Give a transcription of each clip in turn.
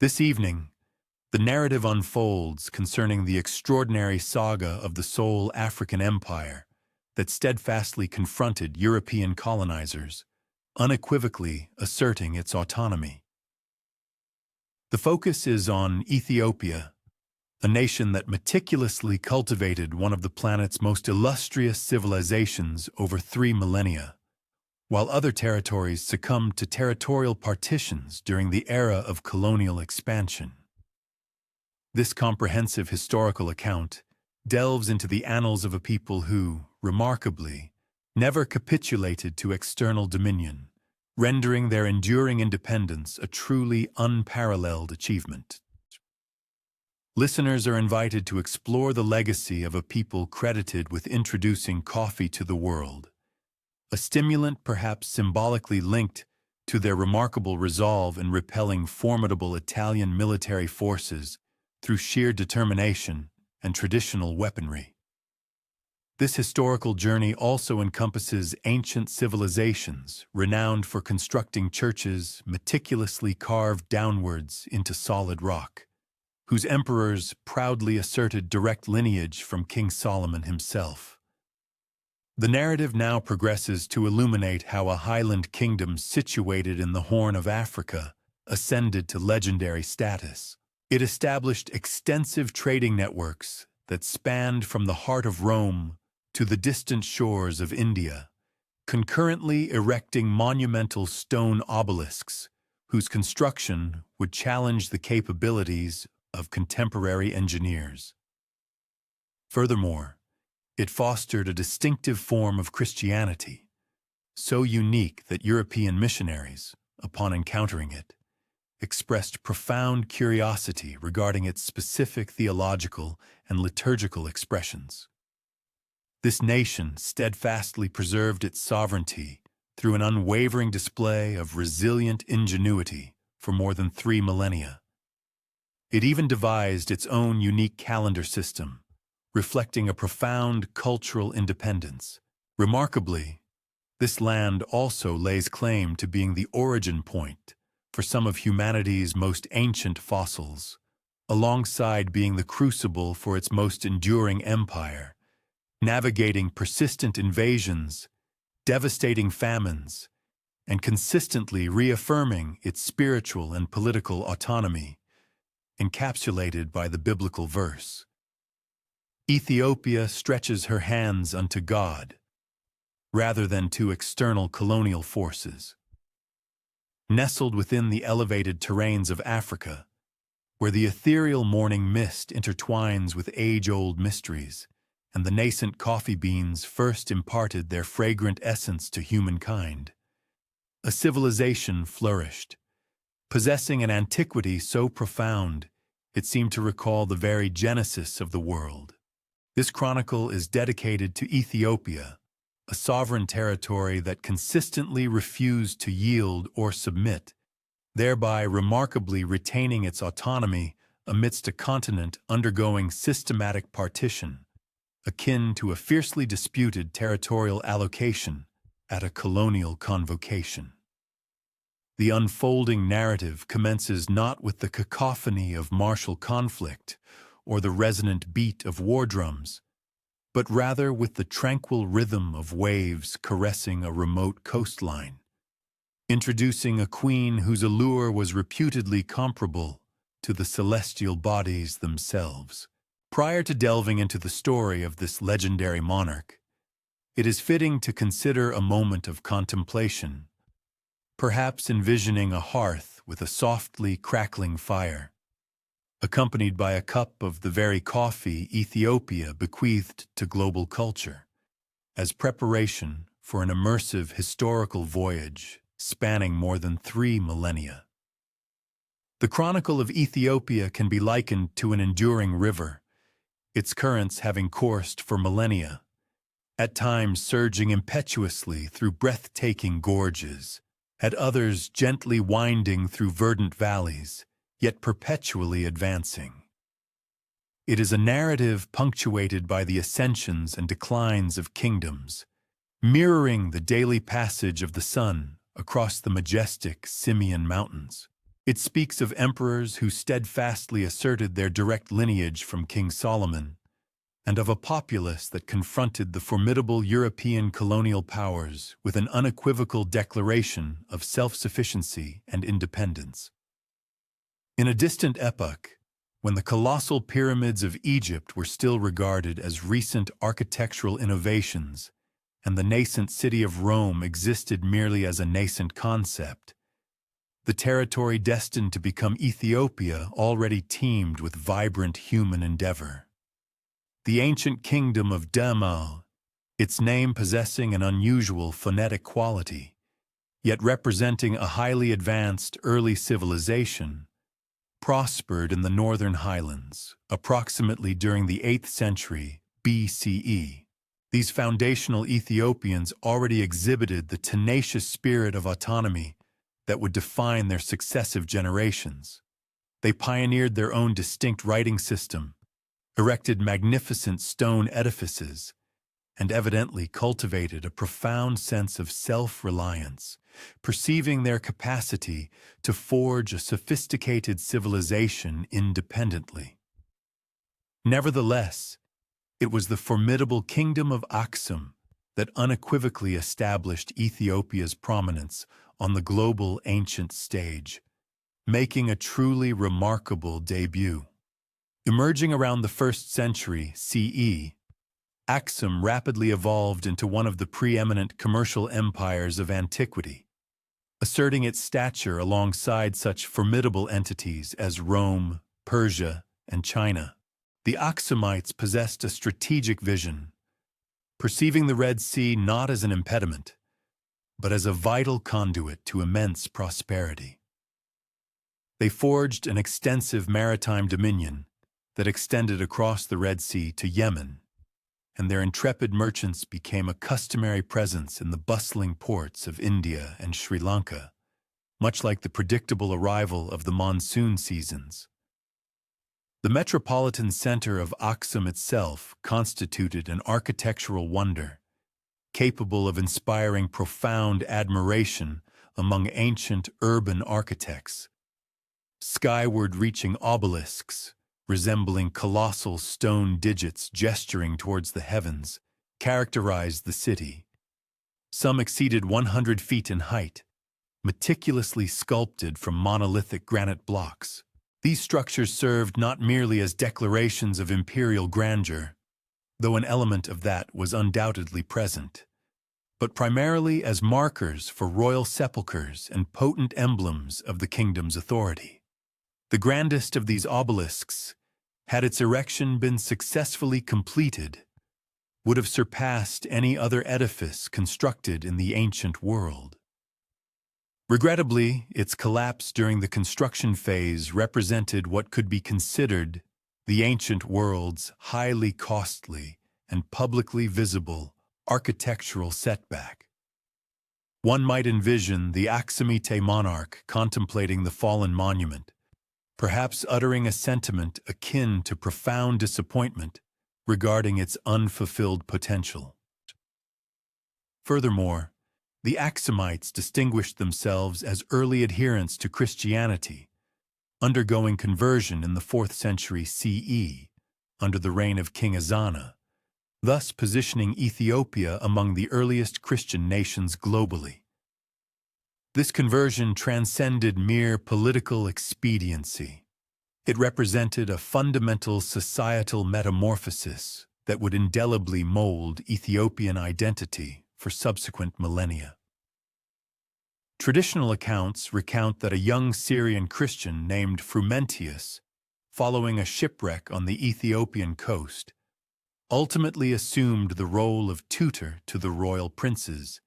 This evening, the narrative unfolds concerning the extraordinary saga of the sole African empire that steadfastly confronted European colonizers, unequivocally asserting its autonomy. The focus is on Ethiopia, a nation that meticulously cultivated one of the planet's most illustrious civilizations over 3 millennia, while other territories succumbed to territorial partitions during the era of colonial expansion. This comprehensive historical account delves into the annals of a people who, remarkably, never capitulated to external dominion, rendering their enduring independence a truly unparalleled achievement. Listeners are invited to explore the legacy of a people credited with introducing coffee to the world, a stimulant perhaps symbolically linked to their remarkable resolve in repelling formidable Italian military forces through sheer determination and traditional weaponry. This historical journey also encompasses ancient civilizations renowned for constructing churches meticulously carved downwards into solid rock, whose emperors proudly asserted direct lineage from King Solomon himself. The narrative now progresses to illuminate how a highland kingdom situated in the Horn of Africa ascended to legendary status. It established extensive trading networks that spanned from the heart of Rome to the distant shores of India, concurrently erecting monumental stone obelisks whose construction would challenge the capabilities of contemporary engineers. Furthermore, it fostered a distinctive form of Christianity, so unique that European missionaries, upon encountering it, expressed profound curiosity regarding its specific theological and liturgical expressions. This nation steadfastly preserved its sovereignty through an unwavering display of resilient ingenuity for more than 3 millennia. It even devised its own unique calendar system, reflecting a profound cultural independence. Remarkably, this land also lays claim to being the origin point for some of humanity's most ancient fossils, alongside being the crucible for its most enduring empire, navigating persistent invasions, devastating famines, and consistently reaffirming its spiritual and political autonomy, encapsulated by the biblical verse. Ethiopia stretches her hands unto God, rather than to external colonial forces. Nestled within the elevated terrains of Africa, where the ethereal morning mist intertwines with age-old mysteries, and the nascent coffee beans first imparted their fragrant essence to humankind, a civilization flourished, possessing an antiquity so profound it seemed to recall the very genesis of the world. This chronicle is dedicated to Ethiopia, a sovereign territory that consistently refused to yield or submit, thereby remarkably retaining its autonomy amidst a continent undergoing systematic partition, akin to a fiercely disputed territorial allocation at a colonial convocation. The unfolding narrative commences not with the cacophony of martial conflict or the resonant beat of war drums, but rather with the tranquil rhythm of waves caressing a remote coastline, introducing a queen whose allure was reputedly comparable to the celestial bodies themselves. Prior to delving into the story of this legendary monarch, it is fitting to consider a moment of contemplation, perhaps envisioning a hearth with a softly crackling fire, accompanied by a cup of the very coffee Ethiopia bequeathed to global culture, as preparation for an immersive historical voyage spanning more than 3 millennia. The chronicle of Ethiopia can be likened to an enduring river, its currents having coursed for millennia, at times surging impetuously through breathtaking gorges, at others gently winding through verdant valleys, yet perpetually advancing. It is a narrative punctuated by the ascensions and declines of kingdoms, mirroring the daily passage of the sun across the majestic Simeon Mountains. It speaks of emperors who steadfastly asserted their direct lineage from King Solomon, and of a populace that confronted the formidable European colonial powers with an unequivocal declaration of self-sufficiency and independence. In a distant epoch, when the colossal pyramids of Egypt were still regarded as recent architectural innovations, and the nascent city of Rome existed merely as a nascent concept, the territory destined to become Ethiopia already teemed with vibrant human endeavor. The ancient kingdom of Damal, its name possessing an unusual phonetic quality, yet representing a highly advanced early civilization, prospered in the northern highlands, approximately during the 8th century BCE. These foundational Ethiopians already exhibited the tenacious spirit of autonomy that would define their successive generations. They pioneered their own distinct writing system, erected magnificent stone edifices, and evidently cultivated a profound sense of self-reliance, perceiving their capacity to forge a sophisticated civilization independently. Nevertheless, it was the formidable kingdom of Aksum that unequivocally established Ethiopia's prominence on the global ancient stage, making a truly remarkable debut. Emerging around the 1st century CE, Aksum rapidly evolved into one of the preeminent commercial empires of antiquity, asserting its stature alongside such formidable entities as Rome, Persia, and China. The Aksumites possessed a strategic vision, perceiving the Red Sea not as an impediment, but as a vital conduit to immense prosperity. They forged an extensive maritime dominion that extended across the Red Sea to Yemen, and their intrepid merchants became a customary presence in the bustling ports of India and Sri Lanka, much like the predictable arrival of the monsoon seasons. The metropolitan center of Aksum itself constituted an architectural wonder, capable of inspiring profound admiration among ancient urban architects. Skyward-reaching obelisks, resembling colossal stone digits gesturing towards the heavens, characterized the city. Some exceeded 100 feet in height, meticulously sculpted from monolithic granite blocks. These structures served not merely as declarations of imperial grandeur, though an element of that was undoubtedly present, but primarily as markers for royal sepulchres and potent emblems of the kingdom's authority. The grandest of these obelisks, had its erection been successfully completed, would have surpassed any other edifice constructed in the ancient world. Regrettably, its collapse during the construction phase represented what could be considered the ancient world's highly costly and publicly visible architectural setback. One might envision the Aksumite monarch contemplating the fallen monument, perhaps uttering a sentiment akin to profound disappointment regarding its unfulfilled potential. Furthermore, the Aksumites distinguished themselves as early adherents to Christianity, undergoing conversion in the 4th century CE under the reign of King Ezana, thus positioning Ethiopia among the earliest Christian nations globally. This conversion transcended mere political expediency. It represented a fundamental societal metamorphosis that would indelibly mold Ethiopian identity for subsequent millennia. Traditional accounts recount that a young Syrian Christian named Frumentius, following a shipwreck on the Ethiopian coast, ultimately assumed the role of tutor to the royal princes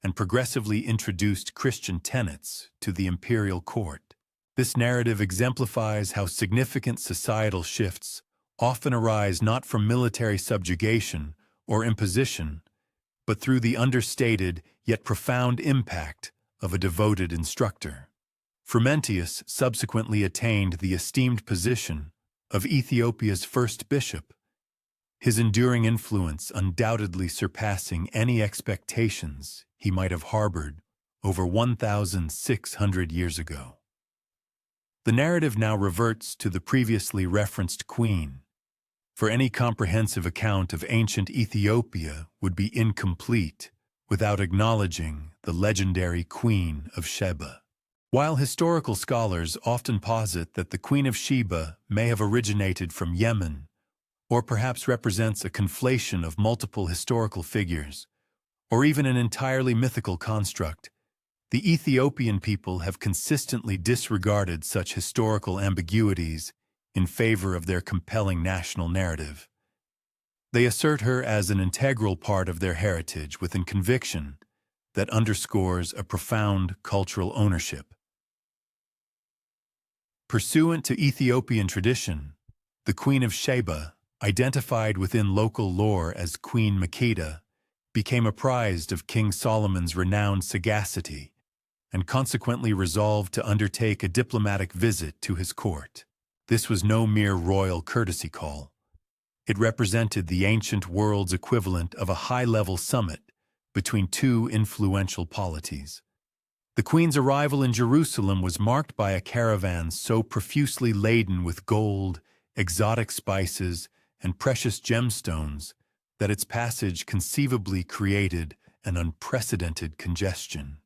and progressively introduced Christian tenets to the imperial court. This narrative exemplifies how significant societal shifts often arise not from military subjugation or imposition, but through the understated yet profound impact of a devoted instructor. Frumentius subsequently attained the esteemed position of Ethiopia's first bishop, his enduring influence undoubtedly surpassing any expectations he might have harbored over 1,600 years ago. The narrative now reverts to the previously referenced queen, for any comprehensive account of ancient Ethiopia would be incomplete without acknowledging the legendary Queen of Sheba. While historical scholars often posit that the Queen of Sheba may have originated from Yemen, or perhaps represents a conflation of multiple historical figures, or even an entirely mythical construct, the Ethiopian people have consistently disregarded such historical ambiguities in favor of their compelling national narrative. They assert her as an integral part of their heritage with a conviction that underscores a profound cultural ownership. Pursuant to Ethiopian tradition, the Queen of Sheba, identified within local lore as Queen Makeda, became apprised of King Solomon's renowned sagacity and consequently resolved to undertake a diplomatic visit to his court. This was no mere royal courtesy call. It represented the ancient world's equivalent of a high-level summit between two influential polities. The Queen's arrival in Jerusalem was marked by a caravan so profusely laden with gold, exotic spices, and precious gemstones that its passage conceivably created an unprecedented congestion.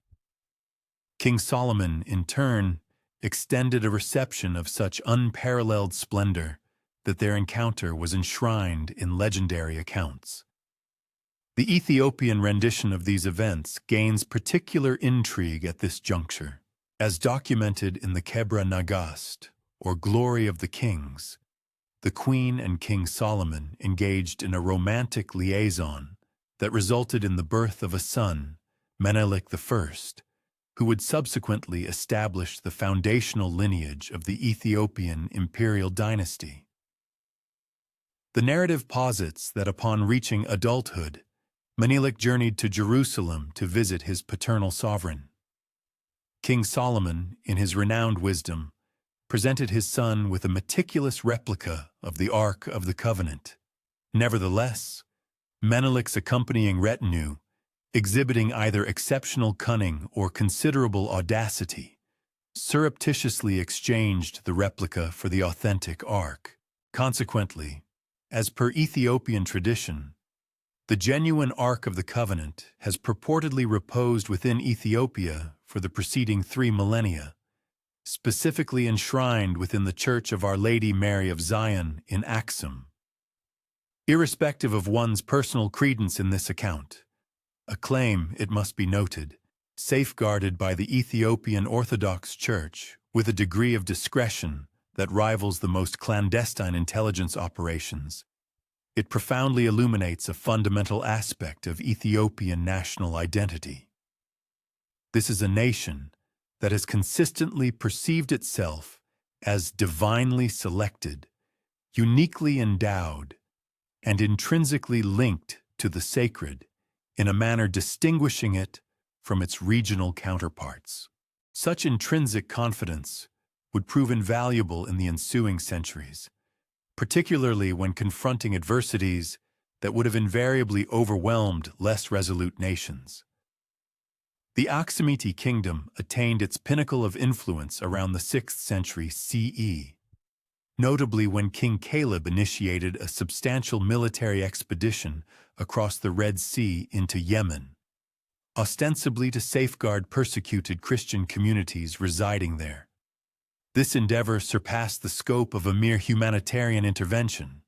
King Solomon, in turn, extended a reception of such unparalleled splendor that their encounter was enshrined in legendary accounts. The Ethiopian rendition of these events gains particular intrigue at this juncture, as documented in the Kebra Nagast, or Glory of the Kings. The Queen and King Solomon engaged in a romantic liaison that resulted in the birth of a son, Menelik I, who would subsequently establish the foundational lineage of the Ethiopian imperial dynasty. The narrative posits that upon reaching adulthood, Menelik journeyed to Jerusalem to visit his paternal sovereign. King Solomon, in his renowned wisdom, presented his son with a meticulous replica of the Ark of the Covenant. Nevertheless, Menelik's accompanying retinue, exhibiting either exceptional cunning or considerable audacity, surreptitiously exchanged the replica for the authentic Ark. Consequently, as per Ethiopian tradition, the genuine Ark of the Covenant has purportedly reposed within Ethiopia for the preceding 3 millennia, specifically enshrined within the Church of Our Lady Mary of Zion in Aksum. Irrespective of one's personal credence in this account, a claim, it must be noted, safeguarded by the Ethiopian Orthodox Church with a degree of discretion that rivals the most clandestine intelligence operations, it profoundly illuminates a fundamental aspect of Ethiopian national identity. This is a nation that has consistently perceived itself as divinely selected, uniquely endowed, and intrinsically linked to the sacred in a manner distinguishing it from its regional counterparts. Such intrinsic confidence would prove invaluable in the ensuing centuries, particularly when confronting adversities that would have invariably overwhelmed less resolute nations. The Aksumite kingdom attained its pinnacle of influence around the 6th century CE, notably when King Caleb initiated a substantial military expedition across the Red Sea into Yemen, ostensibly to safeguard persecuted Christian communities residing there. This endeavor surpassed the scope of a mere humanitarian intervention.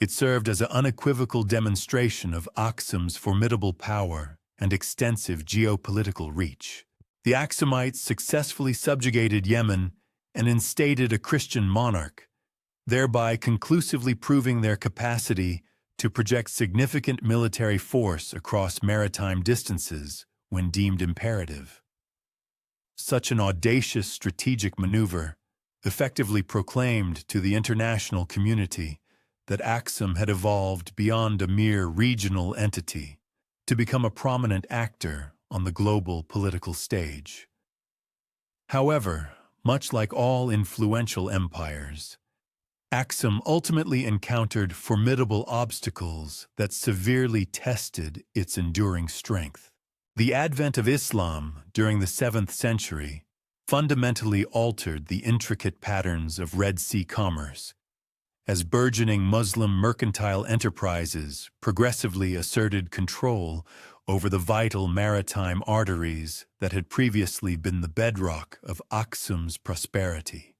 It served as an unequivocal demonstration of Aksum's formidable power and extensive geopolitical reach. The Aksumites successfully subjugated Yemen and instated a Christian monarch, thereby conclusively proving their capacity to project significant military force across maritime distances when deemed imperative. Such an audacious strategic maneuver effectively proclaimed to the international community that Aksum had evolved beyond a mere regional entity to become a prominent actor on the global political stage. However, much like all influential empires, Aksum ultimately encountered formidable obstacles that severely tested its enduring strength. The advent of Islam during the 7th century fundamentally altered the intricate patterns of Red Sea commerce, as burgeoning Muslim mercantile enterprises progressively asserted control over the vital maritime arteries that had previously been the bedrock of Aksum's prosperity.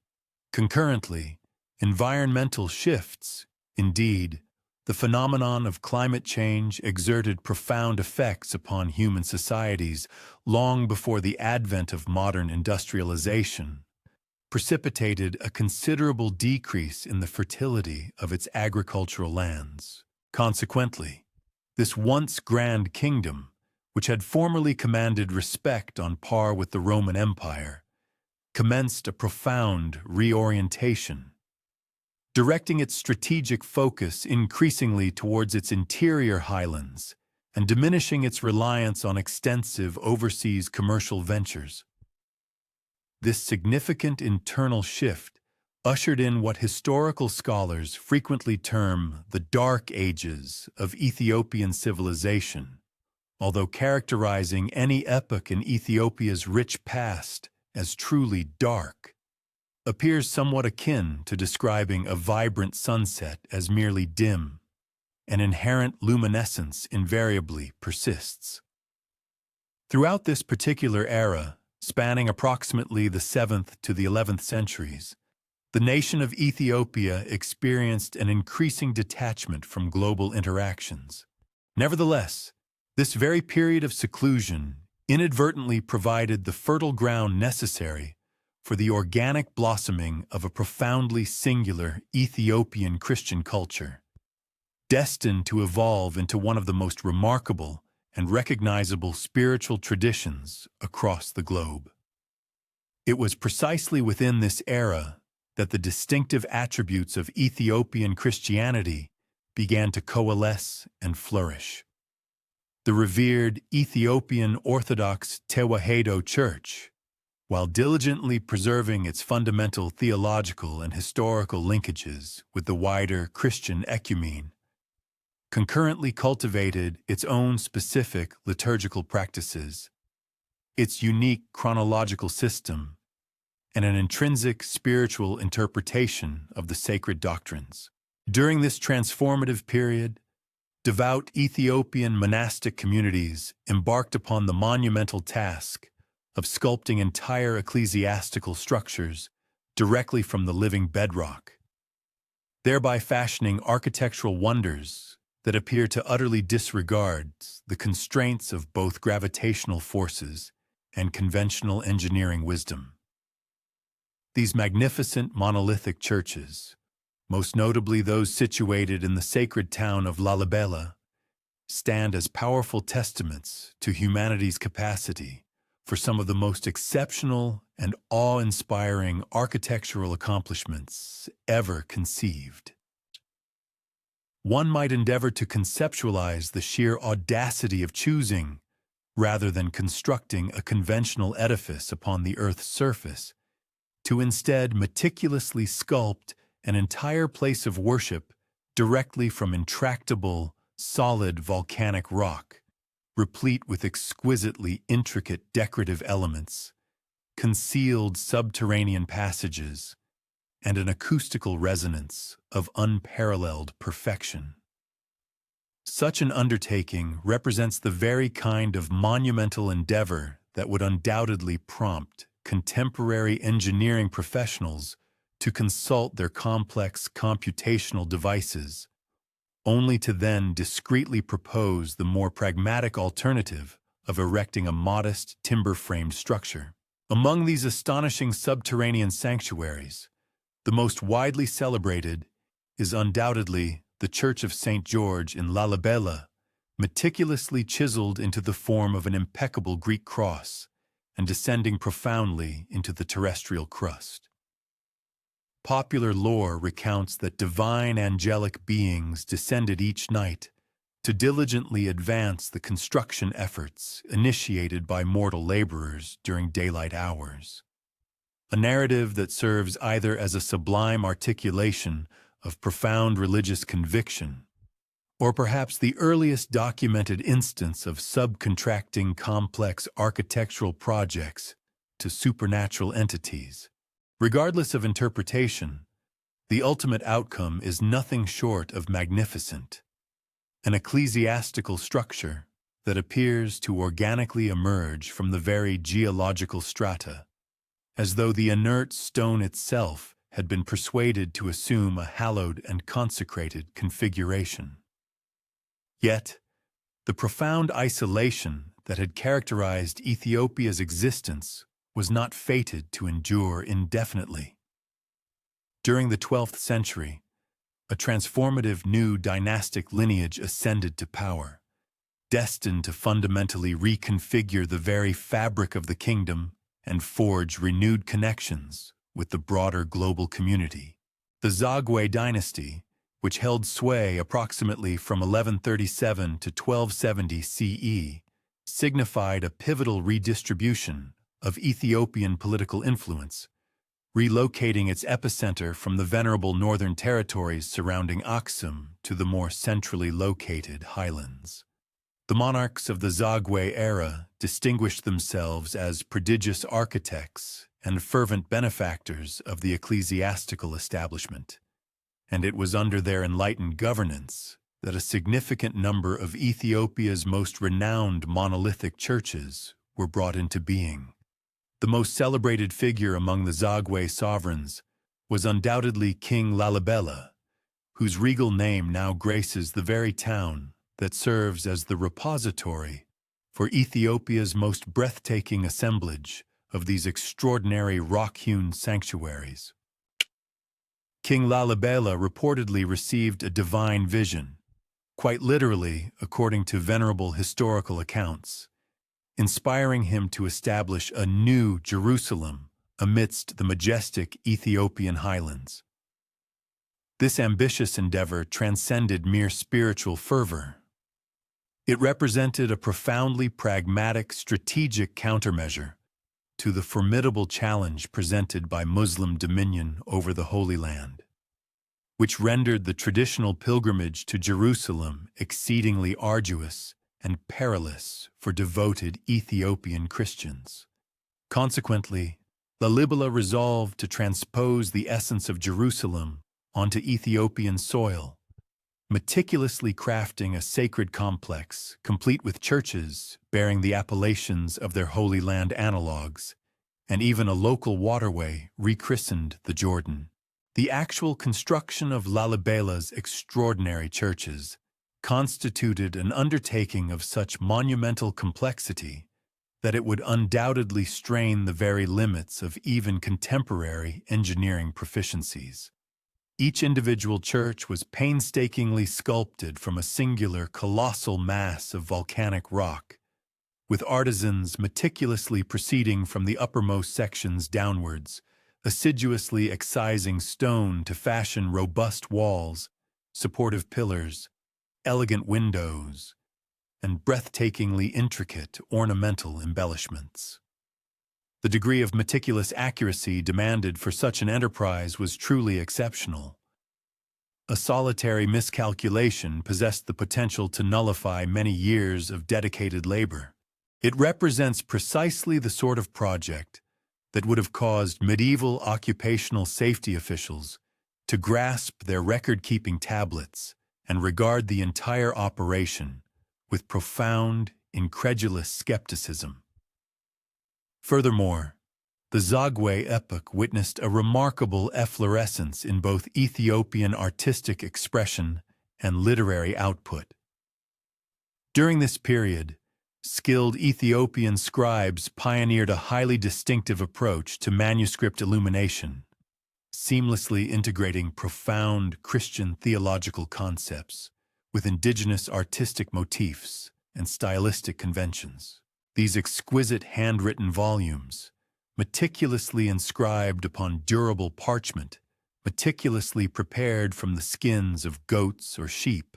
Concurrently, environmental shifts, indeed, the phenomenon of climate change exerted profound effects upon human societies long before the advent of modern industrialization, precipitated a considerable decrease in the fertility of its agricultural lands. Consequently, this once grand kingdom, which had formerly commanded respect on par with the Roman Empire, commenced a profound reorientation, directing its strategic focus increasingly towards its interior highlands and diminishing its reliance on extensive overseas commercial ventures. This significant internal shift ushered in what historical scholars frequently term the Dark Ages of Ethiopian civilization, although characterizing any epoch in Ethiopia's rich past as truly dark appears somewhat akin to describing a vibrant sunset as merely dim. An inherent luminescence invariably persists. Throughout this particular era, spanning approximately the 7th to the 11th centuries, the nation of Ethiopia experienced an increasing detachment from global interactions. Nevertheless, this very period of seclusion inadvertently provided the fertile ground necessary for the organic blossoming of a profoundly singular Ethiopian Christian culture, destined to evolve into one of the most remarkable and recognizable spiritual traditions across the globe. It was precisely within this era that the distinctive attributes of Ethiopian Christianity began to coalesce and flourish. The revered Ethiopian Orthodox Tewahedo Church, while diligently preserving its fundamental theological and historical linkages with the wider Christian ecumene, concurrently cultivated its own specific liturgical practices, its unique chronological system, and an intrinsic spiritual interpretation of the sacred doctrines. During this transformative period, devout Ethiopian monastic communities embarked upon the monumental task of sculpting entire ecclesiastical structures directly from the living bedrock, thereby fashioning architectural wonders that appear to utterly disregard the constraints of both gravitational forces and conventional engineering wisdom. These magnificent monolithic churches, most notably those situated in the sacred town of Lalibela, stand as powerful testaments to humanity's capacity for some of the most exceptional and awe-inspiring architectural accomplishments ever conceived. One might endeavor to conceptualize the sheer audacity of choosing, rather than constructing a conventional edifice upon the Earth's surface, to instead meticulously sculpt an entire place of worship directly from intractable, solid volcanic rock, replete with exquisitely intricate decorative elements, concealed subterranean passages, and an acoustical resonance of unparalleled perfection. Such an undertaking represents the very kind of monumental endeavor that would undoubtedly prompt contemporary engineering professionals to consult their complex computational devices, only to then discreetly propose the more pragmatic alternative of erecting a modest timber-framed structure. Among these astonishing subterranean sanctuaries, the most widely celebrated is undoubtedly the Church of St. George in Lalibela, meticulously chiseled into the form of an impeccable Greek cross and descending profoundly into the terrestrial crust. Popular lore recounts that divine angelic beings descended each night to diligently advance the construction efforts initiated by mortal laborers during daylight hours. A narrative that serves either as a sublime articulation of profound religious conviction, or perhaps the earliest documented instance of subcontracting complex architectural projects to supernatural entities. Regardless of interpretation, the ultimate outcome is nothing short of magnificent. An ecclesiastical structure that appears to organically emerge from the very geological strata, as though the inert stone itself had been persuaded to assume a hallowed and consecrated configuration. Yet, the profound isolation that had characterized Ethiopia's existence was not fated to endure indefinitely. During the 12th century, a transformative new dynastic lineage ascended to power, destined to fundamentally reconfigure the very fabric of the kingdom and forge renewed connections with the broader global community. The Zagwe dynasty, which held sway approximately from 1137 to 1270 CE, signified a pivotal redistribution of Ethiopian political influence, relocating its epicenter from the venerable northern territories surrounding Aksum to the more centrally located highlands. The monarchs of the Zagwe era distinguished themselves as prodigious architects and fervent benefactors of the ecclesiastical establishment, and it was under their enlightened governance that a significant number of Ethiopia's most renowned monolithic churches were brought into being. The most celebrated figure among the Zagwe sovereigns was undoubtedly King Lalibela, whose regal name now graces the very town that serves as the repository for Ethiopia's most breathtaking assemblage of these extraordinary rock-hewn sanctuaries. King Lalibela reportedly received a divine vision, quite literally according to venerable historical accounts, inspiring him to establish a new Jerusalem amidst the majestic Ethiopian highlands. This ambitious endeavor transcended mere spiritual fervor. It represented a profoundly pragmatic, strategic countermeasure to the formidable challenge presented by Muslim dominion over the Holy Land, which rendered the traditional pilgrimage to Jerusalem exceedingly arduous and perilous for devoted Ethiopian Christians. Consequently, Lalibela resolved to transpose the essence of Jerusalem onto Ethiopian soil, meticulously crafting a sacred complex complete with churches bearing the appellations of their Holy Land analogues, and even a local waterway rechristened the Jordan. The actual construction of Lalibela's extraordinary churches constituted an undertaking of such monumental complexity that it would undoubtedly strain the very limits of even contemporary engineering proficiencies. Each individual church was painstakingly sculpted from a singular colossal mass of volcanic rock, with artisans meticulously proceeding from the uppermost sections downwards, assiduously excising stone to fashion robust walls, supportive pillars, elegant windows, and breathtakingly intricate ornamental embellishments. The degree of meticulous accuracy demanded for such an enterprise was truly exceptional. A solitary miscalculation possessed the potential to nullify many years of dedicated labor. It represents precisely the sort of project that would have caused medieval occupational safety officials to grasp their record-keeping tablets and regard the entire operation with profound, incredulous skepticism. Furthermore, the Zagwe epoch witnessed a remarkable efflorescence in both Ethiopian artistic expression and literary output. During this period, skilled Ethiopian scribes pioneered a highly distinctive approach to manuscript illumination, seamlessly integrating profound Christian theological concepts with indigenous artistic motifs and stylistic conventions. These exquisite handwritten volumes, meticulously inscribed upon durable parchment, meticulously prepared from the skins of goats or sheep,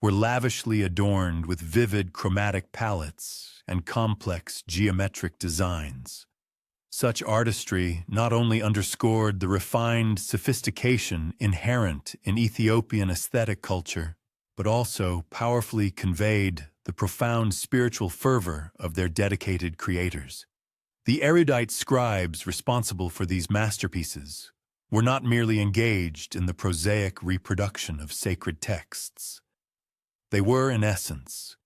were lavishly adorned with vivid chromatic palettes and complex geometric designs. Such artistry not only underscored the refined sophistication inherent in Ethiopian aesthetic culture, but also powerfully conveyed the profound spiritual fervor of their dedicated creators. The erudite scribes responsible for these masterpieces were not merely engaged in the prosaic reproduction of sacred texts. They were, in essence,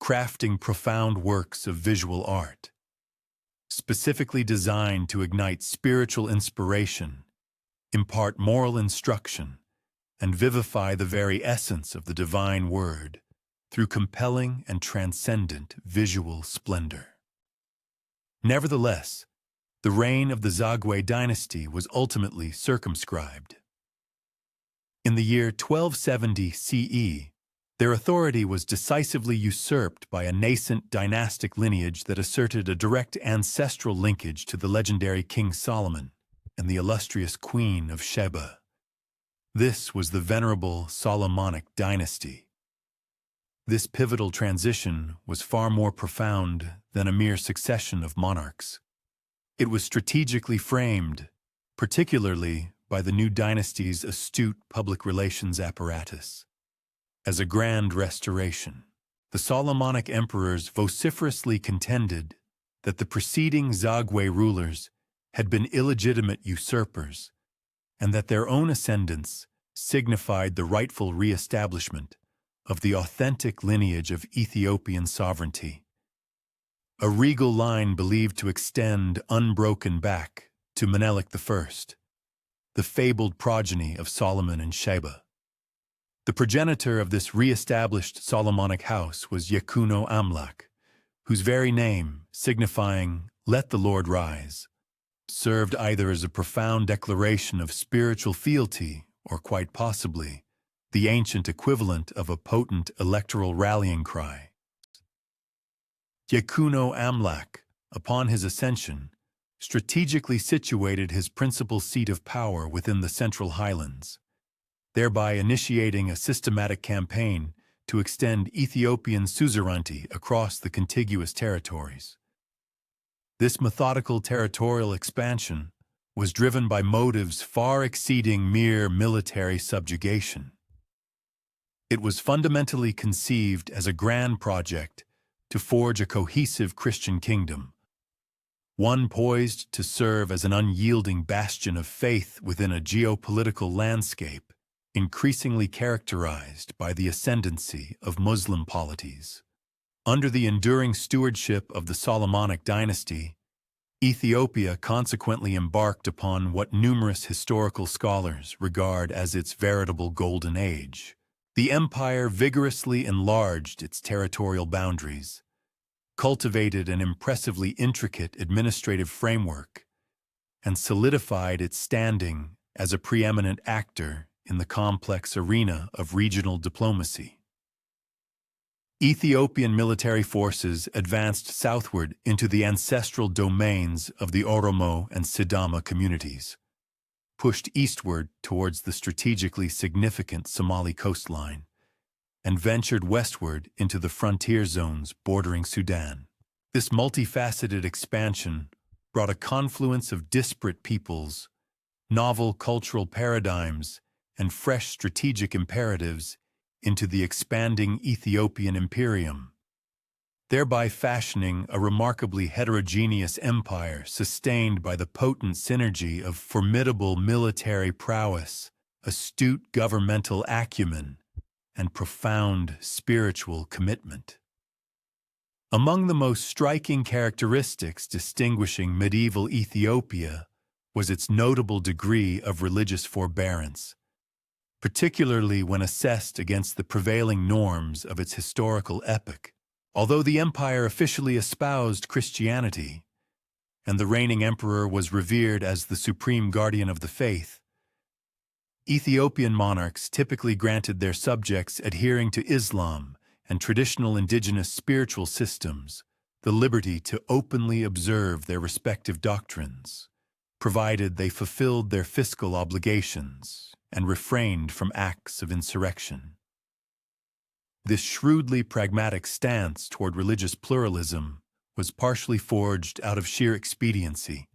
crafting profound works of visual art, specifically designed to ignite spiritual inspiration, impart moral instruction, and vivify the very essence of the divine word through compelling and transcendent visual splendor. Nevertheless, the reign of the Zagwe dynasty was ultimately circumscribed. In the year 1270 CE, their authority was decisively usurped by a nascent dynastic lineage that asserted a direct ancestral linkage to the legendary King Solomon and the illustrious Queen of Sheba. This was the venerable Solomonic dynasty. This pivotal transition was far more profound than a mere succession of monarchs. It was strategically framed, particularly by the new dynasty's astute public relations apparatus, as a grand restoration. The Solomonic emperors vociferously contended that the preceding Zagwe rulers had been illegitimate usurpers, and that their own ascendants signified the rightful re-establishment of the authentic lineage of Ethiopian sovereignty, a regal line believed to extend unbroken back to Menelik I, the fabled progeny of Solomon and Sheba. The progenitor of this re-established Solomonic house was Yekuno Amlak, whose very name, signifying "let the Lord rise," served either as a profound declaration of spiritual fealty or, quite possibly, the ancient equivalent of a potent electoral rallying cry. Yekuno Amlak, upon his ascension, strategically situated his principal seat of power within the central highlands, thereby initiating a systematic campaign to extend Ethiopian suzerainty across the contiguous territories. This methodical territorial expansion was driven by motives far exceeding mere military subjugation. It was fundamentally conceived as a grand project to forge a cohesive Christian kingdom, one poised to serve as an unyielding bastion of faith within a geopolitical landscape increasingly characterized by the ascendancy of Muslim polities. Under the enduring stewardship of the Solomonic dynasty, Ethiopia consequently embarked upon what numerous historical scholars regard as its veritable golden age. The empire vigorously enlarged its territorial boundaries, cultivated an impressively intricate administrative framework, and solidified its standing as a preeminent actor in the complex arena of regional diplomacy. Ethiopian military forces advanced southward into the ancestral domains of the Oromo and Sidama communities, pushed eastward towards the strategically significant Somali coastline, and ventured westward into the frontier zones bordering Sudan. This multifaceted expansion brought a confluence of disparate peoples, novel cultural paradigms, and fresh strategic imperatives into the expanding Ethiopian imperium, thereby fashioning a remarkably heterogeneous empire sustained by the potent synergy of formidable military prowess, astute governmental acumen, and profound spiritual commitment. Among the most striking characteristics distinguishing medieval Ethiopia was its notable degree of religious forbearance, particularly when assessed against the prevailing norms of its historical epoch. Although the empire officially espoused Christianity, and the reigning emperor was revered as the supreme guardian of the faith, Ethiopian monarchs typically granted their subjects adhering to Islam and traditional indigenous spiritual systems the liberty to openly observe their respective doctrines, provided they fulfilled their fiscal obligations and refrained from acts of insurrection. This shrewdly pragmatic stance toward religious pluralism was partially forged out of sheer expediency.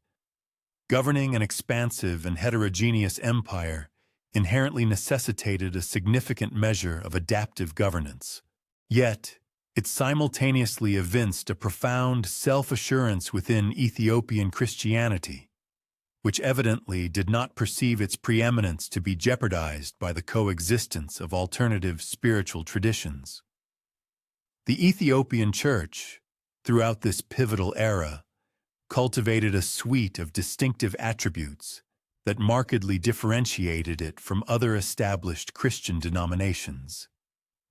Governing an expansive and heterogeneous empire inherently necessitated a significant measure of adaptive governance. Yet, It simultaneously evinced a profound self-assurance within Ethiopian Christianity, which evidently did not perceive its preeminence to be jeopardized by the coexistence of alternative spiritual traditions. The Ethiopian Church, throughout this pivotal era, cultivated a suite of distinctive attributes that markedly differentiated it from other established Christian denominations.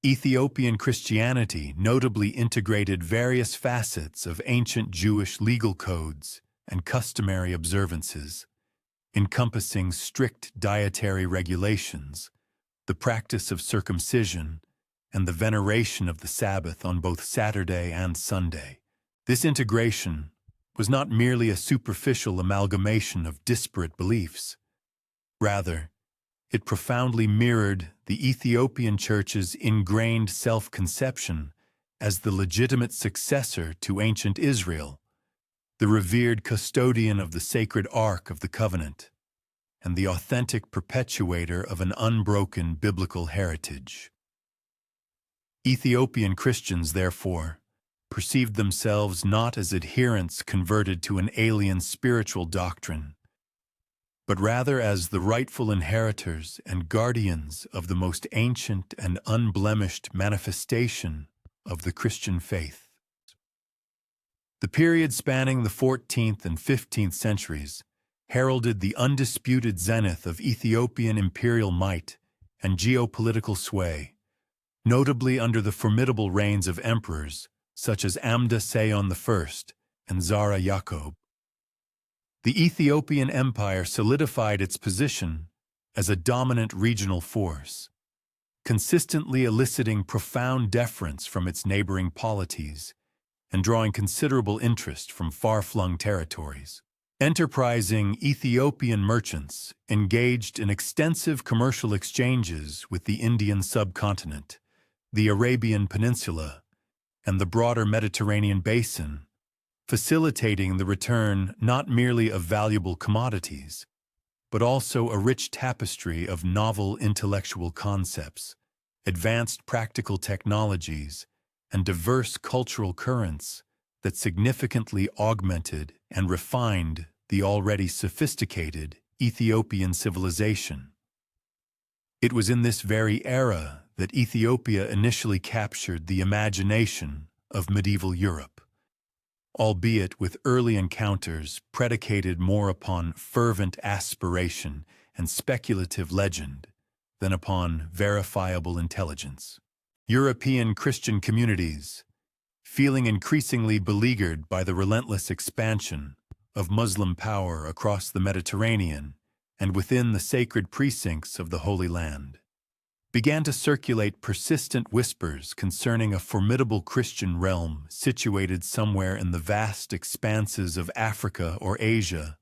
Ethiopian Christianity notably integrated various facets of ancient Jewish legal codes and customary observances, encompassing strict dietary regulations, the practice of circumcision, and the veneration of the Sabbath on both Saturday and Sunday. This integration was not merely a superficial amalgamation of disparate beliefs. Rather, it profoundly mirrored the Ethiopian Church's ingrained self-conception as the legitimate successor to ancient Israel, the revered custodian of the sacred Ark of the Covenant, and the authentic perpetuator of an unbroken biblical heritage. Ethiopian Christians, therefore, perceived themselves not as adherents converted to an alien spiritual doctrine, but rather as the rightful inheritors and guardians of the most ancient and unblemished manifestation of the Christian faith. The period spanning the 14th and 15th centuries heralded the undisputed zenith of Ethiopian imperial might and geopolitical sway, notably under the formidable reigns of emperors such as Amda Seyon I and Zara Yacob. The Ethiopian Empire solidified its position as a dominant regional force, consistently eliciting profound deference from its neighboring polities and drawing considerable interest from far-flung territories. Enterprising Ethiopian merchants engaged in extensive commercial exchanges with the Indian subcontinent, the Arabian Peninsula, and the broader Mediterranean basin, facilitating the return not merely of valuable commodities, but also a rich tapestry of novel intellectual concepts, advanced practical technologies, and diverse cultural currents that significantly augmented and refined the already sophisticated Ethiopian civilization. It was in this very era that Ethiopia initially captured the imagination of medieval Europe, albeit with early encounters predicated more upon fervent aspiration and speculative legend than upon verifiable intelligence. European Christian communities, feeling increasingly beleaguered by the relentless expansion of Muslim power across the Mediterranean and within the sacred precincts of the Holy Land, began to circulate persistent whispers concerning a formidable Christian realm situated somewhere in the vast expanses of Africa or Asia,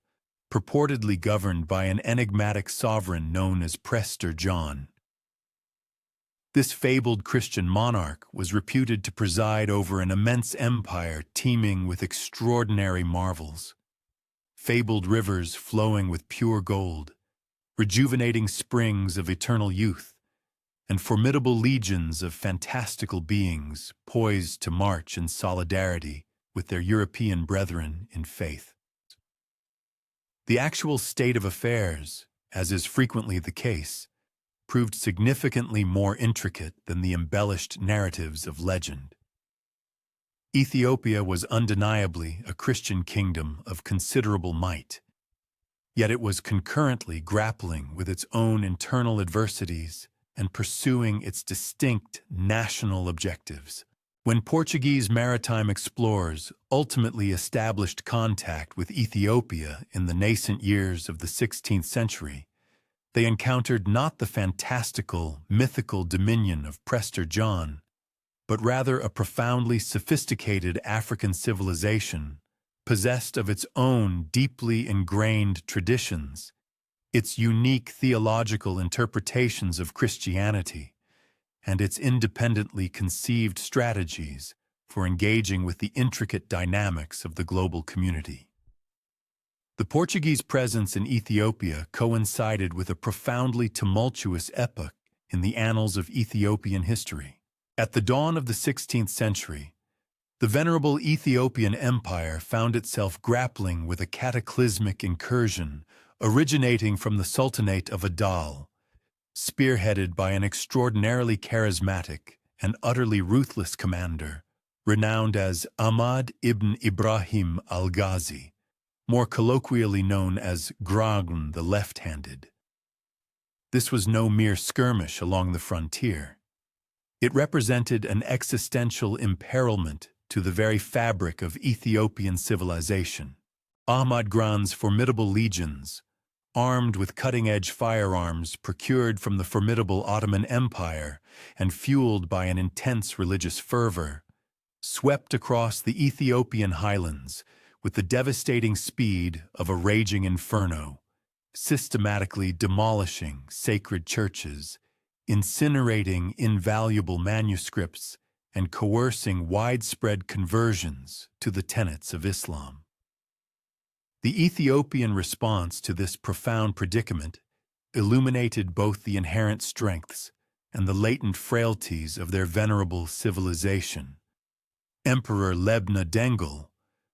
purportedly governed by an enigmatic sovereign known as Prester John. This fabled Christian monarch was reputed to preside over an immense empire teeming with extraordinary marvels, fabled rivers flowing with pure gold, rejuvenating springs of eternal youth, and formidable legions of fantastical beings poised to march in solidarity with their European brethren in faith. The actual state of affairs, as is frequently the case, proved significantly more intricate than the embellished narratives of legend. Ethiopia was undeniably a Christian kingdom of considerable might, yet it was concurrently grappling with its own internal adversities and pursuing its distinct national objectives. When Portuguese maritime explorers ultimately established contact with Ethiopia in the nascent years of the 16th century, they encountered not the fantastical, mythical dominion of Prester John, but rather a profoundly sophisticated African civilization, possessed of its own deeply ingrained traditions, its unique theological interpretations of Christianity, and its independently conceived strategies for engaging with the intricate dynamics of the global community. The Portuguese presence in Ethiopia coincided with a profoundly tumultuous epoch in the annals of Ethiopian history. At the dawn of the 16th century, the venerable Ethiopian Empire found itself grappling with a cataclysmic incursion originating from the Sultanate of Adal, spearheaded by an extraordinarily charismatic and utterly ruthless commander, renowned as Ahmad ibn Ibrahim al-Ghazi, more colloquially known as Gragun the Left-Handed. This was no mere skirmish along the frontier. It represented an existential imperilment to the very fabric of Ethiopian civilization. Ahmad Gran's formidable legions, armed with cutting-edge firearms procured from the formidable Ottoman Empire and fueled by an intense religious fervor, swept across the Ethiopian highlands with the devastating speed of a raging inferno, systematically demolishing sacred churches, incinerating invaluable manuscripts, and coercing widespread conversions to the tenets of Islam. The Ethiopian response to this profound predicament illuminated both the inherent strengths and the latent frailties of their venerable civilization. Emperor Lebna Dengel,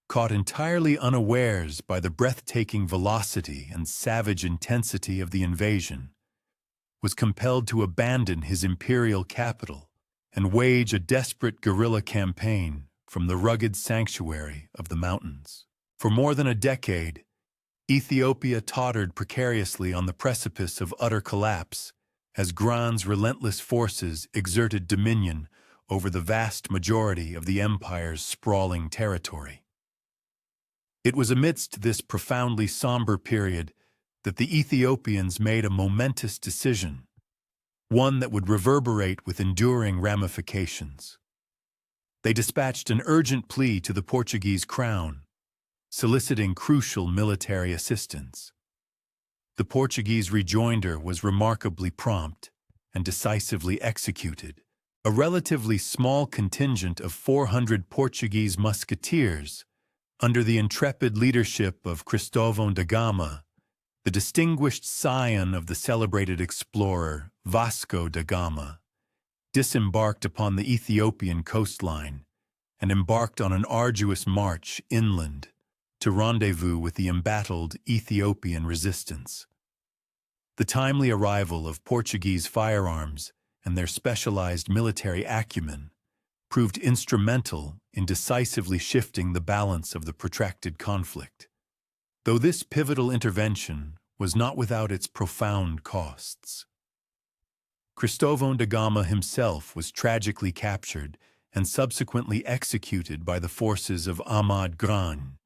caught entirely unawares by the breathtaking velocity and savage intensity of the invasion, was compelled to abandon his imperial capital and wage a desperate guerrilla campaign from the rugged sanctuary of the mountains. For more than a decade, Ethiopia tottered precariously on the precipice of utter collapse as Gran's relentless forces exerted dominion over the vast majority of the empire's sprawling territory. It was amidst this profoundly somber period that the Ethiopians made a momentous decision, one that would reverberate with enduring ramifications. They dispatched an urgent plea to the Portuguese crown, soliciting crucial military assistance. The Portuguese rejoinder was remarkably prompt and decisively executed. A relatively small contingent of 400 Portuguese musketeers, under the intrepid leadership of Cristóvão da Gama, the distinguished scion of the celebrated explorer Vasco da Gama, disembarked upon the Ethiopian coastline and embarked on an arduous march inland to rendezvous with the embattled Ethiopian resistance. The timely arrival of Portuguese firearms and their specialized military acumen proved instrumental in decisively shifting the balance of the protracted conflict. Though this pivotal intervention was not without its profound costs. Cristóvão da Gama himself was tragically captured and subsequently executed by the forces of Ahmad Gran.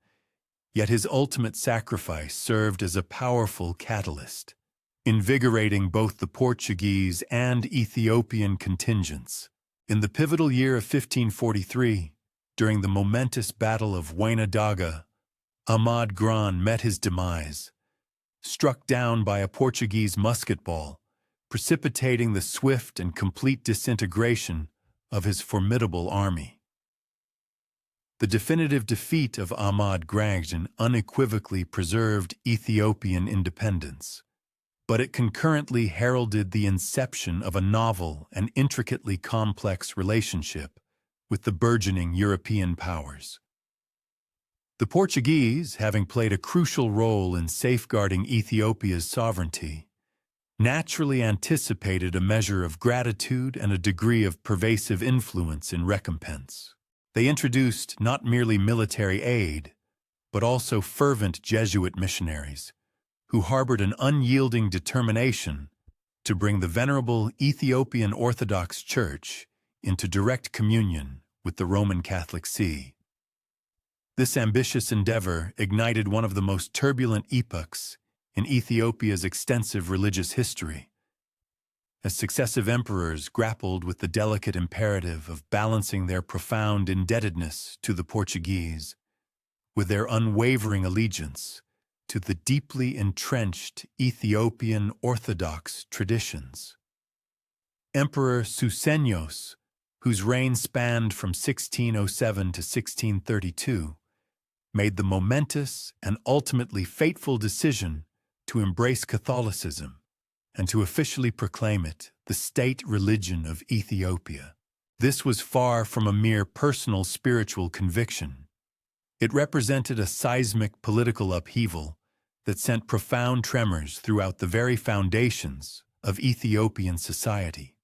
Yet his ultimate sacrifice served as a powerful catalyst, invigorating both the Portuguese and Ethiopian contingents. In the pivotal year of 1543, during the momentous Battle of Daga, Ahmad Gran met his demise, struck down by a Portuguese musket ball, precipitating the swift and complete disintegration of his formidable army. The definitive defeat of Ahmad Gran unequivocally preserved Ethiopian independence, but it concurrently heralded the inception of a novel and intricately complex relationship with the burgeoning European powers. The Portuguese, having played a crucial role in safeguarding Ethiopia's sovereignty, naturally anticipated a measure of gratitude and a degree of pervasive influence in recompense. They introduced not merely military aid, but also fervent Jesuit missionaries, who harbored an unyielding determination to bring the venerable Ethiopian Orthodox Church into direct communion with the Roman Catholic See. This ambitious endeavor ignited one of the most turbulent epochs in Ethiopia's extensive religious history, as successive emperors grappled with the delicate imperative of balancing their profound indebtedness to the Portuguese with their unwavering allegiance to the deeply entrenched Ethiopian Orthodox traditions. Emperor Susenyos, whose reign spanned from 1607 to 1632, made the momentous and ultimately fateful decision to embrace Catholicism and to officially proclaim it the state religion of Ethiopia. This was far from a mere personal spiritual conviction. It represented a seismic political upheaval that sent profound tremors throughout the very foundations of Ethiopian society.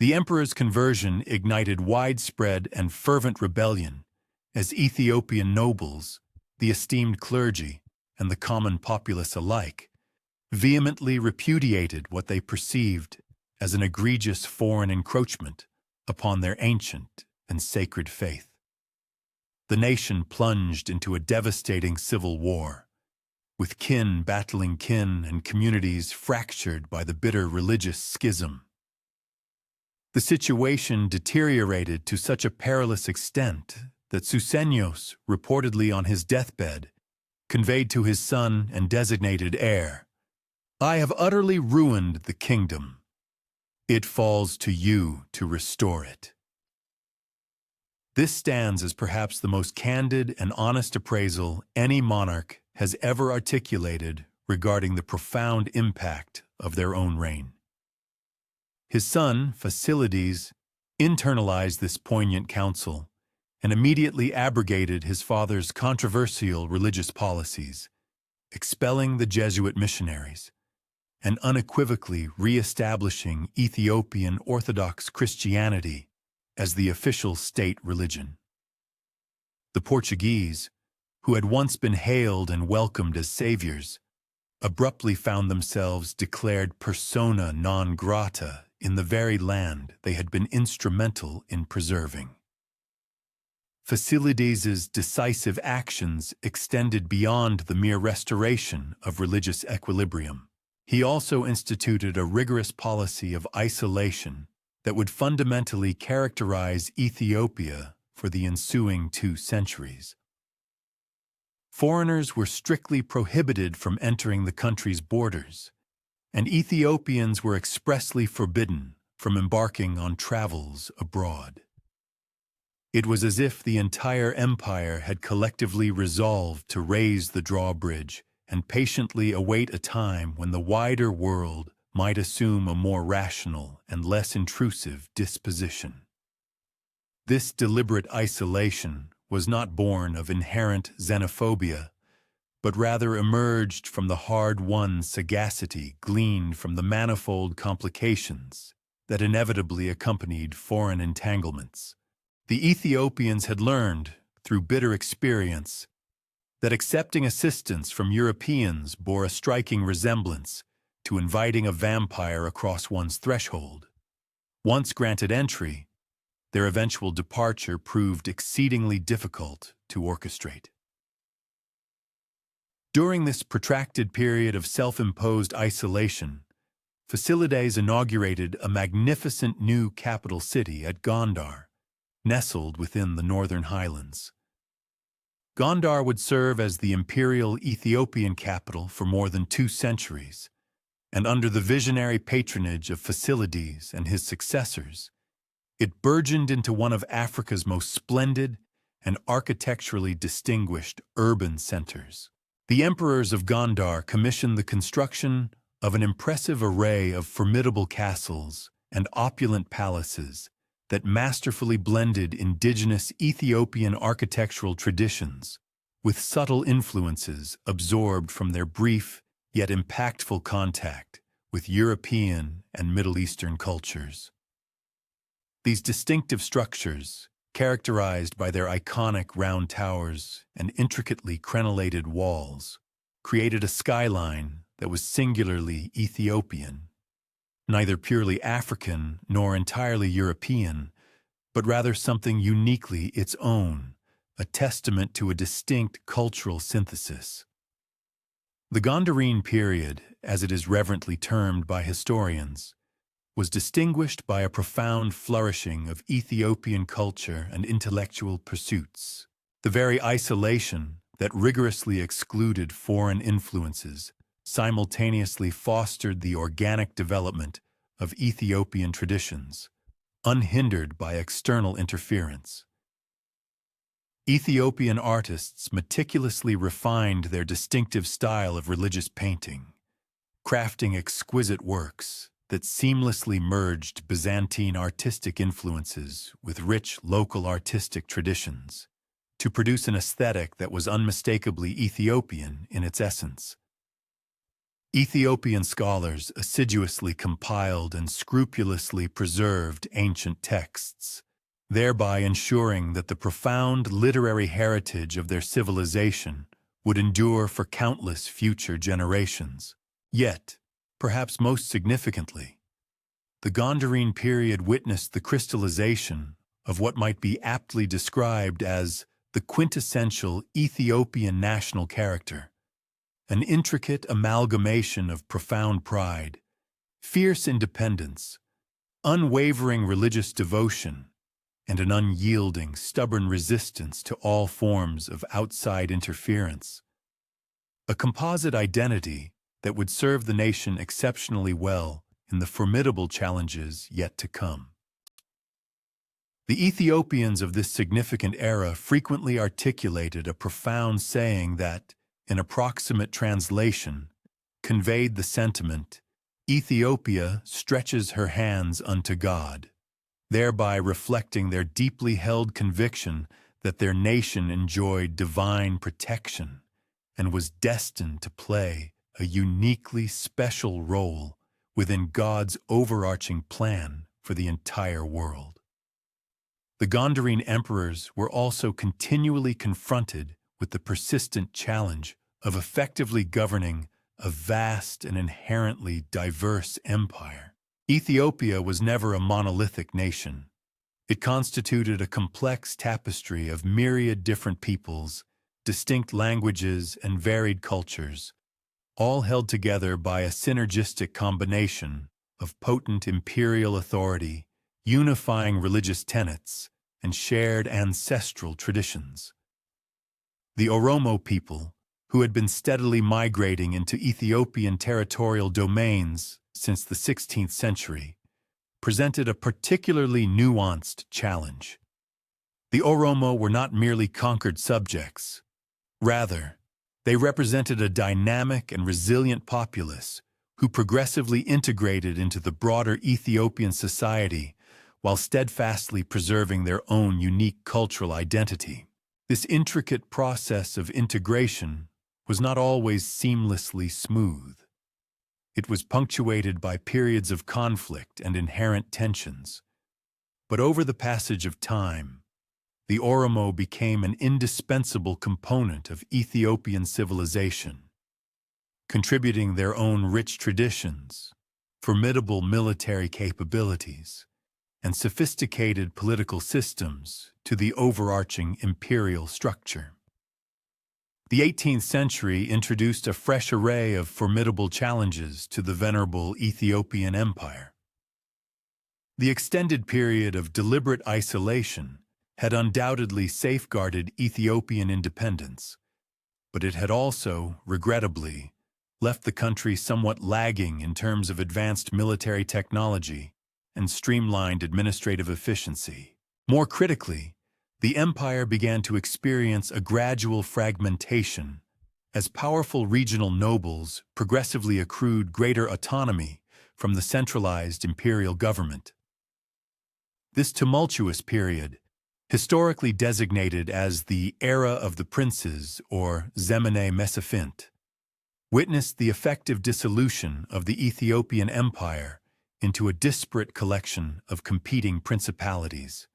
The emperor's conversion ignited widespread and fervent rebellion as Ethiopian nobles, the esteemed clergy, and the common populace alike vehemently repudiated what they perceived as an egregious foreign encroachment upon their ancient and sacred faith. The nation plunged into a devastating civil war, with kin battling kin and communities fractured by the bitter religious schism. The situation deteriorated to such a perilous extent that Susenyos, reportedly on his deathbed, conveyed to his son and designated heir, "I have utterly ruined the kingdom. It falls to you to restore it." This stands as perhaps the most candid and honest appraisal any monarch has ever articulated regarding the profound impact of their own reign. His son, Fasilides, internalized this poignant counsel and immediately abrogated his father's controversial religious policies, expelling the Jesuit missionaries and unequivocally re-establishing Ethiopian Orthodox Christianity as the official state religion. The Portuguese, who had once been hailed and welcomed as saviors, abruptly found themselves declared persona non grata in the very land they had been instrumental in preserving. Facilisdes's decisive actions extended beyond the mere restoration of religious equilibrium. He also instituted a rigorous policy of isolation that would fundamentally characterize Ethiopia for the ensuing 2 centuries. Foreigners were strictly prohibited from entering the country's borders, and Ethiopians were expressly forbidden from embarking on travels abroad. It was as if the entire empire had collectively resolved to raise the drawbridge and patiently await a time when the wider world might assume a more rational and less intrusive disposition. This deliberate isolation was not born of inherent xenophobia, but rather emerged from the hard-won sagacity gleaned from the manifold complications that inevitably accompanied foreign entanglements. The Ethiopians had learned, through bitter experience, that accepting assistance from Europeans bore a striking resemblance to inviting a vampire across one's threshold. Once granted entry, their eventual departure proved exceedingly difficult to orchestrate. During this protracted period of self-imposed isolation, Fasilides inaugurated a magnificent new capital city at Gondar, nestled within the northern highlands. Gondar would serve as the imperial Ethiopian capital for more than 2 centuries, and under the visionary patronage of Fasilides and his successors, it burgeoned into one of Africa's most splendid and architecturally distinguished urban centers. The emperors of Gondar commissioned the construction of an impressive array of formidable castles and opulent palaces that masterfully blended indigenous Ethiopian architectural traditions with subtle influences absorbed from their brief yet impactful contact with European and Middle Eastern cultures. These distinctive structures, characterized by their iconic round towers and intricately crenellated walls, created a skyline that was singularly Ethiopian, neither purely African nor entirely European, but rather something uniquely its own, a testament to a distinct cultural synthesis. The Gondarine period, as it is reverently termed by historians, was distinguished by a profound flourishing of Ethiopian culture and intellectual pursuits. The very isolation that rigorously excluded foreign influences simultaneously fostered the organic development of Ethiopian traditions, unhindered by external interference. Ethiopian artists meticulously refined their distinctive style of religious painting, crafting exquisite works that seamlessly merged Byzantine artistic influences with rich local artistic traditions to produce an aesthetic that was unmistakably Ethiopian in its essence. Ethiopian scholars assiduously compiled and scrupulously preserved ancient texts, thereby ensuring that the profound literary heritage of their civilization would endure for countless future generations. Yet, perhaps most significantly, the Gondarine period witnessed the crystallization of what might be aptly described as the quintessential Ethiopian national character, an intricate amalgamation of profound pride, fierce independence, unwavering religious devotion, and an unyielding, stubborn resistance to all forms of outside interference. A composite identity that would serve the nation exceptionally well in the formidable challenges yet to come. The Ethiopians of this significant era frequently articulated a profound saying that, in approximate translation, conveyed the sentiment, "Ethiopia stretches her hands unto God," thereby reflecting their deeply held conviction that their nation enjoyed divine protection and was destined to play a uniquely special role within God's overarching plan for the entire world. The Gondarine emperors were also continually confronted with the persistent challenge of effectively governing a vast and inherently diverse empire. Ethiopia was never a monolithic nation. It constituted a complex tapestry of myriad different peoples, distinct languages, and varied cultures, all held together by a synergistic combination of potent imperial authority, unifying religious tenets, and shared ancestral traditions. The Oromo people, who had been steadily migrating into Ethiopian territorial domains since the 16th century, presented a particularly nuanced challenge. The Oromo were not merely conquered subjects. Rather, they represented a dynamic and resilient populace who progressively integrated into the broader Ethiopian society while steadfastly preserving their own unique cultural identity. This intricate process of integration was not always seamlessly smooth. It was punctuated by periods of conflict and inherent tensions. But over the passage of time, the Oromo became an indispensable component of Ethiopian civilization, contributing their own rich traditions, formidable military capabilities, and sophisticated political systems to the overarching imperial structure. The 18th century introduced a fresh array of formidable challenges to the venerable Ethiopian empire. The extended period of deliberate isolation had undoubtedly safeguarded Ethiopian independence, but it had also, regrettably, left the country somewhat lagging in terms of advanced military technology and streamlined administrative efficiency. More critically, the empire began to experience a gradual fragmentation as powerful regional nobles progressively accrued greater autonomy from the centralized imperial government. This tumultuous period, historically designated as the Era of the Princes or Zemene Mesafint, witnessed the effective dissolution of the Ethiopian Empire into a disparate collection of competing principalities.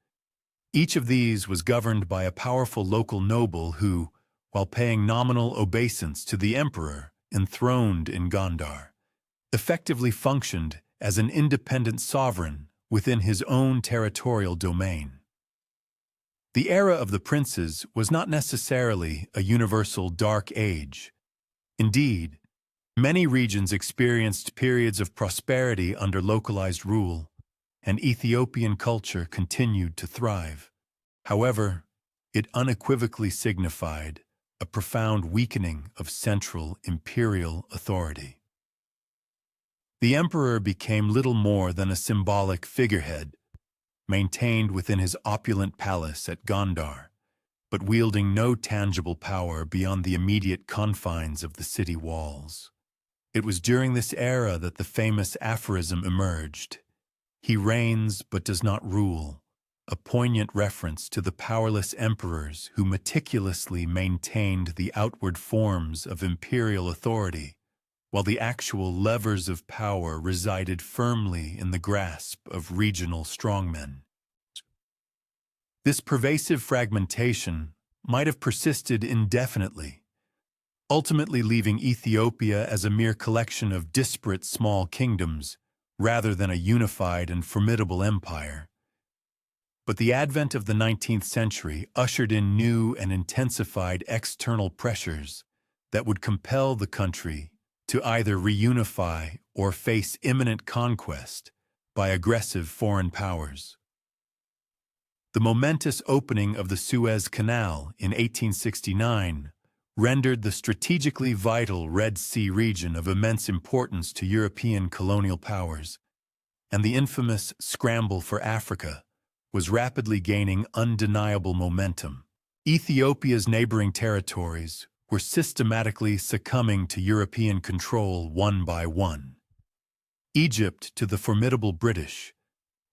Each of these was governed by a powerful local noble who, while paying nominal obeisance to the emperor enthroned in Gondar, effectively functioned as an independent sovereign within his own territorial domain. The era of the princes was not necessarily a universal dark age. Indeed, many regions experienced periods of prosperity under localized rule, and Ethiopian culture continued to thrive. However, it unequivocally signified a profound weakening of central imperial authority. The emperor became little more than a symbolic figurehead, maintained within his opulent palace at Gondar, but wielding no tangible power beyond the immediate confines of the city walls. It was during this era that the famous aphorism emerged: "He reigns but does not rule," a poignant reference to the powerless emperors who meticulously maintained the outward forms of imperial authority, while the actual levers of power resided firmly in the grasp of regional strongmen. This pervasive fragmentation might have persisted indefinitely, ultimately leaving Ethiopia as a mere collection of disparate small kingdoms rather than a unified and formidable empire. But the advent of the 19th century ushered in new and intensified external pressures that would compel the country to either reunify or face imminent conquest by aggressive foreign powers. The momentous opening of the Suez Canal in 1869 rendered the strategically vital Red Sea region of immense importance to European colonial powers, and the infamous scramble for Africa was rapidly gaining undeniable momentum. Ethiopia's neighboring territories were systematically succumbing to European control one by one. Egypt to the formidable British,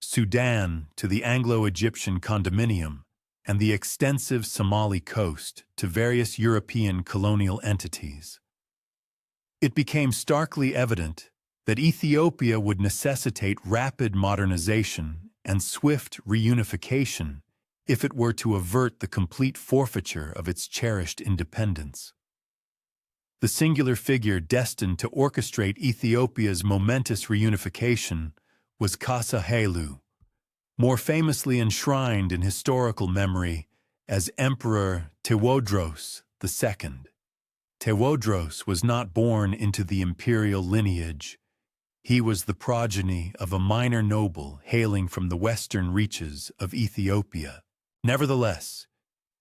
Sudan to the Anglo-Egyptian condominium, and the extensive Somali coast to various European colonial entities. It became starkly evident that Ethiopia would necessitate rapid modernization and swift reunification if it were to avert the complete forfeiture of its cherished independence. The singular figure destined to orchestrate Ethiopia's momentous reunification was Kasa Haile, more famously enshrined in historical memory as Emperor Tewodros II. Tewodros was not born into the imperial lineage. He was the progeny of a minor noble hailing from the western reaches of Ethiopia. Nevertheless,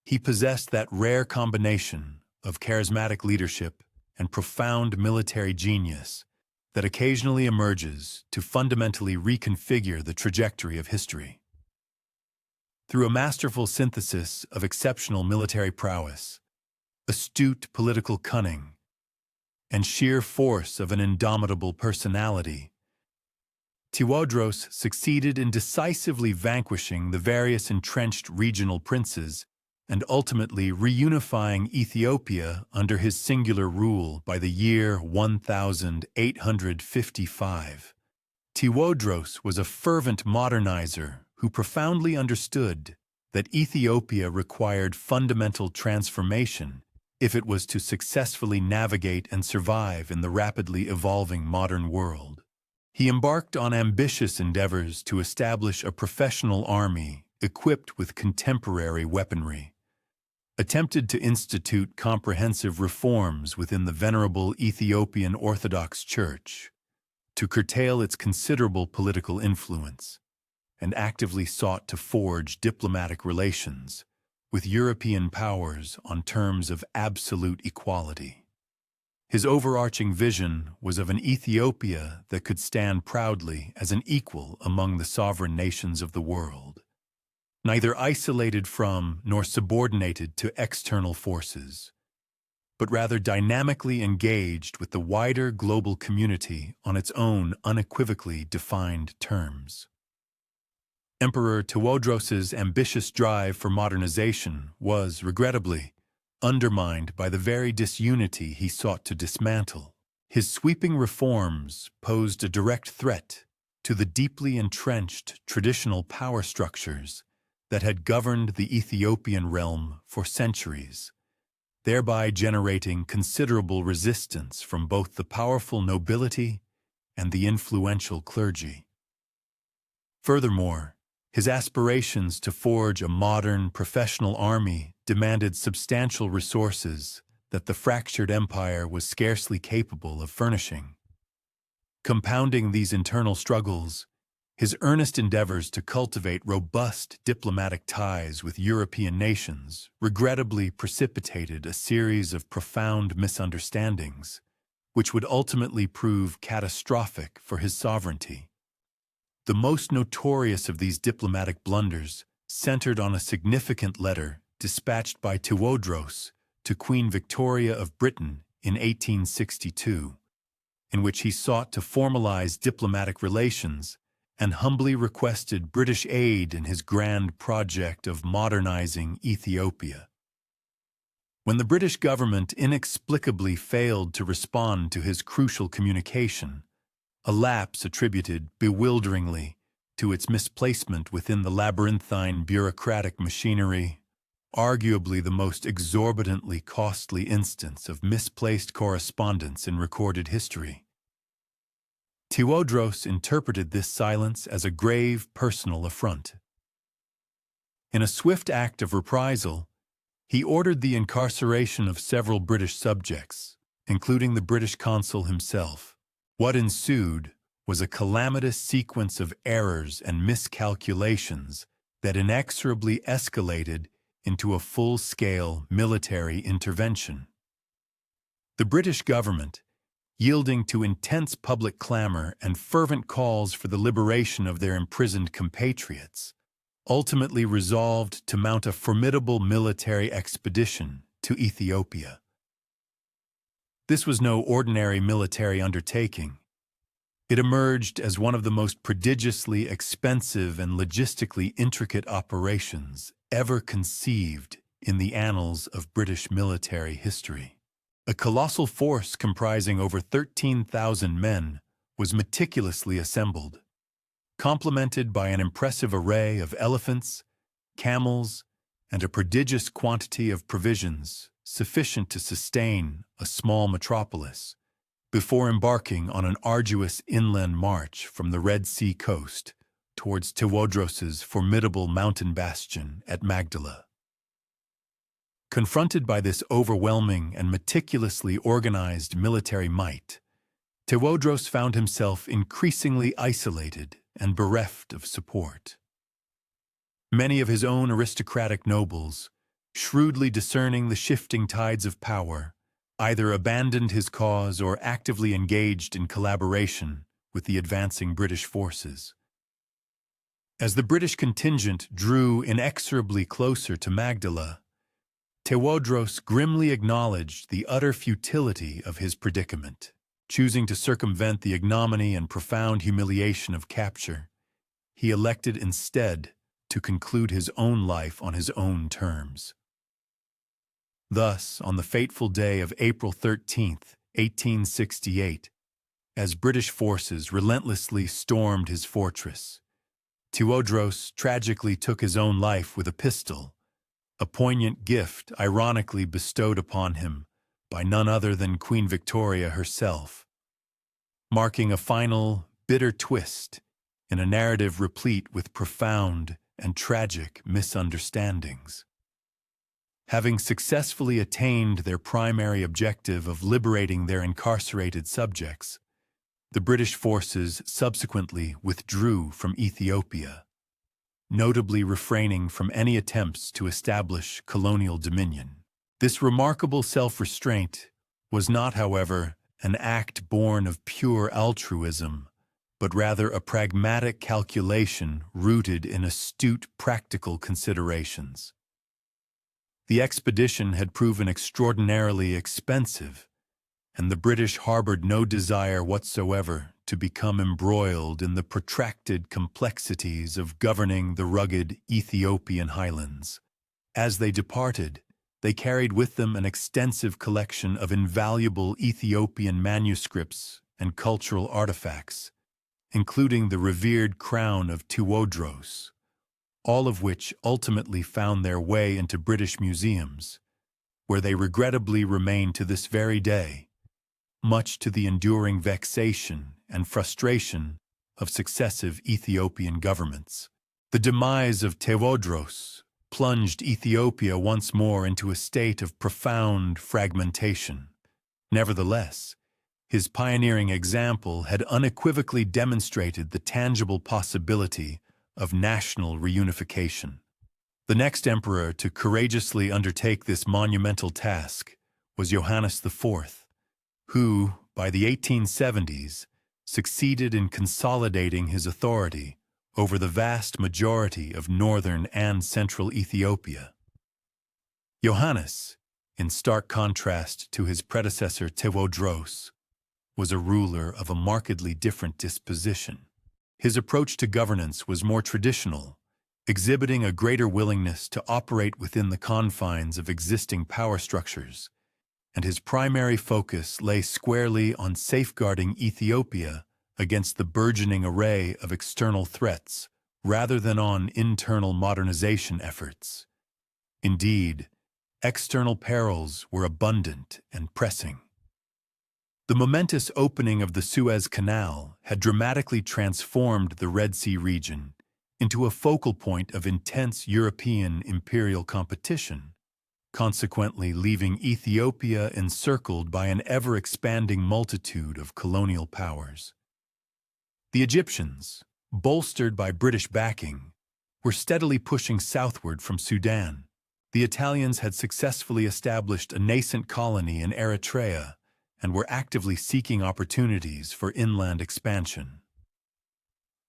he possessed that rare combination of charismatic leadership and profound military genius that occasionally emerges to fundamentally reconfigure the trajectory of history. Through a masterful synthesis of exceptional military prowess, astute political cunning, and sheer force of an indomitable personality, Tewodros succeeded in decisively vanquishing the various entrenched regional princes and ultimately reunifying Ethiopia under his singular rule by the year 1855. Tewodros was a fervent modernizer who profoundly understood that Ethiopia required fundamental transformation if it was to successfully navigate and survive in the rapidly evolving modern world. He embarked on ambitious endeavors to establish a professional army equipped with contemporary weaponry, attempted to institute comprehensive reforms within the venerable Ethiopian Orthodox Church to curtail its considerable political influence, and actively sought to forge diplomatic relations with European powers on terms of absolute equality. His overarching vision was of an Ethiopia that could stand proudly as an equal among the sovereign nations of the world, neither isolated from nor subordinated to external forces, but rather dynamically engaged with the wider global community on its own unequivocally defined terms. Emperor Tewodros's ambitious drive for modernization was, regrettably, undermined by the very disunity he sought to dismantle. His sweeping reforms posed a direct threat to the deeply entrenched traditional power structures that had governed the Ethiopian realm for centuries, thereby generating considerable resistance from both the powerful nobility and the influential clergy. Furthermore, his aspirations to forge a modern, professional army demanded substantial resources that the fractured empire was scarcely capable of furnishing. Compounding these internal struggles, his earnest endeavors to cultivate robust diplomatic ties with European nations regrettably precipitated a series of profound misunderstandings, which would ultimately prove catastrophic for his sovereignty. The most notorious of these diplomatic blunders centered on a significant letter dispatched by Tewodros to Queen Victoria of Britain in 1862, in which he sought to formalize diplomatic relations and humbly requested British aid in his grand project of modernizing Ethiopia. When the British government inexplicably failed to respond to his crucial communication, a lapse attributed bewilderingly to its misplacement within the labyrinthine bureaucratic machinery, arguably the most exorbitantly costly instance of misplaced correspondence in recorded history. Tewodros interpreted this silence as a grave personal affront. In a swift act of reprisal, he ordered the incarceration of several British subjects, including the British consul himself. What ensued was a calamitous sequence of errors and miscalculations that inexorably escalated into a full-scale military intervention. The British government, yielding to intense public clamor and fervent calls for the liberation of their imprisoned compatriots, ultimately resolved to mount a formidable military expedition to Ethiopia. This was no ordinary military undertaking. It emerged as one of the most prodigiously expensive and logistically intricate operations ever conceived in the annals of British military history. A colossal force comprising over 13,000 men was meticulously assembled, complemented by an impressive array of elephants, camels, and a prodigious quantity of provisions sufficient to sustain a small metropolis, before embarking on an arduous inland march from the Red Sea coast towards Tewodros's formidable mountain bastion at Magdala. Confronted by this overwhelming and meticulously organized military might, Tewodros found himself increasingly isolated and bereft of support. Many of his own aristocratic nobles, shrewdly discerning the shifting tides of power, either abandoned his cause or actively engaged in collaboration with the advancing British forces. As the British contingent drew inexorably closer to Magdala, Tewodros grimly acknowledged the utter futility of his predicament. Choosing to circumvent the ignominy and profound humiliation of capture, he elected instead to conclude his own life on his own terms. Thus, on the fateful day of April 13, 1868, as British forces relentlessly stormed his fortress, Tewodros tragically took his own life with a pistol, a poignant gift ironically bestowed upon him by none other than Queen Victoria herself, marking a final, bitter twist in a narrative replete with profound and tragic misunderstandings. Having successfully attained their primary objective of liberating their incarcerated subjects, the British forces subsequently withdrew from Ethiopia, notably refraining from any attempts to establish colonial dominion. This remarkable self-restraint was not, however, an act born of pure altruism, but rather a pragmatic calculation rooted in astute practical considerations. The expedition had proven extraordinarily expensive, and the British harbored no desire whatsoever to become embroiled in the protracted complexities of governing the rugged Ethiopian highlands. As they departed, they carried with them an extensive collection of invaluable Ethiopian manuscripts and cultural artifacts, including the revered crown of Tewodros, all of which ultimately found their way into British museums, where they regrettably remain to this very day, much to the enduring vexation and frustration of successive Ethiopian governments. The demise of Tewodros plunged Ethiopia once more into a state of profound fragmentation. Nevertheless, his pioneering example had unequivocally demonstrated the tangible possibility of national reunification. The next emperor to courageously undertake this monumental task was Johannes IV, who, by the 1870s, succeeded in consolidating his authority over the vast majority of northern and central Ethiopia. Johannes, in stark contrast to his predecessor Tewodros, was a ruler of a markedly different disposition. His approach to governance was more traditional, exhibiting a greater willingness to operate within the confines of existing power structures, and his primary focus lay squarely on safeguarding Ethiopia against the burgeoning array of external threats rather than on internal modernization efforts. Indeed, external perils were abundant and pressing. The momentous opening of the Suez Canal had dramatically transformed the Red Sea region into a focal point of intense European imperial competition, consequently leaving Ethiopia encircled by an ever-expanding multitude of colonial powers. The Egyptians, bolstered by British backing, were steadily pushing southward from Sudan. The Italians had successfully established a nascent colony in Eritrea and were actively seeking opportunities for inland expansion.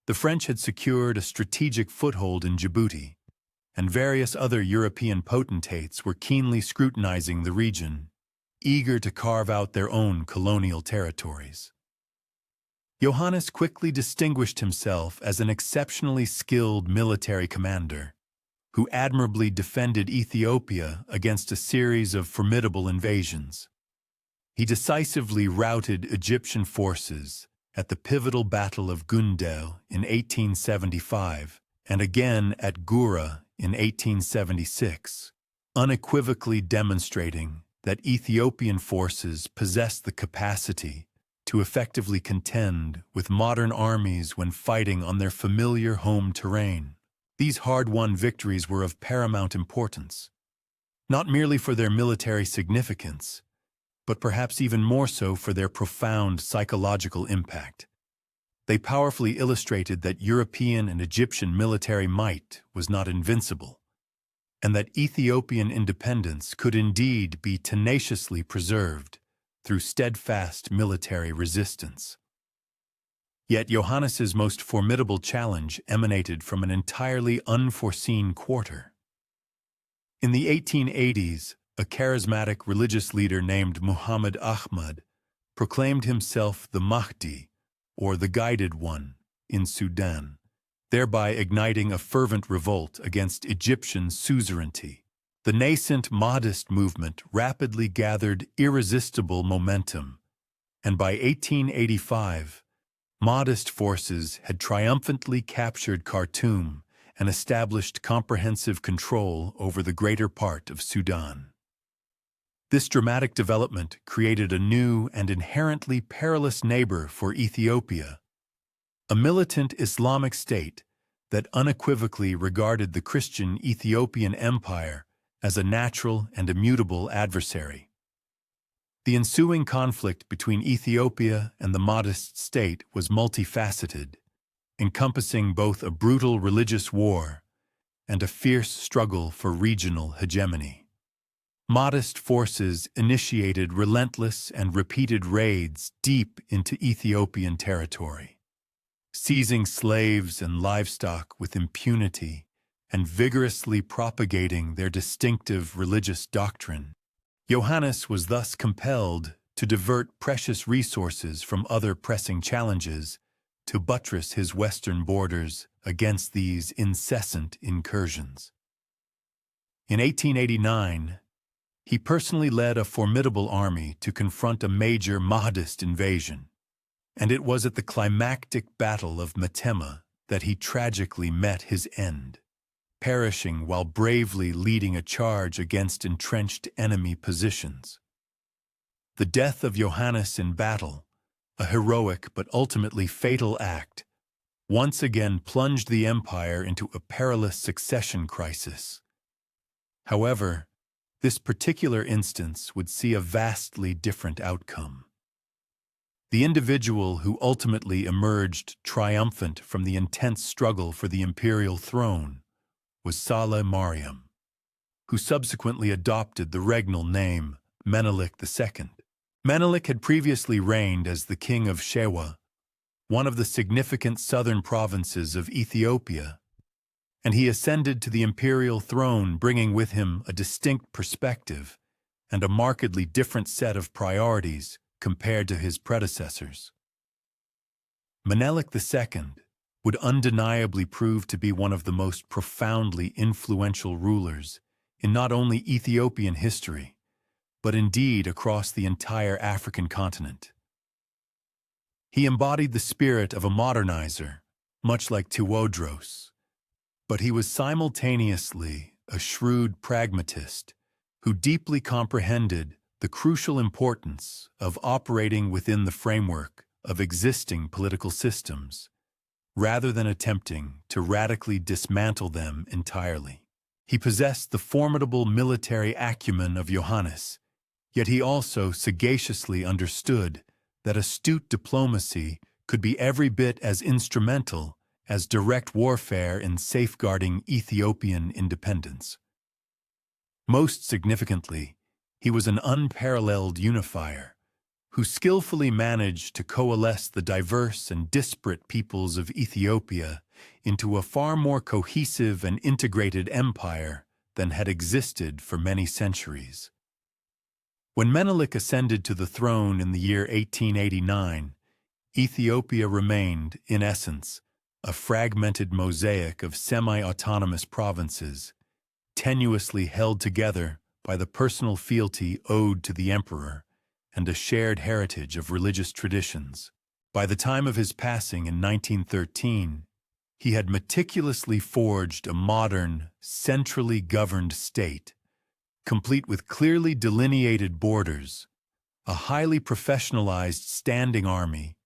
The French had secured a strategic foothold in Djibouti, and various other European potentates were keenly scrutinizing the region, eager to carve out their own colonial territories. Johannes quickly distinguished himself as an exceptionally skilled military commander, who admirably defended Ethiopia against a series of formidable invasions. He decisively routed Egyptian forces at the pivotal Battle of Gundel in 1875 and again at Gura in 1876, unequivocally demonstrating that Ethiopian forces possessed the capacity to effectively contend with modern armies when fighting on their familiar home terrain. These hard-won victories were of paramount importance, not merely for their military significance, but perhaps even more so for their profound psychological impact. They powerfully illustrated that European and Egyptian military might was not invincible, and that Ethiopian independence could indeed be tenaciously preserved through steadfast military resistance. Yet Johannes's most formidable challenge emanated from an entirely unforeseen quarter. In the 1880s, a charismatic religious leader named Muhammad Ahmad proclaimed himself the Mahdi, or the Guided One, in Sudan, thereby igniting a fervent revolt against Egyptian suzerainty. The nascent Mahdist movement rapidly gathered irresistible momentum, and by 1885, Mahdist forces had triumphantly captured Khartoum and established comprehensive control over the greater part of Sudan. This dramatic development created a new and inherently perilous neighbor for Ethiopia, a militant Islamic state that unequivocally regarded the Christian Ethiopian Empire as a natural and immutable adversary. The ensuing conflict between Ethiopia and the Mahdist state was multifaceted, encompassing both a brutal religious war and a fierce struggle for regional hegemony. Mahdist forces initiated relentless and repeated raids deep into Ethiopian territory, seizing slaves and livestock with impunity and vigorously propagating their distinctive religious doctrine. Johannes was thus compelled to divert precious resources from other pressing challenges to buttress his western borders against these incessant incursions. In 1889, he personally led a formidable army to confront a major Mahdist invasion, and it was at the climactic Battle of Metemmah that he tragically met his end, perishing while bravely leading a charge against entrenched enemy positions. The death of Johannes in battle, a heroic but ultimately fatal act, once again plunged the empire into a perilous succession crisis. However, this particular instance would see a vastly different outcome. The individual who ultimately emerged triumphant from the intense struggle for the imperial throne was Saleh Mariam, who subsequently adopted the regnal name Menelik II. Menelik had previously reigned as the king of Shewa, one of the significant southern provinces of Ethiopia, and he ascended to the imperial throne bringing with him a distinct perspective and a markedly different set of priorities compared to his predecessors. Menelik II would undeniably prove to be one of the most profoundly influential rulers in not only Ethiopian history, but indeed across the entire African continent. He embodied the spirit of a modernizer, much like Tewodros, but he was simultaneously a shrewd pragmatist who deeply comprehended the crucial importance of operating within the framework of existing political systems, rather than attempting to radically dismantle them entirely. He possessed the formidable military acumen of Johannes, yet he also sagaciously understood that astute diplomacy could be every bit as instrumental as direct warfare in safeguarding Ethiopian independence. Most significantly, he was an unparalleled unifier, who skillfully managed to coalesce the diverse and disparate peoples of Ethiopia into a far more cohesive and integrated empire than had existed for many centuries. When Menelik ascended to the throne in the year 1889, Ethiopia remained, in essence, a fragmented mosaic of semi-autonomous provinces, tenuously held together by the personal fealty owed to the emperor and a shared heritage of religious traditions. By the time of his passing in 1913, he had meticulously forged a modern, centrally governed state, complete with clearly delineated borders, a highly professionalized standing army,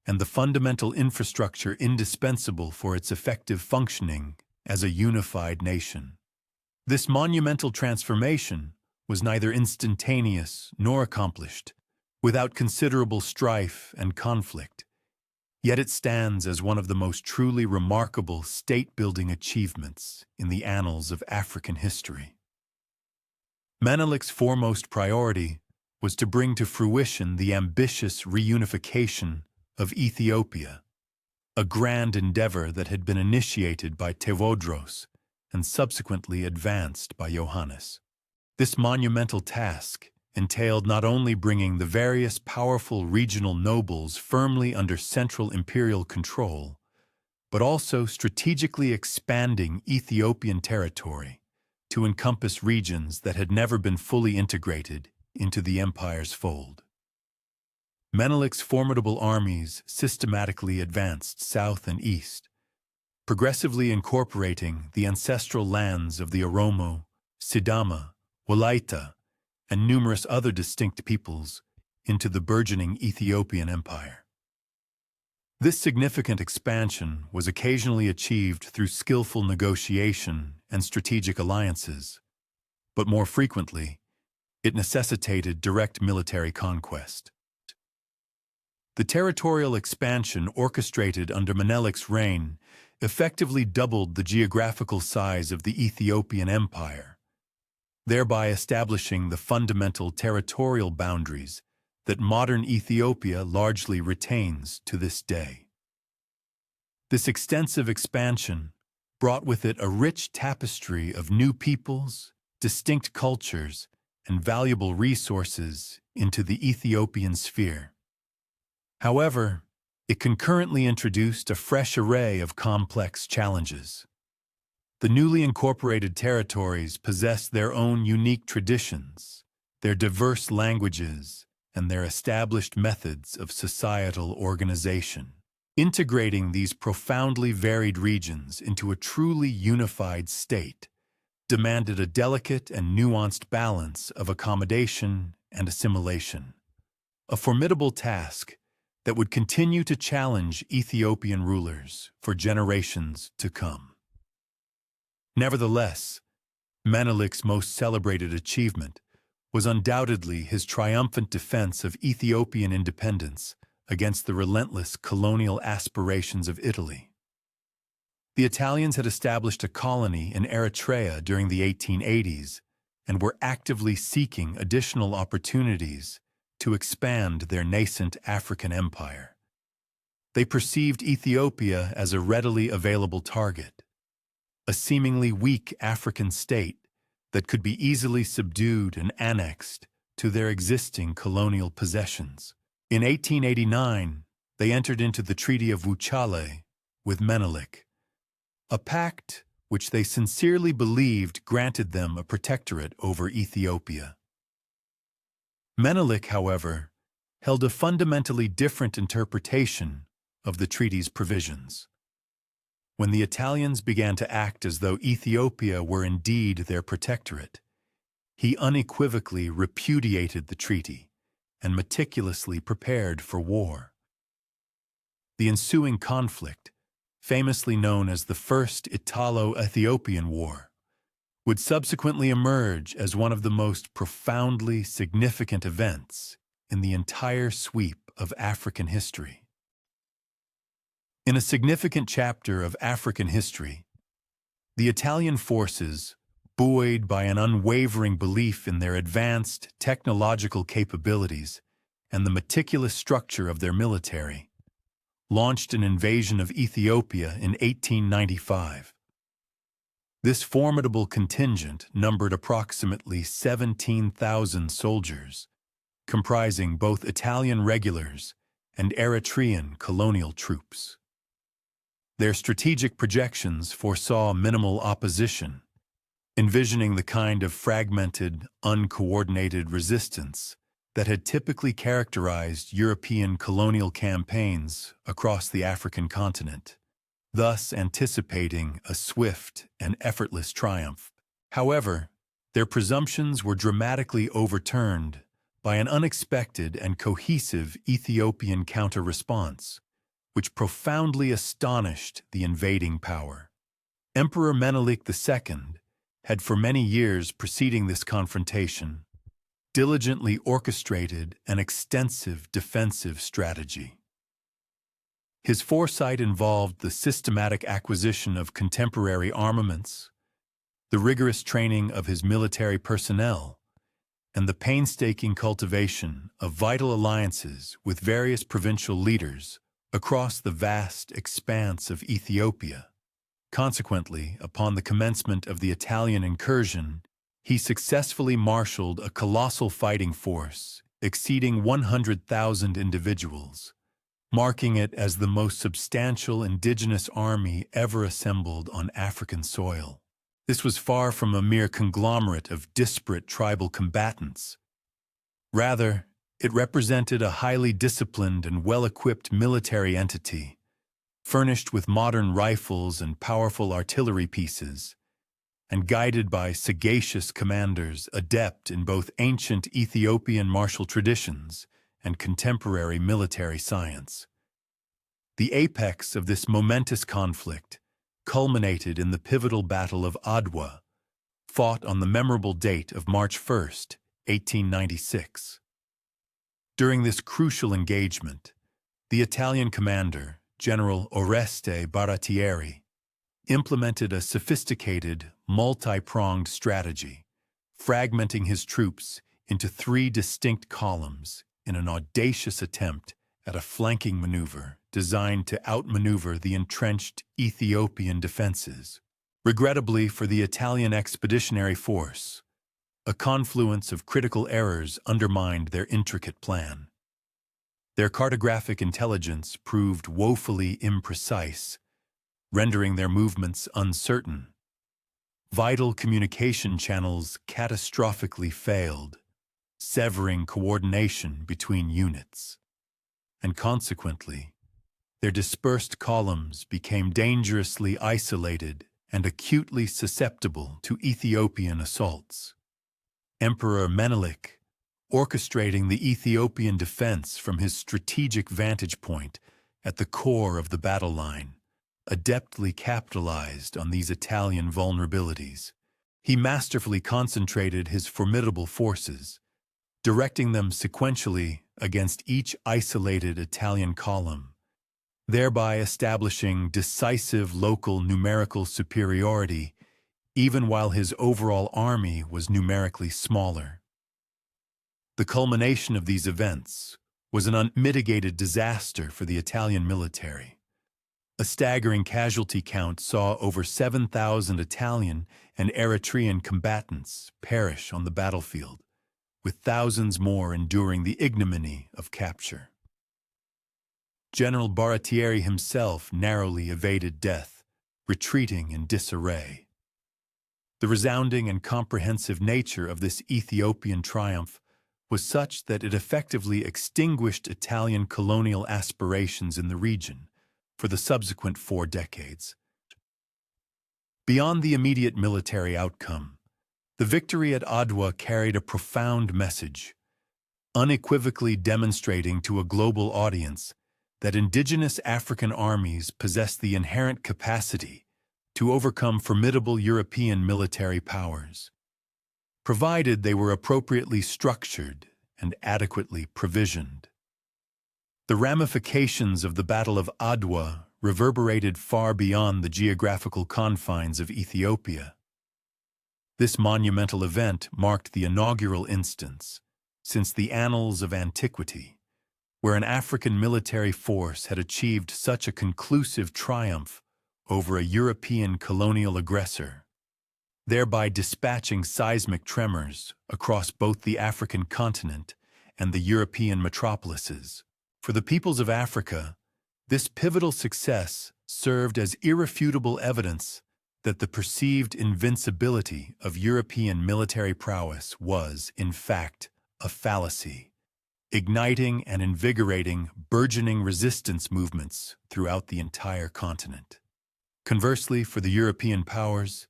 and the fundamental infrastructure indispensable for its effective functioning as a unified nation. This monumental transformation was neither instantaneous nor accomplished without considerable strife and conflict, yet it stands as one of the most truly remarkable state-building achievements in the annals of African history. Menelik's foremost priority was to bring to fruition the ambitious reunification of Ethiopia, a grand endeavor that had been initiated by Tewodros and subsequently advanced by Johannes. This monumental task entailed not only bringing the various powerful regional nobles firmly under central imperial control, but also strategically expanding Ethiopian territory to encompass regions that had never been fully integrated into the empire's fold. Menelik's formidable armies systematically advanced south and east, progressively incorporating the ancestral lands of the Oromo, Sidama, Walaita, and numerous other distinct peoples into the burgeoning Ethiopian empire. This significant expansion was occasionally achieved through skillful negotiation and strategic alliances, but more frequently, it necessitated direct military conquest. The territorial expansion orchestrated under Menelik's reign effectively doubled the geographical size of the Ethiopian empire, thereby establishing the fundamental territorial boundaries that modern Ethiopia largely retains to this day. This extensive expansion brought with it a rich tapestry of new peoples, distinct cultures, and valuable resources into the Ethiopian sphere. However, it concurrently introduced a fresh array of complex challenges. The newly incorporated territories possessed their own unique traditions, their diverse languages, and their established methods of societal organization. Integrating these profoundly varied regions into a truly unified state demanded a delicate and nuanced balance of accommodation and assimilation, a formidable task that would continue to challenge Ethiopian rulers for generations to come. Nevertheless, Menelik's most celebrated achievement was undoubtedly his triumphant defense of Ethiopian independence against the relentless colonial aspirations of Italy. The Italians had established a colony in Eritrea during the 1880s and were actively seeking additional opportunities to expand their nascent African empire. They perceived Ethiopia as a readily available target, a seemingly weak African state that could be easily subdued and annexed to their existing colonial possessions. In 1889, they entered into the Treaty of Wuchale with Menelik, a pact which they sincerely believed granted them a protectorate over Ethiopia. Menelik, however, held a fundamentally different interpretation of the treaty's provisions. When the Italians began to act as though Ethiopia were indeed their protectorate, he unequivocally repudiated the treaty and meticulously prepared for war. The ensuing conflict, famously known as the First Italo-Ethiopian War, would subsequently emerge as one of the most profoundly significant events in the entire sweep of African history. In a significant chapter of African history, the Italian forces, buoyed by an unwavering belief in their advanced technological capabilities and the meticulous structure of their military, launched an invasion of Ethiopia in 1895. This formidable contingent numbered approximately 17,000 soldiers, comprising both Italian regulars and Eritrean colonial troops. Their strategic projections foresaw minimal opposition, envisioning the kind of fragmented, uncoordinated resistance that had typically characterized European colonial campaigns across the African continent, thus anticipating a swift and effortless triumph. However, their presumptions were dramatically overturned by an unexpected and cohesive Ethiopian counter-response, which profoundly astonished the invading power. Emperor Menelik II had for many years preceding this confrontation diligently orchestrated an extensive defensive strategy. His foresight involved the systematic acquisition of contemporary armaments, the rigorous training of his military personnel, and the painstaking cultivation of vital alliances with various provincial leaders across the vast expanse of Ethiopia. Consequently, upon the commencement of the Italian incursion, he successfully marshaled a colossal fighting force exceeding 100,000 individuals, marking it as the most substantial indigenous army ever assembled on African soil. This was far from a mere conglomerate of disparate tribal combatants. Rather, it represented a highly disciplined and well-equipped military entity, furnished with modern rifles and powerful artillery pieces, and guided by sagacious commanders adept in both ancient Ethiopian martial traditions and contemporary military science. The apex of this momentous conflict culminated in the pivotal Battle of Adwa, fought on the memorable date of March 1st, 1896. During this crucial engagement, the Italian commander, General Oreste Baratieri, implemented a sophisticated, multi-pronged strategy, fragmenting his troops into 3 distinct columns in an audacious attempt at a flanking maneuver designed to outmaneuver the entrenched Ethiopian defenses. Regrettably for the Italian expeditionary force, a confluence of critical errors undermined their intricate plan. Their cartographic intelligence proved woefully imprecise, rendering their movements uncertain. Vital communication channels catastrophically failed, severing coordination between units. And consequently, their dispersed columns became dangerously isolated and acutely susceptible to Ethiopian assaults. Emperor Menelik, orchestrating the Ethiopian defense from his strategic vantage point at the core of the battle line, adeptly capitalized on these Italian vulnerabilities. He masterfully concentrated his formidable forces, directing them sequentially against each isolated Italian column, thereby establishing decisive local numerical superiority even while his overall army was numerically smaller. The culmination of these events was an unmitigated disaster for the Italian military. A staggering casualty count saw over 7,000 Italian and Eritrean combatants perish on the battlefield, with thousands more enduring the ignominy of capture. General Baratieri himself narrowly evaded death, retreating in disarray. The resounding and comprehensive nature of this Ethiopian triumph was such that it effectively extinguished Italian colonial aspirations in the region for the subsequent 4 decades. Beyond the immediate military outcome, the victory at Adwa carried a profound message, unequivocally demonstrating to a global audience that indigenous African armies possess the inherent capacity to overcome formidable European military powers, provided they were appropriately structured and adequately provisioned. The ramifications of the Battle of Adwa reverberated far beyond the geographical confines of Ethiopia. This monumental event marked the inaugural instance, since the annals of antiquity, where an African military force had achieved such a conclusive triumph over a European colonial aggressor, thereby dispatching seismic tremors across both the African continent and the European metropolises. For the peoples of Africa, this pivotal success served as irrefutable evidence that the perceived invincibility of European military prowess was, in fact, a fallacy, igniting and invigorating burgeoning resistance movements throughout the entire continent. Conversely, for the European powers,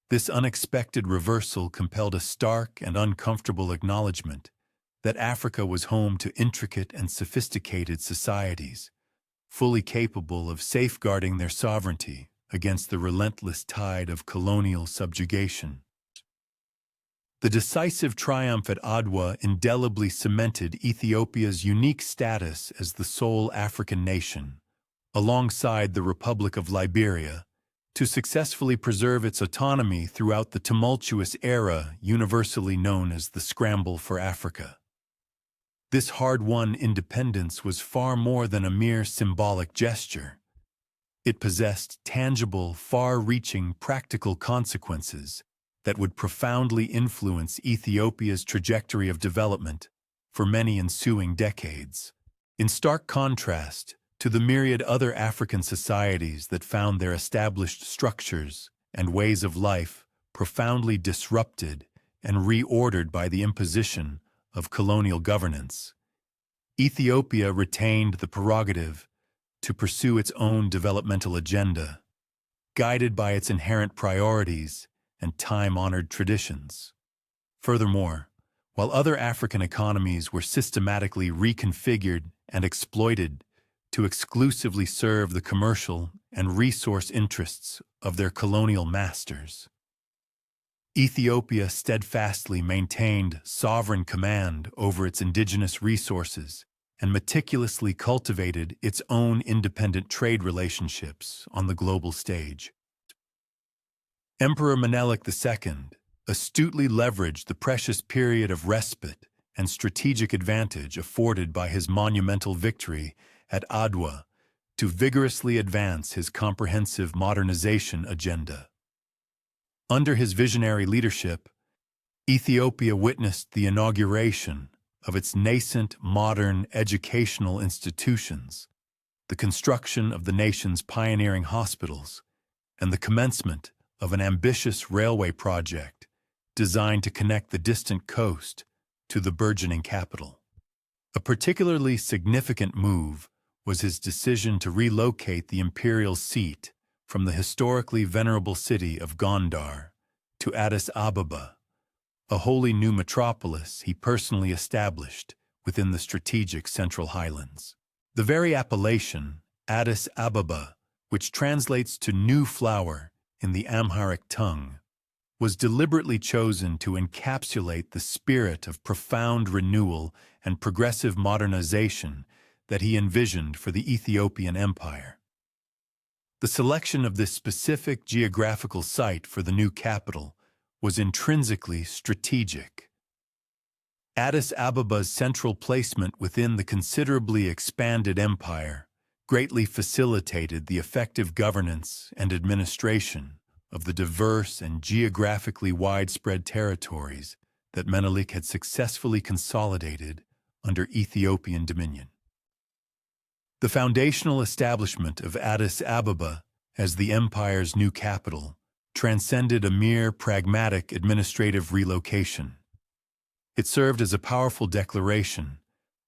this unexpected reversal compelled a stark and uncomfortable acknowledgement that Africa was home to intricate and sophisticated societies, fully capable of safeguarding their sovereignty against the relentless tide of colonial subjugation. The decisive triumph at Adwa indelibly cemented Ethiopia's unique status as the sole African nation, alongside the Republic of Liberia, to successfully preserve its autonomy throughout the tumultuous era universally known as the Scramble for Africa. This hard-won independence was far more than a mere symbolic gesture. It possessed tangible, far-reaching practical consequences that would profoundly influence Ethiopia's trajectory of development for many ensuing decades. In stark contrast to the myriad other African societies that found their established structures and ways of life profoundly disrupted and reordered by the imposition of colonial governance, Ethiopia retained the prerogative to pursue its own developmental agenda, guided by its inherent priorities and time-honored traditions. Furthermore, while other African economies were systematically reconfigured and exploited to exclusively serve the commercial and resource interests of their colonial masters, Ethiopia steadfastly maintained sovereign command over its indigenous resources and meticulously cultivated its own independent trade relationships on the global stage. Emperor Menelik II astutely leveraged the precious period of respite and strategic advantage afforded by his monumental victory at Adwa to vigorously advance his comprehensive modernization agenda. Under his visionary leadership, Ethiopia witnessed the inauguration of its nascent modern educational institutions, the construction of the nation's pioneering hospitals, and the commencement of an ambitious railway project designed to connect the distant coast to the burgeoning capital. A particularly significant move was his decision to relocate the imperial seat from the historically venerable city of Gondar to Addis Ababa, a wholly new metropolis he personally established within the strategic Central Highlands. The very appellation, Addis Ababa, which translates to new flower in the Amharic tongue, was deliberately chosen to encapsulate the spirit of profound renewal and progressive modernization that he envisioned for the Ethiopian Empire. The selection of this specific geographical site for the new capital was intrinsically strategic. Addis Ababa's central placement within the considerably expanded empire greatly facilitated the effective governance and administration of the diverse and geographically widespread territories that Menelik had successfully consolidated under Ethiopian dominion. The foundational establishment of Addis Ababa as the empire's new capital transcended a mere pragmatic administrative relocation. It served as a powerful declaration,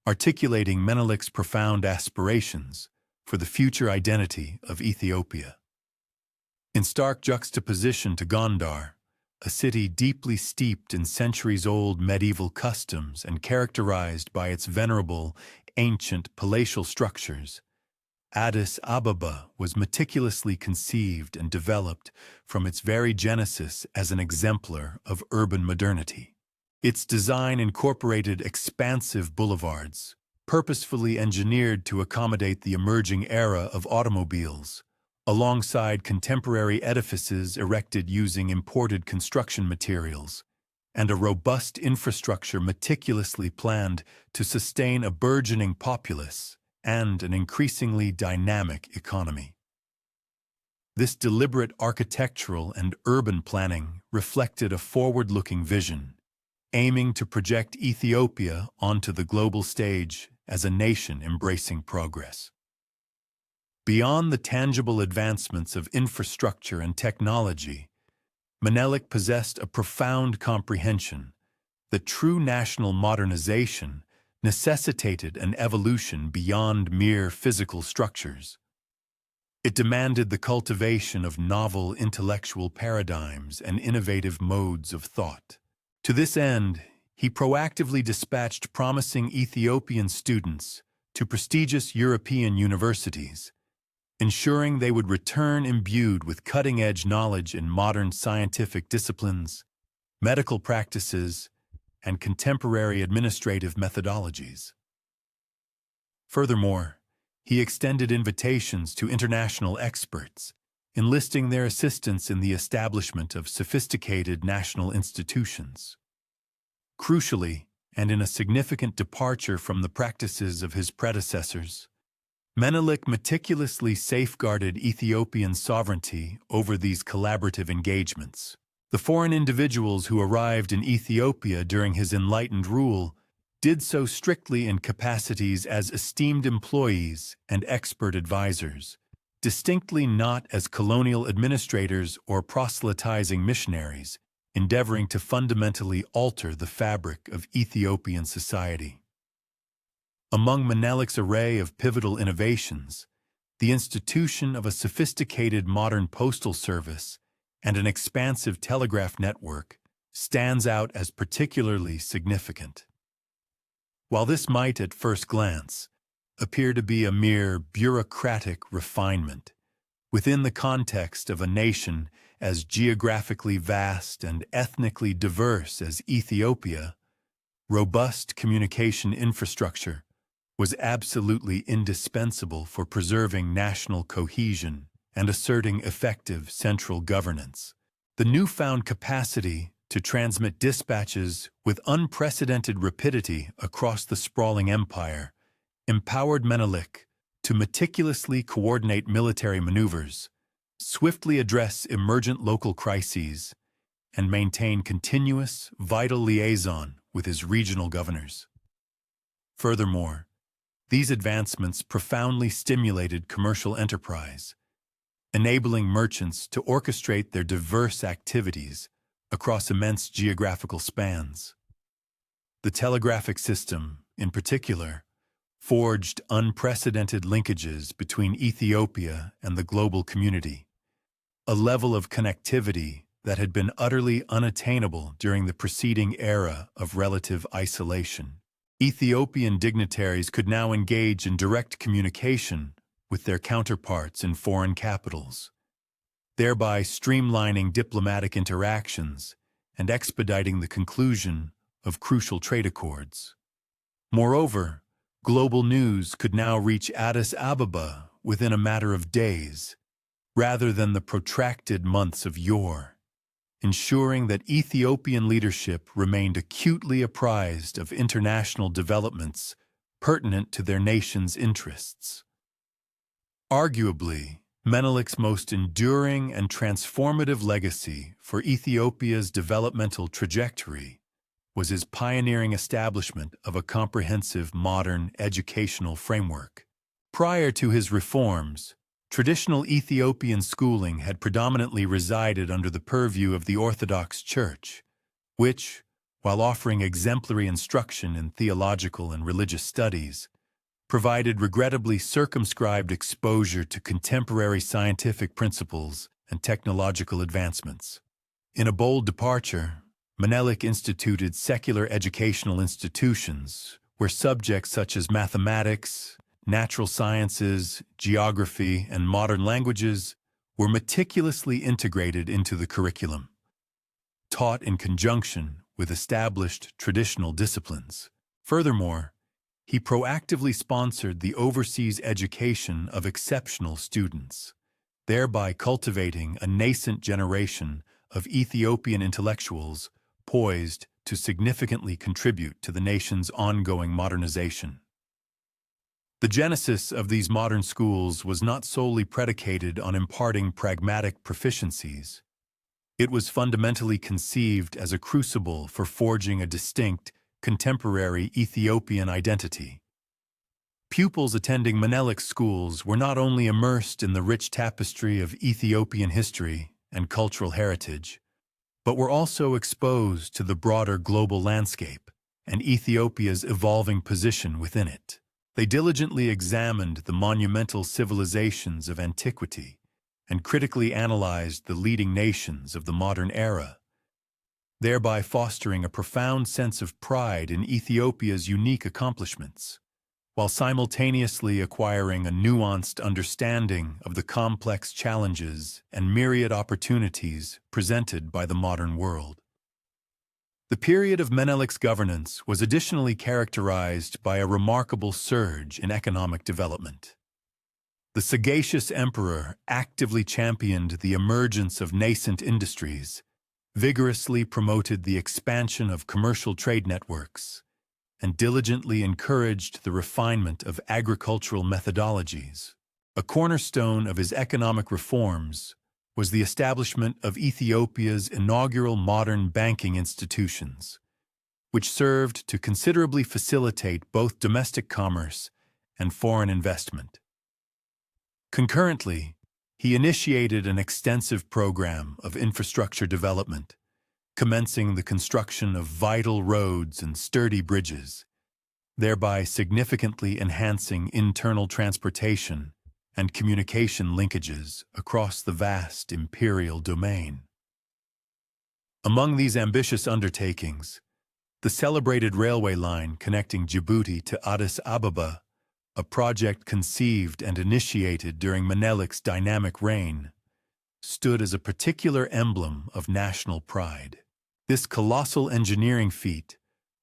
articulating Menelik's profound aspirations for the future identity of Ethiopia. In stark juxtaposition to Gondar, a city deeply steeped in centuries-old medieval customs and characterized by its venerable, ancient palatial structures, Addis Ababa was meticulously conceived and developed from its very genesis as an exemplar of urban modernity. Its design incorporated expansive boulevards, purposefully engineered to accommodate the emerging era of automobiles, alongside contemporary edifices erected using imported construction materials, and a robust infrastructure meticulously planned to sustain a burgeoning populace and an increasingly dynamic economy. This deliberate architectural and urban planning reflected a forward-looking vision, aiming to project Ethiopia onto the global stage as a nation embracing progress. Beyond the tangible advancements of infrastructure and technology, Menelik possessed a profound comprehension that true national modernization necessitated an evolution beyond mere physical structures. It demanded the cultivation of novel intellectual paradigms and innovative modes of thought. To this end, he proactively dispatched promising Ethiopian students to prestigious European universities, ensuring they would return imbued with cutting-edge knowledge in modern scientific disciplines, medical practices, and contemporary administrative methodologies. Furthermore, he extended invitations to international experts, enlisting their assistance in the establishment of sophisticated national institutions. Crucially, and in a significant departure from the practices of his predecessors, Menelik meticulously safeguarded Ethiopian sovereignty over these collaborative engagements. The foreign individuals who arrived in Ethiopia during his enlightened rule did so strictly in capacities as esteemed employees and expert advisors, distinctly not as colonial administrators or proselytizing missionaries, endeavoring to fundamentally alter the fabric of Ethiopian society. Among Menelik's array of pivotal innovations, the institution of a sophisticated modern postal service and an expansive telegraph network stands out as particularly significant. While this might, at first glance, appear to be a mere bureaucratic refinement, within the context of a nation as geographically vast and ethnically diverse as Ethiopia, robust communication infrastructure was absolutely indispensable for preserving national cohesion and asserting effective central governance. The newfound capacity to transmit dispatches with unprecedented rapidity across the sprawling empire empowered Menelik to meticulously coordinate military maneuvers, swiftly address emergent local crises, and maintain continuous, vital liaison with his regional governors. Furthermore, these advancements profoundly stimulated commercial enterprise, enabling merchants to orchestrate their diverse activities across immense geographical spans. The telegraphic system, in particular, forged unprecedented linkages between Ethiopia and the global community, a level of connectivity that had been utterly unattainable during the preceding era of relative isolation. Ethiopian dignitaries could now engage in direct communication with their counterparts in foreign capitals, thereby streamlining diplomatic interactions and expediting the conclusion of crucial trade accords. Moreover, global news could now reach Addis Ababa within a matter of days, rather than the protracted months of yore, ensuring that Ethiopian leadership remained acutely apprised of international developments pertinent to their nation's interests. Arguably, Menelik's most enduring and transformative legacy for Ethiopia's developmental trajectory was his pioneering establishment of a comprehensive modern educational framework. Prior to his reforms, traditional Ethiopian schooling had predominantly resided under the purview of the Orthodox Church, which, while offering exemplary instruction in theological and religious studies, provided regrettably circumscribed exposure to contemporary scientific principles and technological advancements. In a bold departure, Menelik instituted secular educational institutions where subjects such as mathematics, natural sciences, geography, and modern languages were meticulously integrated into the curriculum, taught in conjunction with established traditional disciplines. Furthermore, he proactively sponsored the overseas education of exceptional students, thereby cultivating a nascent generation of Ethiopian intellectuals poised to significantly contribute to the nation's ongoing modernization. The genesis of these modern schools was not solely predicated on imparting pragmatic proficiencies. It was fundamentally conceived as a crucible for forging a distinct, contemporary Ethiopian identity. Pupils attending Menelik schools were not only immersed in the rich tapestry of Ethiopian history and cultural heritage, but were also exposed to the broader global landscape and Ethiopia's evolving position within it. They diligently examined the monumental civilizations of antiquity and critically analyzed the leading nations of the modern era, thereby fostering a profound sense of pride in Ethiopia's unique accomplishments, while simultaneously acquiring a nuanced understanding of the complex challenges and myriad opportunities presented by the modern world. The period of Menelik's governance was additionally characterized by a remarkable surge in economic development. The sagacious emperor actively championed the emergence of nascent industries, vigorously promoted the expansion of commercial trade networks, and diligently encouraged the refinement of agricultural methodologies. A cornerstone of his economic reforms was the establishment of Ethiopia's inaugural modern banking institutions, which served to considerably facilitate both domestic commerce and foreign investment. Concurrently, he initiated an extensive program of infrastructure development, commencing the construction of vital roads and sturdy bridges, thereby significantly enhancing internal transportation and communication linkages across the vast imperial domain. Among these ambitious undertakings, the celebrated railway line connecting Djibouti to Addis Ababa, a project conceived and initiated during Menelik's dynamic reign, stood as a particular emblem of national pride. This colossal engineering feat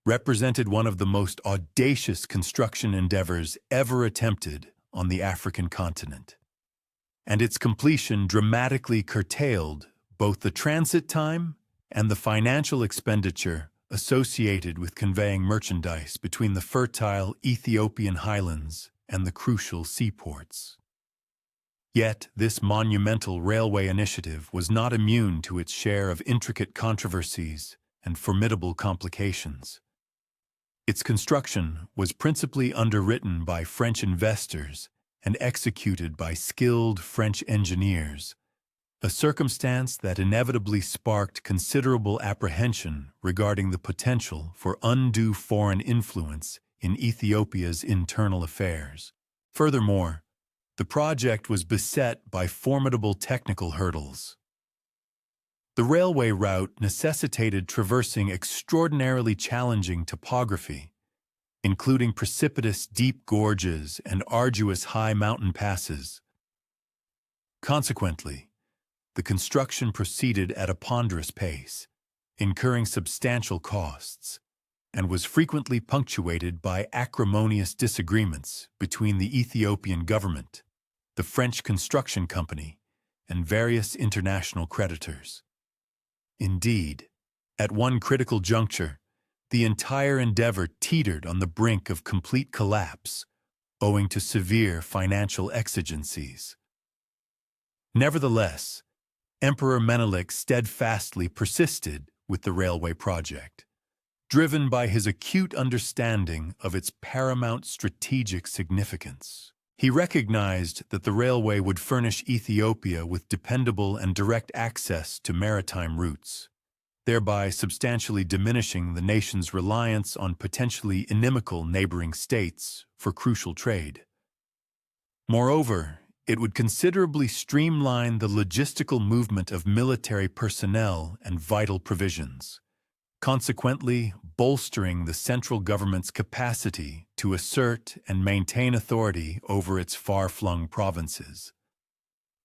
represented one of the most audacious construction endeavors ever attempted on the African continent, and its completion dramatically curtailed both the transit time and the financial expenditure associated with conveying merchandise between the fertile Ethiopian highlands and the crucial seaports. Yet this monumental railway initiative was not immune to its share of intricate controversies and formidable complications. Its construction was principally underwritten by French investors and executed by skilled French engineers, a circumstance that inevitably sparked considerable apprehension regarding the potential for undue foreign influence in Ethiopia's internal affairs. Furthermore, the project was beset by formidable technical hurdles. The railway route necessitated traversing extraordinarily challenging topography, including precipitous deep gorges and arduous high mountain passes. Consequently, the construction proceeded at a ponderous pace, incurring substantial costs, and was frequently punctuated by acrimonious disagreements between the Ethiopian government, the French construction company, and various international creditors. Indeed, at one critical juncture, the entire endeavor teetered on the brink of complete collapse, owing to severe financial exigencies. Nevertheless, Emperor Menelik steadfastly persisted with the railway project, driven by his acute understanding of its paramount strategic significance. He recognized that the railway would furnish Ethiopia with dependable and direct access to maritime routes, thereby substantially diminishing the nation's reliance on potentially inimical neighboring states for crucial trade. Moreover, it would considerably streamline the logistical movement of military personnel and vital provisions, consequently bolstering the central government's capacity to assert and maintain authority over its far-flung provinces.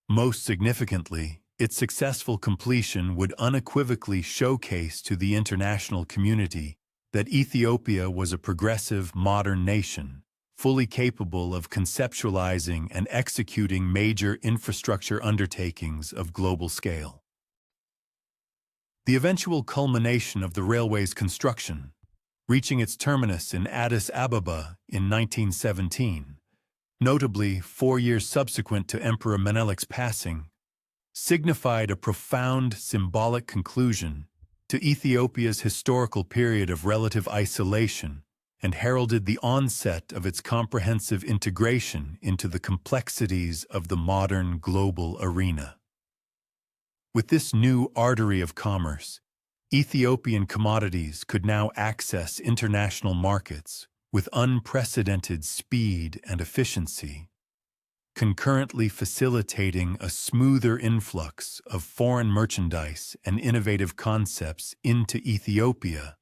Most significantly, its successful completion would unequivocally showcase to the international community that Ethiopia was a progressive, modern nation, fully capable of conceptualizing and executing major infrastructure undertakings of global scale. The eventual culmination of the railway's construction, reaching its terminus in Addis Ababa in 1917, notably 4 years subsequent to Emperor Menelek's passing, signified a profound symbolic conclusion to Ethiopia's historical period of relative isolation and heralded the onset of its comprehensive integration into the complexities of the modern global arena. With this new artery of commerce, Ethiopian commodities could now access international markets with unprecedented speed and efficiency, concurrently facilitating a smoother influx of foreign merchandise and innovative concepts into Ethiopia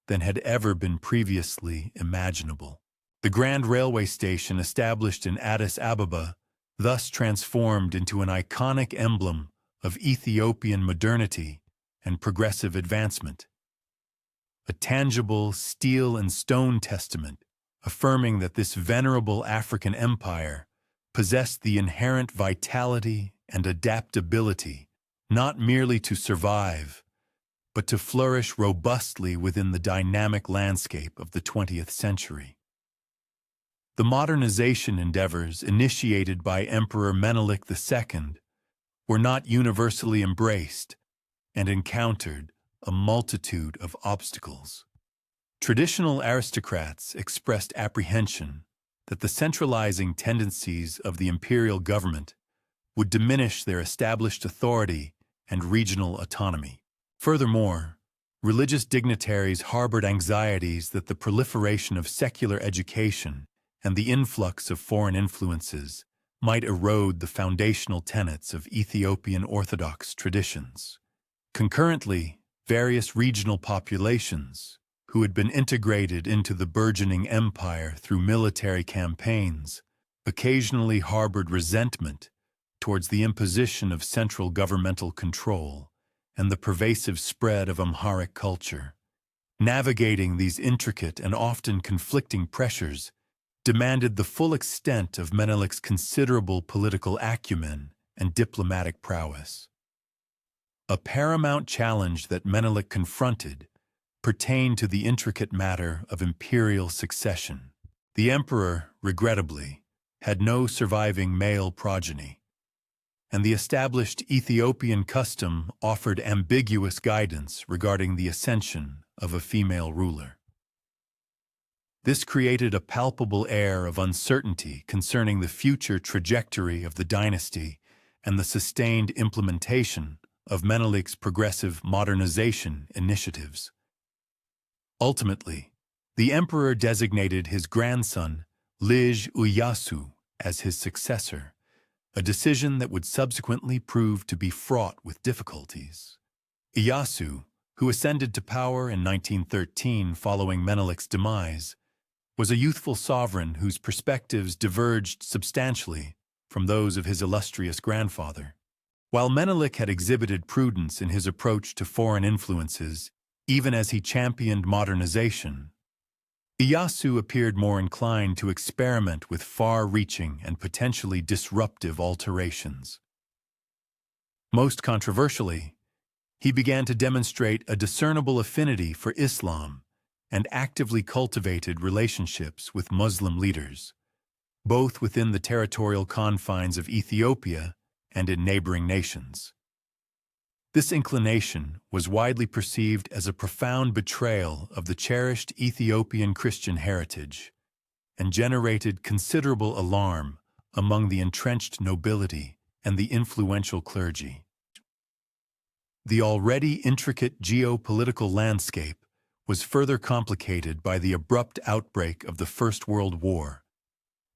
than had ever been previously imaginable. The Grand Railway Station established in Addis Ababa thus transformed into an iconic emblem of Ethiopian modernity and progressive advancement, a tangible steel and stone testament affirming that this venerable African empire possessed the inherent vitality and adaptability not merely to survive, but to flourish robustly within the dynamic landscape of the 20th century. The modernization endeavors initiated by Emperor Menelik II were not universally embraced and encountered a multitude of obstacles. Traditional aristocrats expressed apprehension that the centralizing tendencies of the imperial government would diminish their established authority and regional autonomy. Furthermore, religious dignitaries harbored anxieties that the proliferation of secular education and the influx of foreign influences might erode the foundational tenets of Ethiopian Orthodox traditions. Concurrently, various regional populations, who had been integrated into the burgeoning empire through military campaigns, occasionally harbored resentment towards the imposition of central governmental control and the pervasive spread of Amharic culture. Navigating these intricate and often conflicting pressures demanded the full extent of Menelik's considerable political acumen and diplomatic prowess. A paramount challenge that Menelik confronted pertained to the intricate matter of imperial succession. The emperor, regrettably, had no surviving male progeny, and the established Ethiopian custom offered ambiguous guidance regarding the ascension of a female ruler. This created a palpable air of uncertainty concerning the future trajectory of the dynasty and the sustained implementation of Menelik's progressive modernization initiatives. Ultimately, the emperor designated his grandson, Lij Iyasu, as his successor, a decision that would subsequently prove to be fraught with difficulties. Iyasu, who ascended to power in 1913 following Menelik's demise, was a youthful sovereign whose perspectives diverged substantially from those of his illustrious grandfather. While Menelik had exhibited prudence in his approach to foreign influences, even as he championed modernization, Iyasu appeared more inclined to experiment with far-reaching and potentially disruptive alterations. Most controversially, he began to demonstrate a discernible affinity for Islam and actively cultivated relationships with Muslim leaders, both within the territorial confines of Ethiopia and in neighboring nations. This inclination was widely perceived as a profound betrayal of the cherished Ethiopian Christian heritage and generated considerable alarm among the entrenched nobility and the influential clergy. The already intricate geopolitical landscape was further complicated by the abrupt outbreak of the First World War,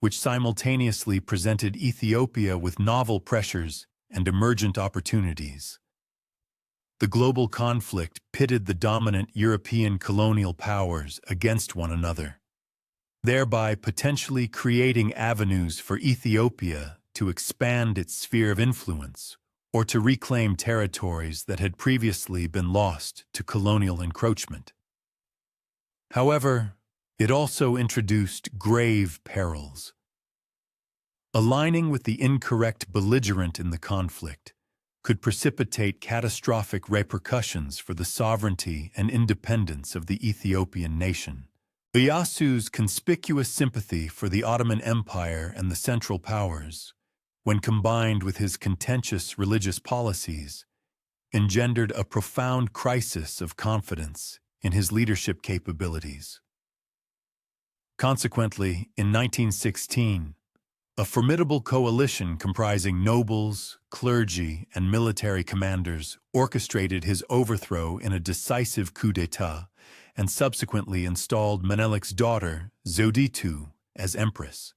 which simultaneously presented Ethiopia with novel pressures and emergent opportunities. The global conflict pitted the dominant European colonial powers against one another, thereby potentially creating avenues for Ethiopia to expand its sphere of influence or to reclaim territories that had previously been lost to colonial encroachment. However, it also introduced grave perils. Aligning with the incorrect belligerent in the conflict could precipitate catastrophic repercussions for the sovereignty and independence of the Ethiopian nation. Iyasu's conspicuous sympathy for the Ottoman Empire and the Central Powers, when combined with his contentious religious policies, engendered a profound crisis of confidence in his leadership capabilities. Consequently, in 1916, a formidable coalition comprising nobles, clergy, and military commanders orchestrated his overthrow in a decisive coup d'état and subsequently installed Menelik's daughter, Zewditu, as empress.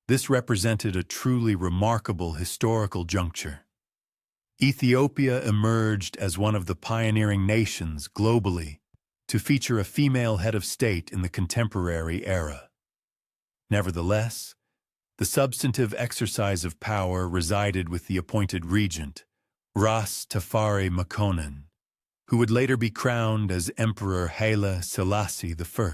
This represented a truly remarkable historical juncture. Ethiopia emerged as one of the pioneering nations globally to feature a female head of state in the contemporary era. Nevertheless, the substantive exercise of power resided with the appointed regent, Ras Tafari Makonnen, who would later be crowned as Emperor Haile Selassie I.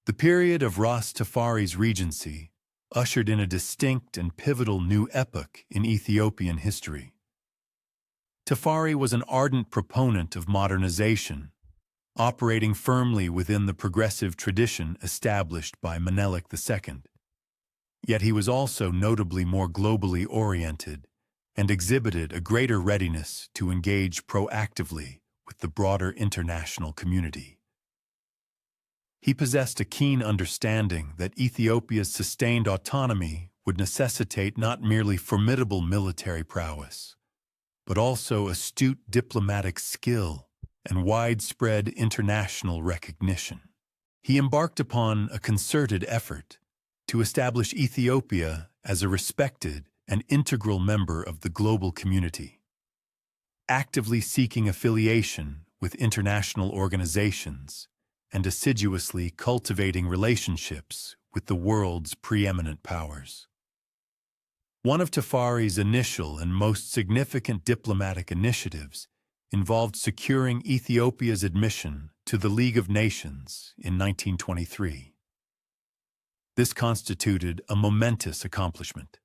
The period of Ras Tafari's regency ushered in a distinct and pivotal new epoch in Ethiopian history. Tafari was an ardent proponent of modernization, operating firmly within the progressive tradition established by Menelik II. Yet he was also notably more globally oriented and exhibited a greater readiness to engage proactively with the broader international community. He possessed a keen understanding that Ethiopia's sustained autonomy would necessitate not merely formidable military prowess, but also astute diplomatic skill and widespread international recognition. He embarked upon a concerted effort to establish Ethiopia as a respected and integral member of the global community, actively seeking affiliation with international organizations and assiduously cultivating relationships with the world's preeminent powers. One of Tafari's initial and most significant diplomatic initiatives involved securing Ethiopia's admission to the League of Nations in 1923. This constituted a momentous accomplishment.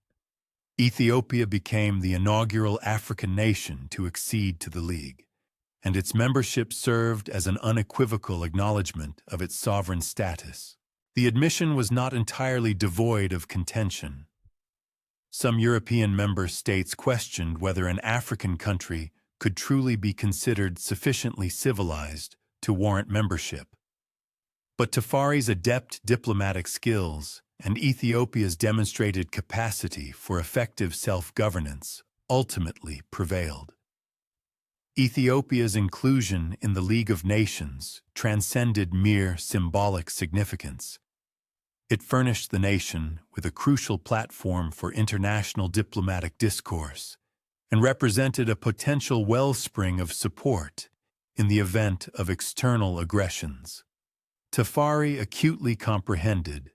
Ethiopia became the inaugural African nation to accede to the League, and its membership served as an unequivocal acknowledgement of its sovereign status. The admission was not entirely devoid of contention. Some European member states questioned whether an African country could truly be considered sufficiently civilized to warrant membership. But Tafari's adept diplomatic skills and Ethiopia's demonstrated capacity for effective self-governance ultimately prevailed. Ethiopia's inclusion in the League of Nations transcended mere symbolic significance. It furnished the nation with a crucial platform for international diplomatic discourse and represented a potential wellspring of support in the event of external aggressions. Tafari acutely comprehended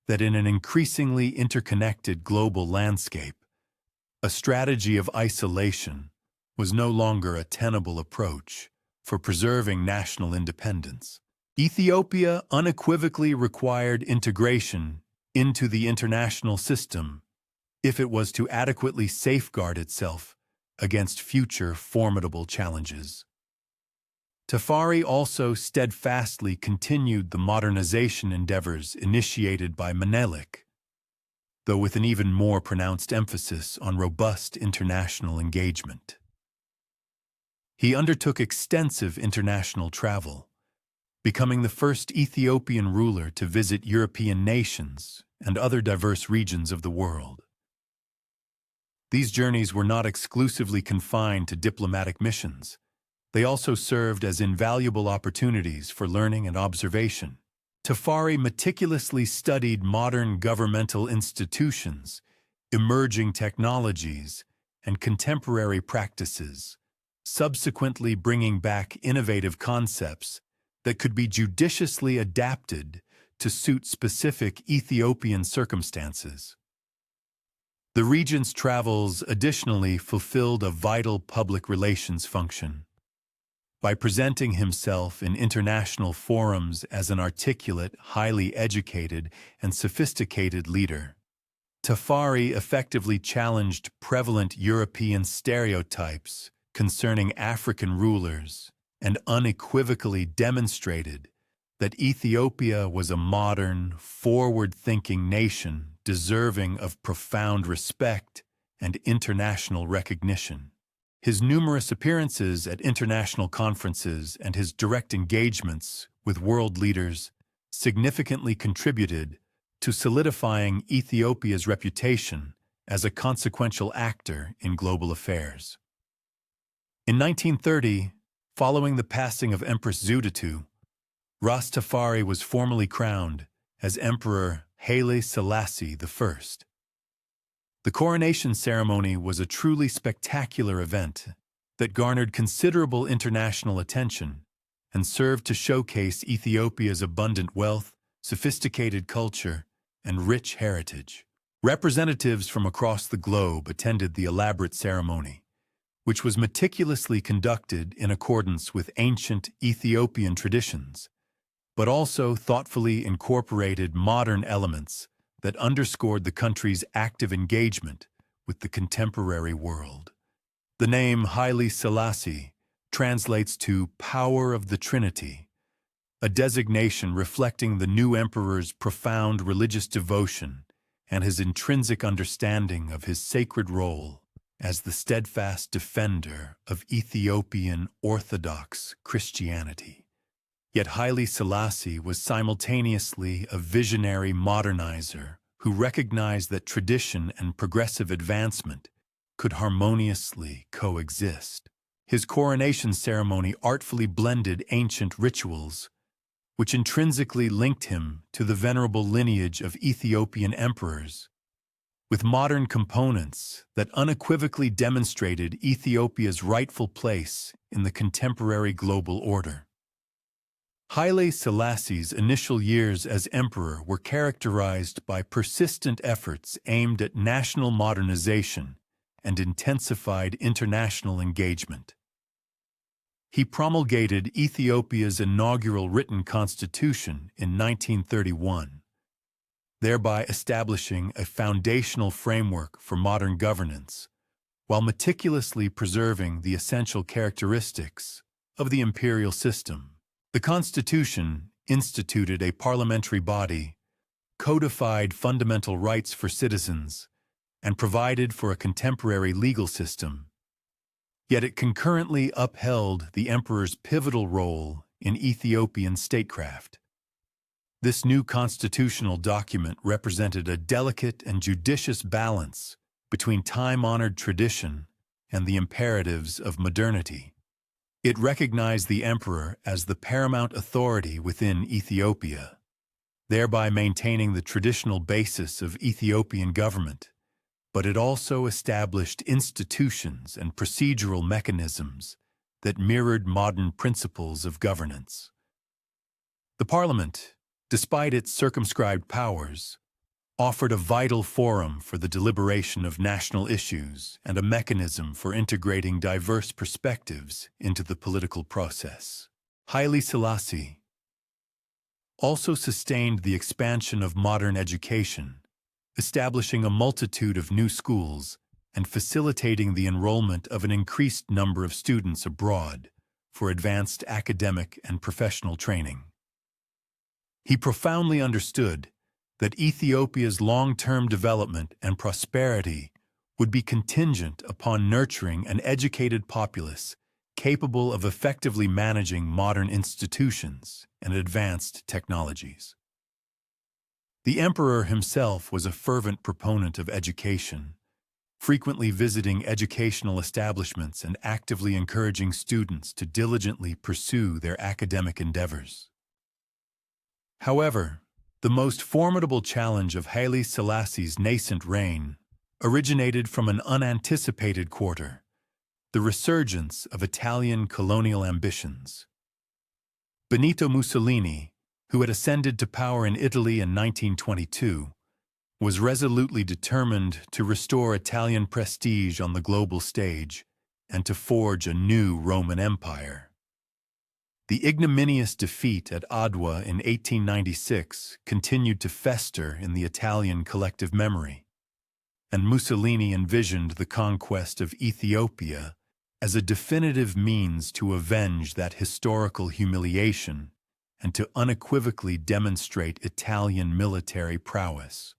that in an increasingly interconnected global landscape, a strategy of isolation was no longer a tenable approach for preserving national independence. Ethiopia unequivocally required integration into the international system if it was to adequately safeguard itself against future formidable challenges. Tafari also steadfastly continued the modernization endeavors initiated by Menelik, though with an even more pronounced emphasis on robust international engagement. He undertook extensive international travel, becoming the first Ethiopian ruler to visit European nations and other diverse regions of the world. These journeys were not exclusively confined to diplomatic missions. They also served as invaluable opportunities for learning and observation. Tafari meticulously studied modern governmental institutions, emerging technologies, and contemporary practices, subsequently bringing back innovative concepts that could be judiciously adapted to suit specific Ethiopian circumstances. The regent's travels additionally fulfilled a vital public relations function. By presenting himself in international forums as an articulate, highly educated, and sophisticated leader, Tafari effectively challenged prevalent European stereotypes concerning African rulers and unequivocally demonstrated that Ethiopia was a modern, forward-thinking nation deserving of profound respect and international recognition. His numerous appearances at international conferences and his direct engagements with world leaders significantly contributed to solidifying Ethiopia's reputation as a consequential actor in global affairs. In 1930, following the passing of Empress Zuditu, Ras Tafari was formally crowned as Emperor Haile Selassie I. The coronation ceremony was a truly spectacular event that garnered considerable international attention and served to showcase Ethiopia's abundant wealth, sophisticated culture, and rich heritage. Representatives from across the globe attended the elaborate ceremony, which was meticulously conducted in accordance with ancient Ethiopian traditions, but also thoughtfully incorporated modern elements that underscored the country's active engagement with the contemporary world. The name Haile Selassie translates to Power of the Trinity, a designation reflecting the new emperor's profound religious devotion and his intrinsic understanding of his sacred role as the steadfast defender of Ethiopian Orthodox Christianity. Yet Haile Selassie was simultaneously a visionary modernizer who recognized that tradition and progressive advancement could harmoniously coexist. His coronation ceremony artfully blended ancient rituals, which intrinsically linked him to the venerable lineage of Ethiopian emperors, with modern components that unequivocally demonstrated Ethiopia's rightful place in the contemporary global order. Haile Selassie's initial years as emperor were characterized by persistent efforts aimed at national modernization and intensified international engagement. He promulgated Ethiopia's inaugural written constitution in 1931, thereby establishing a foundational framework for modern governance, while meticulously preserving the essential characteristics of the imperial system. The Constitution instituted a parliamentary body, codified fundamental rights for citizens, and provided for a contemporary legal system. Yet it concurrently upheld the emperor's pivotal role in Ethiopian statecraft. This new constitutional document represented a delicate and judicious balance between time-honored tradition and the imperatives of modernity. It recognized the emperor as the paramount authority within Ethiopia, thereby maintaining the traditional basis of Ethiopian government, but it also established institutions and procedural mechanisms that mirrored modern principles of governance. The parliament, despite its circumscribed powers, offered a vital forum for the deliberation of national issues and a mechanism for integrating diverse perspectives into the political process. Haile Selassie also sustained the expansion of modern education, establishing a multitude of new schools and facilitating the enrollment of an increased number of students abroad for advanced academic and professional training. He profoundly understood that Ethiopia's long-term development and prosperity would be contingent upon nurturing an educated populace capable of effectively managing modern institutions and advanced technologies. The emperor himself was a fervent proponent of education, frequently visiting educational establishments and actively encouraging students to diligently pursue their academic endeavors. However, the most formidable challenge of Haile Selassie's nascent reign originated from an unanticipated quarter: the resurgence of Italian colonial ambitions. Benito Mussolini, who had ascended to power in Italy in 1922, was resolutely determined to restore Italian prestige on the global stage and to forge a new Roman Empire. The ignominious defeat at Adwa in 1896 continued to fester in the Italian collective memory, and Mussolini envisioned the conquest of Ethiopia as a definitive means to avenge that historical humiliation and to unequivocally demonstrate Italian military prowess.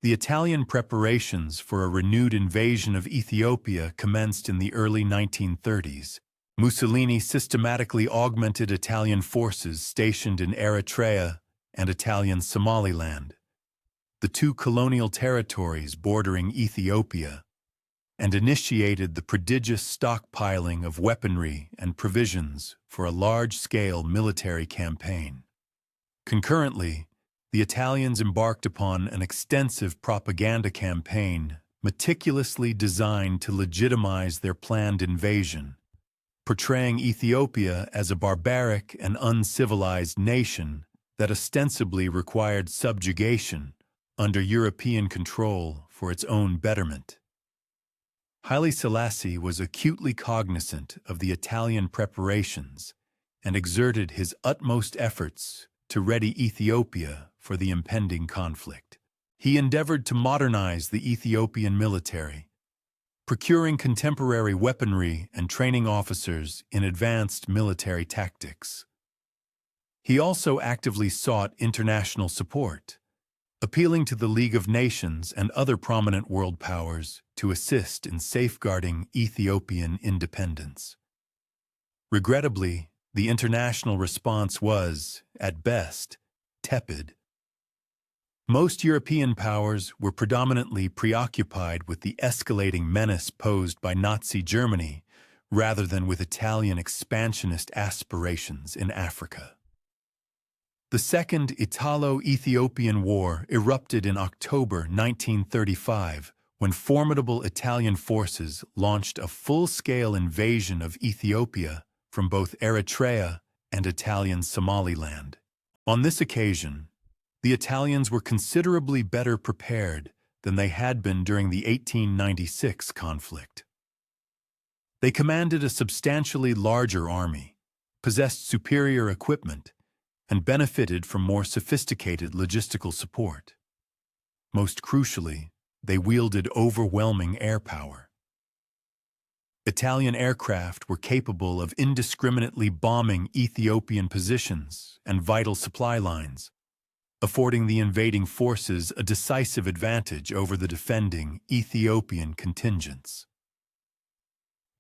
The Italian preparations for a renewed invasion of Ethiopia commenced in the early 1930s. Mussolini systematically augmented Italian forces stationed in Eritrea and Italian Somaliland, the two colonial territories bordering Ethiopia, and initiated the prodigious stockpiling of weaponry and provisions for a large-scale military campaign. Concurrently, the Italians embarked upon an extensive propaganda campaign meticulously designed to legitimize their planned invasion, portraying Ethiopia as a barbaric and uncivilized nation that ostensibly required subjugation under European control for its own betterment. Haile Selassie was acutely cognizant of the Italian preparations and exerted his utmost efforts to ready Ethiopia for the impending conflict. He endeavored to modernize the Ethiopian military, procuring contemporary weaponry and training officers in advanced military tactics. He also actively sought international support, appealing to the League of Nations and other prominent world powers to assist in safeguarding Ethiopian independence. Regrettably, the international response was, at best, tepid. Most European powers were predominantly preoccupied with the escalating menace posed by Nazi Germany rather than with Italian expansionist aspirations in Africa. The Second Italo-Ethiopian War erupted in October 1935 when formidable Italian forces launched a full-scale invasion of Ethiopia from both Eritrea and Italian Somaliland. On this occasion, the Italians were considerably better prepared than they had been during the 1896 conflict. They commanded a substantially larger army, possessed superior equipment, and benefited from more sophisticated logistical support. Most crucially, they wielded overwhelming air power. Italian aircraft were capable of indiscriminately bombing Ethiopian positions and vital supply lines, affording the invading forces a decisive advantage over the defending Ethiopian contingents.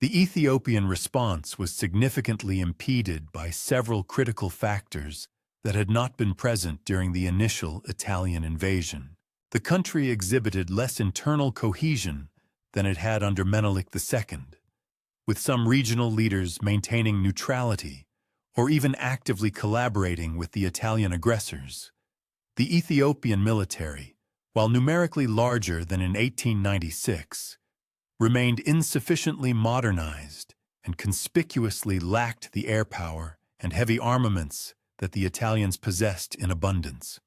The Ethiopian response was significantly impeded by several critical factors that had not been present during the initial Italian invasion. The country exhibited less internal cohesion than it had under Menelik II, with some regional leaders maintaining neutrality or even actively collaborating with the Italian aggressors. The Ethiopian military, while numerically larger than in 1896, remained insufficiently modernized and conspicuously lacked the air power and heavy armaments that the Italians possessed in abundance.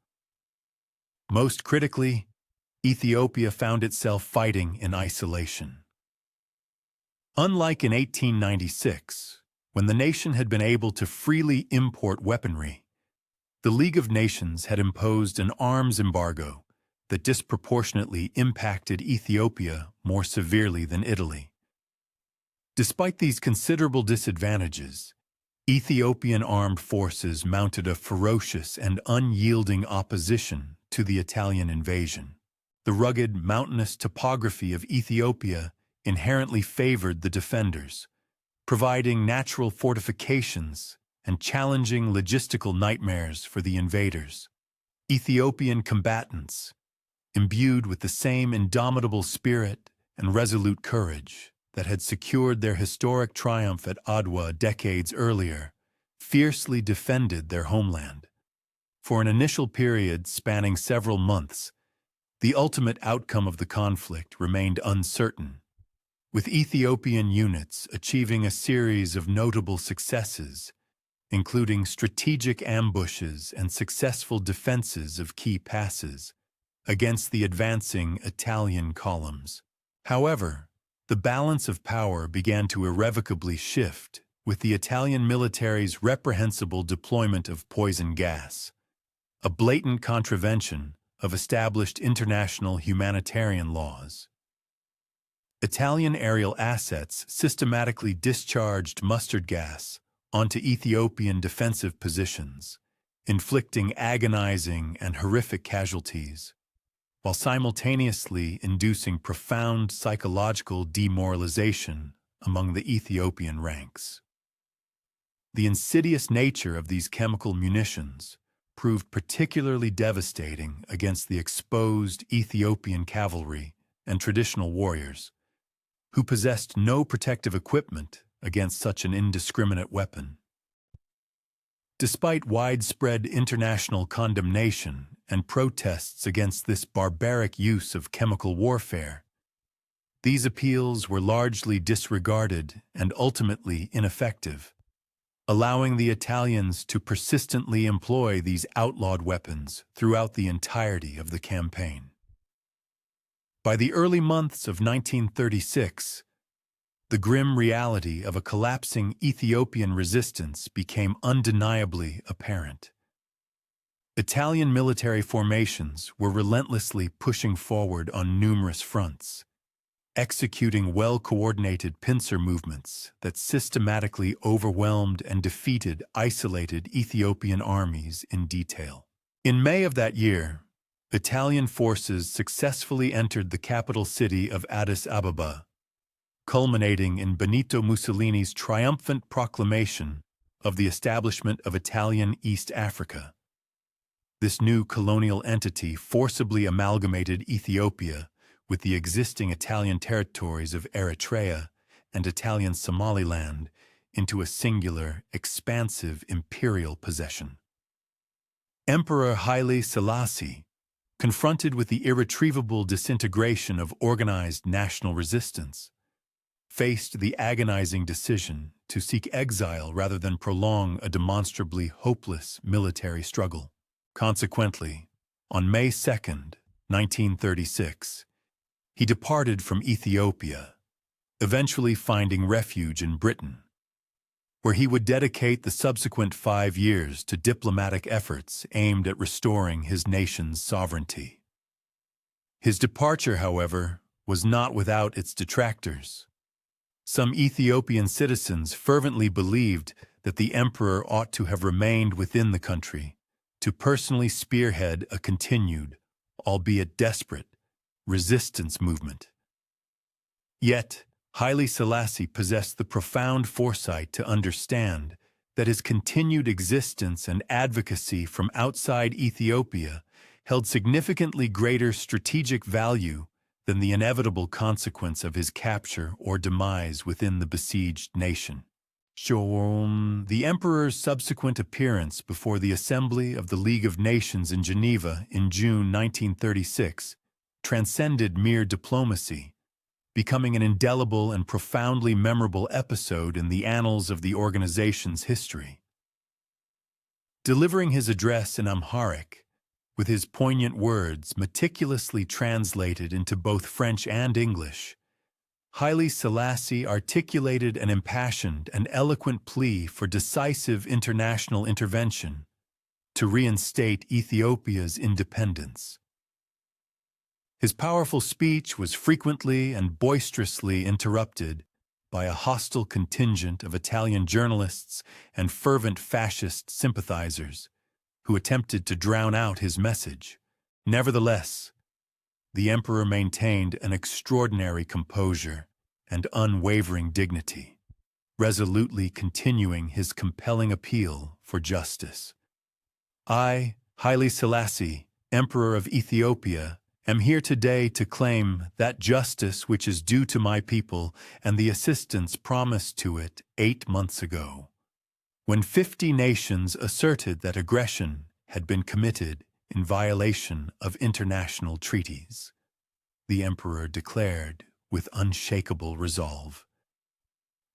Most critically, Ethiopia found itself fighting in isolation. Unlike in 1896, when the nation had been able to freely import weaponry, the League of Nations had imposed an arms embargo that disproportionately impacted Ethiopia more severely than Italy. Despite these considerable disadvantages, Ethiopian armed forces mounted a ferocious and unyielding opposition to the Italian invasion. The rugged, mountainous topography of Ethiopia inherently favored the defenders, providing natural fortifications and challenging logistical nightmares for the invaders. Ethiopian combatants, imbued with the same indomitable spirit and resolute courage that had secured their historic triumph at Adwa decades earlier, fiercely defended their homeland. For an initial period spanning several months, the ultimate outcome of the conflict remained uncertain, with Ethiopian units achieving a series of notable successes, including strategic ambushes and successful defenses of key passes against the advancing Italian columns. However, the balance of power began to irrevocably shift with the Italian military's reprehensible deployment of poison gas, a blatant contravention of established international humanitarian laws. Italian aerial assets systematically discharged mustard gas onto Ethiopian defensive positions, inflicting agonizing and horrific casualties, while simultaneously inducing profound psychological demoralization among the Ethiopian ranks. The insidious nature of these chemical munitions proved particularly devastating against the exposed Ethiopian cavalry and traditional warriors, who possessed no protective equipment against such an indiscriminate weapon. Despite widespread international condemnation and protests against this barbaric use of chemical warfare, these appeals were largely disregarded and ultimately ineffective, allowing the Italians to persistently employ these outlawed weapons throughout the entirety of the campaign. By the early months of 1936, the grim reality of a collapsing Ethiopian resistance became undeniably apparent. Italian military formations were relentlessly pushing forward on numerous fronts, executing well-coordinated pincer movements that systematically overwhelmed and defeated isolated Ethiopian armies in detail. In May of that year, Italian forces successfully entered the capital city of Addis Ababa, culminating in Benito Mussolini's triumphant proclamation of the establishment of Italian East Africa. This new colonial entity forcibly amalgamated Ethiopia with the existing Italian territories of Eritrea and Italian Somaliland into a singular, expansive imperial possession. Emperor Haile Selassie, confronted with the irretrievable disintegration of organized national resistance, faced the agonizing decision to seek exile rather than prolong a demonstrably hopeless military struggle. Consequently, on May 2, 1936, he departed from Ethiopia, eventually finding refuge in Britain, where he would dedicate the subsequent 5 years to diplomatic efforts aimed at restoring his nation's sovereignty. His departure, however, was not without its detractors. Some Ethiopian citizens fervently believed that the emperor ought to have remained within the country to personally spearhead a continued, albeit desperate, resistance movement. Yet, Haile Selassie possessed the profound foresight to understand that his continued existence and advocacy from outside Ethiopia held significantly greater strategic value than the inevitable consequence of his capture or demise within the besieged nation. The emperor's subsequent appearance before the Assembly of the League of Nations in Geneva in June 1936 transcended mere diplomacy, becoming an indelible and profoundly memorable episode in the annals of the organization's history. Delivering his address in Amharic, with his poignant words meticulously translated into both French and English, Haile Selassie articulated an impassioned and eloquent plea for decisive international intervention to reinstate Ethiopia's independence. His powerful speech was frequently and boisterously interrupted by a hostile contingent of Italian journalists and fervent fascist sympathizers who attempted to drown out his message. Nevertheless, the emperor maintained an extraordinary composure and unwavering dignity, resolutely continuing his compelling appeal for justice. I, Haile Selassie, Emperor of Ethiopia, am here today to claim that justice which is due to my people and the assistance promised to it 8 months ago, when 50 nations asserted that aggression had been committed in violation of international treaties. The Emperor declared with unshakable resolve.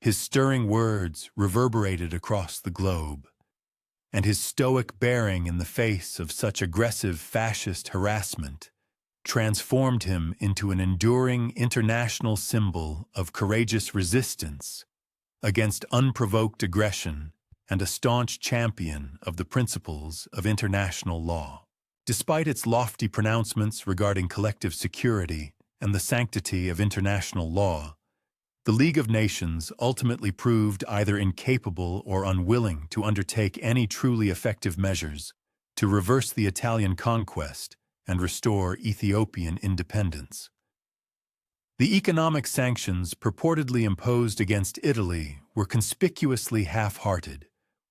His stirring words reverberated across the globe, and his stoic bearing in the face of such aggressive fascist harassment transformed him into an enduring international symbol of courageous resistance against unprovoked aggression and a staunch champion of the principles of international law. Despite its lofty pronouncements regarding collective security and the sanctity of international law, the League of Nations ultimately proved either incapable or unwilling to undertake any truly effective measures to reverse the Italian conquest and restore Ethiopian independence. The economic sanctions purportedly imposed against Italy were conspicuously half-hearted,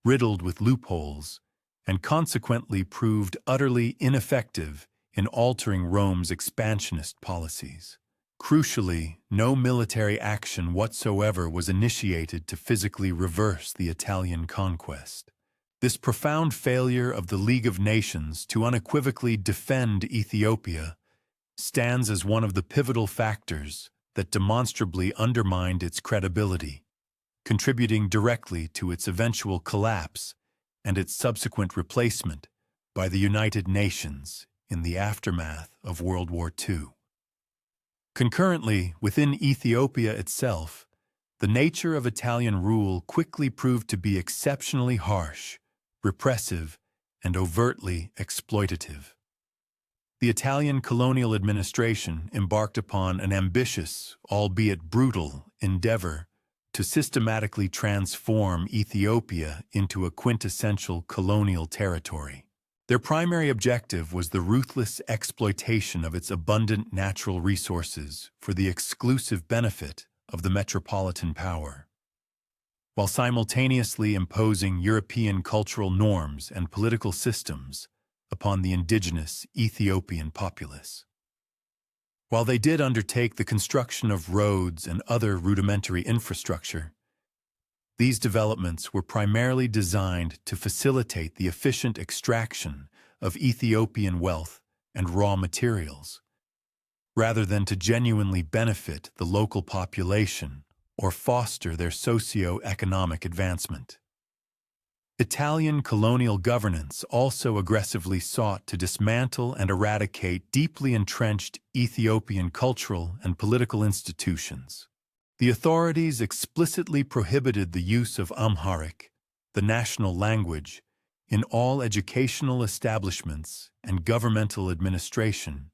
riddled with loopholes, and consequently proved utterly ineffective in altering Rome's expansionist policies. Crucially, no military action whatsoever was initiated to physically reverse the Italian conquest. This profound failure of the League of Nations to unequivocally defend Ethiopia stands as one of the pivotal factors that demonstrably undermined its credibility, contributing directly to its eventual collapse and its subsequent replacement by the United Nations in the aftermath of World War II. Concurrently, within Ethiopia itself, the nature of Italian rule quickly proved to be exceptionally harsh, repressive, and overtly exploitative. The Italian colonial administration embarked upon an ambitious, albeit brutal, endeavor to systematically transform Ethiopia into a quintessential colonial territory. Their primary objective was the ruthless exploitation of its abundant natural resources for the exclusive benefit of the metropolitan power, while simultaneously imposing European cultural norms and political systems upon the indigenous Ethiopian populace. While they did undertake the construction of roads and other rudimentary infrastructure, these developments were primarily designed to facilitate the efficient extraction of Ethiopian wealth and raw materials, rather than to genuinely benefit the local population or foster their socio-economic advancement. Italian colonial governance also aggressively sought to dismantle and eradicate deeply entrenched Ethiopian cultural and political institutions. The authorities explicitly prohibited the use of Amharic, the national language, in all educational establishments and governmental administration,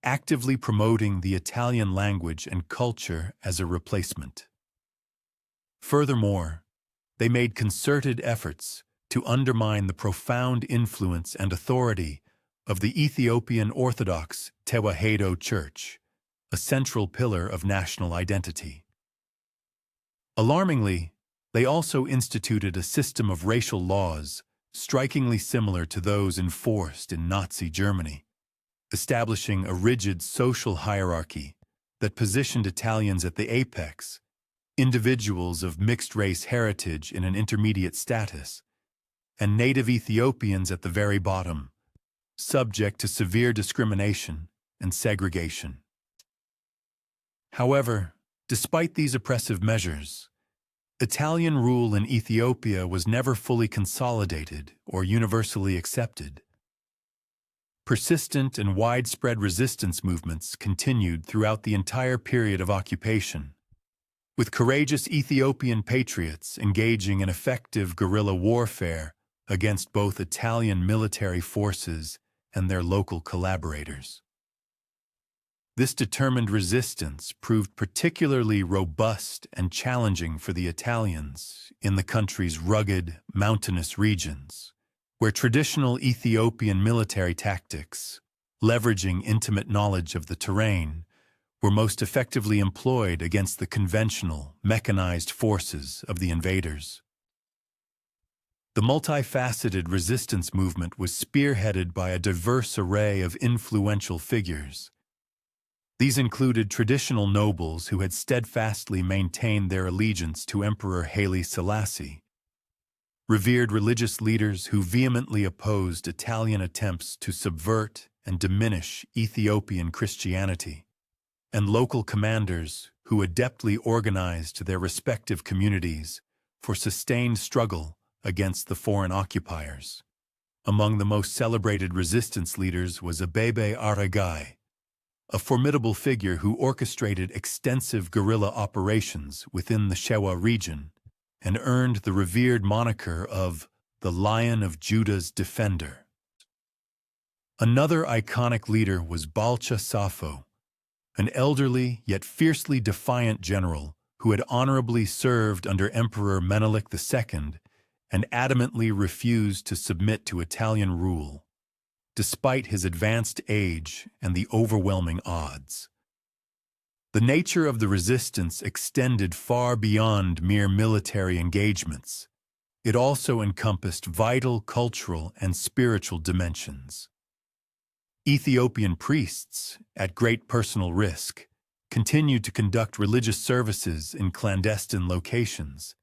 actively promoting the Italian language and culture as a replacement. Furthermore, they made concerted efforts to undermine the profound influence and authority of the Ethiopian Orthodox Tewahedo Church, a central pillar of national identity. Alarmingly, they also instituted a system of racial laws strikingly similar to those enforced in Nazi Germany, establishing a rigid social hierarchy that positioned Italians at the apex, individuals of mixed-race heritage in an intermediate status, and native Ethiopians at the very bottom, subject to severe discrimination and segregation. However, despite these oppressive measures, Italian rule in Ethiopia was never fully consolidated or universally accepted. Persistent and widespread resistance movements continued throughout the entire period of occupation, with courageous Ethiopian patriots engaging in effective guerrilla warfare against both Italian military forces and their local collaborators. This determined resistance proved particularly robust and challenging for the Italians in the country's rugged, mountainous regions, where traditional Ethiopian military tactics, leveraging intimate knowledge of the terrain, were most effectively employed against the conventional, mechanized forces of the invaders. The multifaceted resistance movement was spearheaded by a diverse array of influential figures. These included traditional nobles who had steadfastly maintained their allegiance to Emperor Haile Selassie, revered religious leaders who vehemently opposed Italian attempts to subvert and diminish Ethiopian Christianity, and local commanders who adeptly organized their respective communities for sustained struggle against the foreign occupiers. Among the most celebrated resistance leaders was Abebe Aragai, a formidable figure who orchestrated extensive guerrilla operations within the Shewa region and earned the revered moniker of the Lion of Judah's Defender. Another iconic leader was Balcha Safo, an elderly yet fiercely defiant general who had honorably served under Emperor Menelik II and adamantly refused to submit to Italian rule, despite his advanced age and the overwhelming odds. The nature of the resistance extended far beyond mere military engagements. It also encompassed vital cultural and spiritual dimensions. Ethiopian priests, at great personal risk, continued to conduct religious services in clandestine locations,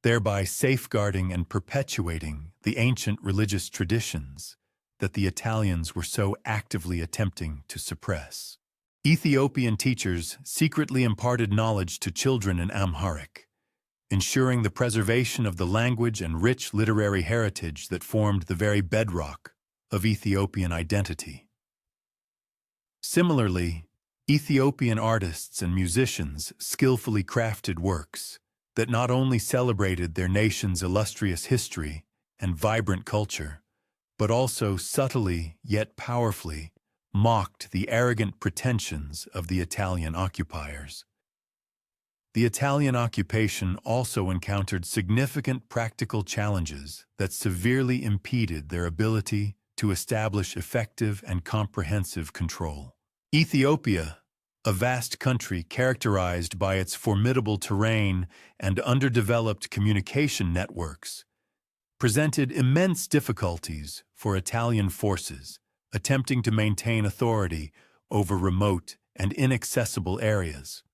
thereby safeguarding and perpetuating the ancient religious traditions that the Italians were so actively attempting to suppress. Ethiopian teachers secretly imparted knowledge to children in Amharic, ensuring the preservation of the language and rich literary heritage that formed the very bedrock of Ethiopian identity. Similarly, Ethiopian artists and musicians skillfully crafted works that not only celebrated their nation's illustrious history and vibrant culture, but also subtly yet powerfully mocked the arrogant pretensions of the Italian occupiers. The Italian occupation also encountered significant practical challenges that severely impeded their ability to establish effective and comprehensive control. Ethiopia, a vast country characterized by its formidable terrain and underdeveloped communication networks, presented immense difficulties for Italian forces attempting to maintain authority over remote and inaccessible areas.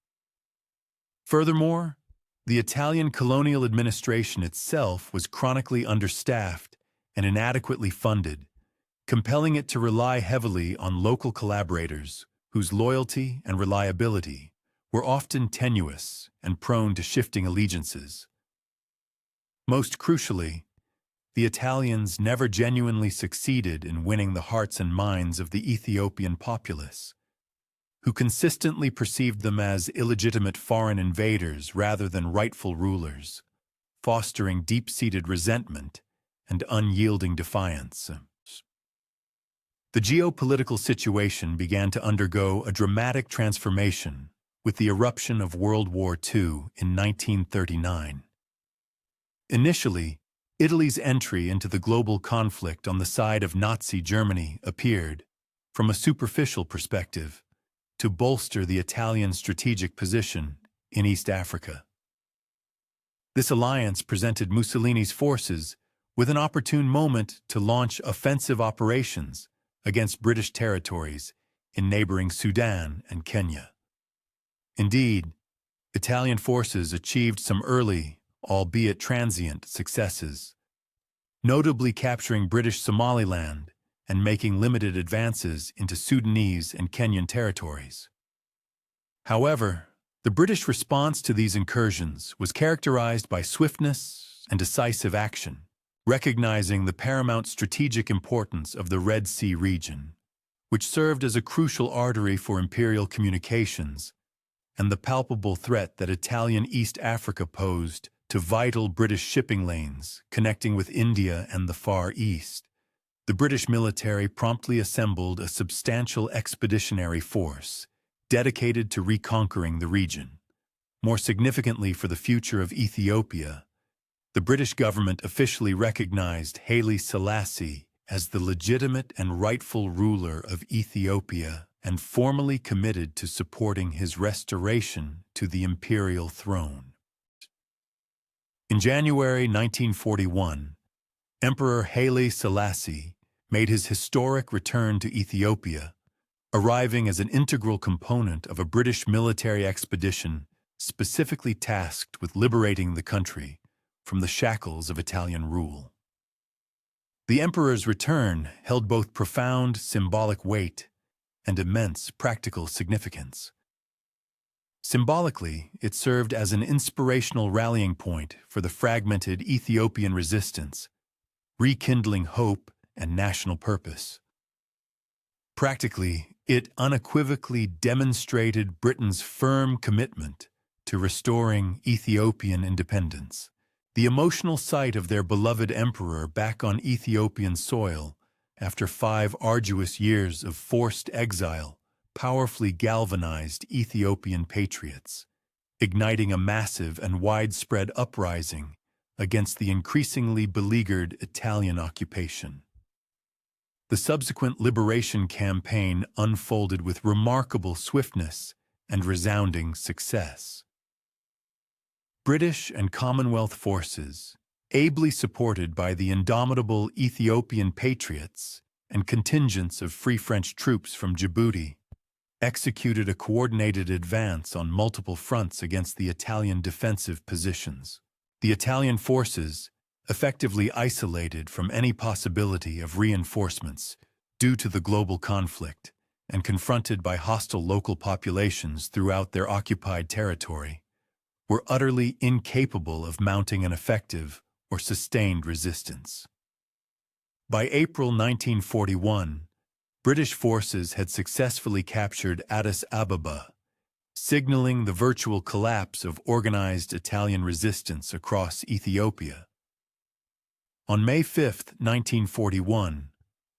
Furthermore, the Italian colonial administration itself was chronically understaffed and inadequately funded, compelling it to rely heavily on local collaborators whose loyalty and reliability were often tenuous and prone to shifting allegiances. Most crucially, the Italians never genuinely succeeded in winning the hearts and minds of the Ethiopian populace, who consistently perceived them as illegitimate foreign invaders rather than rightful rulers, fostering deep-seated resentment and unyielding defiance. The geopolitical situation began to undergo a dramatic transformation with the eruption of World War II in 1939. Initially, Italy's entry into the global conflict on the side of Nazi Germany appeared, from a superficial perspective, to bolster the Italian strategic position in East Africa. This alliance presented Mussolini's forces with an opportune moment to launch offensive operations against British territories in neighboring Sudan and Kenya. Indeed, Italian forces achieved some early, albeit transient, successes, notably capturing British Somaliland and making limited advances into Sudanese and Kenyan territories. However, the British response to these incursions was characterized by swiftness and decisive action, recognizing the paramount strategic importance of the Red Sea region, which served as a crucial artery for imperial communications, and the palpable threat that Italian East Africa posed to vital British shipping lanes connecting with India and the Far East. The British military promptly assembled a substantial expeditionary force dedicated to reconquering the region. More significantly for the future of Ethiopia, the British government officially recognized Haile Selassie as the legitimate and rightful ruler of Ethiopia and formally committed to supporting his restoration to the imperial throne. In January 1941, Emperor Haile Selassie made his historic return to Ethiopia, arriving as an integral component of a British military expedition specifically tasked with liberating the country from the shackles of Italian rule. The emperor's return held both profound symbolic weight and immense practical significance. Symbolically, it served as an inspirational rallying point for the fragmented Ethiopian resistance, rekindling hope and national purpose. Practically, it unequivocally demonstrated Britain's firm commitment to restoring Ethiopian independence. The emotional sight of their beloved emperor back on Ethiopian soil after 5 arduous years of forced exile powerfully galvanized Ethiopian patriots, igniting a massive and widespread uprising against the increasingly beleaguered Italian occupation. The subsequent liberation campaign unfolded with remarkable swiftness and resounding success. British and Commonwealth forces, ably supported by the indomitable Ethiopian patriots and contingents of Free French troops from Djibouti, executed a coordinated advance on multiple fronts against the Italian defensive positions. The Italian forces, effectively isolated from any possibility of reinforcements due to the global conflict and confronted by hostile local populations throughout their occupied territory, were utterly incapable of mounting an effective or sustained resistance. By April 1941, British forces had successfully captured Addis Ababa, signaling the virtual collapse of organized Italian resistance across Ethiopia. On May 5, 1941,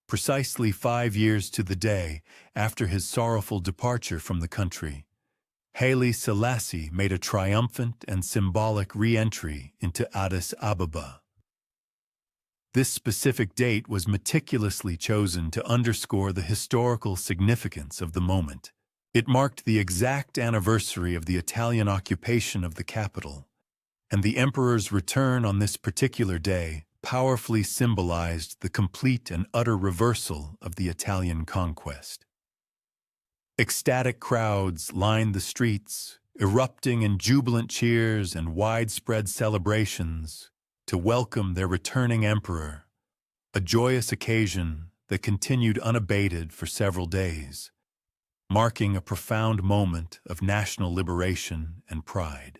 precisely 5 years to the day after his sorrowful departure from the country, Haile Selassie made a triumphant and symbolic re-entry into Addis Ababa. This specific date was meticulously chosen to underscore the historical significance of the moment. It marked the exact anniversary of the Italian occupation of the capital, and the emperor's return on this particular day powerfully symbolized the complete and utter reversal of the Italian conquest. Ecstatic crowds lined the streets, erupting in jubilant cheers and widespread celebrations to welcome their returning emperor, a joyous occasion that continued unabated for several days, marking a profound moment of national liberation and pride.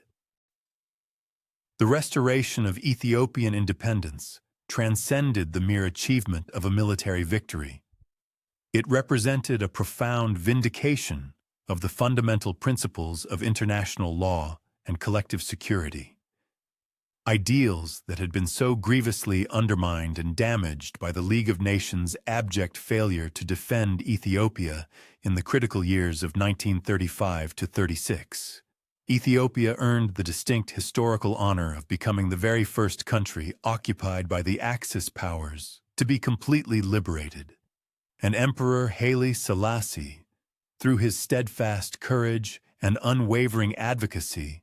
The restoration of Ethiopian independence transcended the mere achievement of a military victory. It represented a profound vindication of the fundamental principles of international law and collective security, ideals that had been so grievously undermined and damaged by the League of Nations' abject failure to defend Ethiopia in the critical years of 1935 to 36. Ethiopia earned the distinct historical honor of becoming the very first country occupied by the Axis powers to be completely liberated. And Emperor Haile Selassie, through his steadfast courage and unwavering advocacy,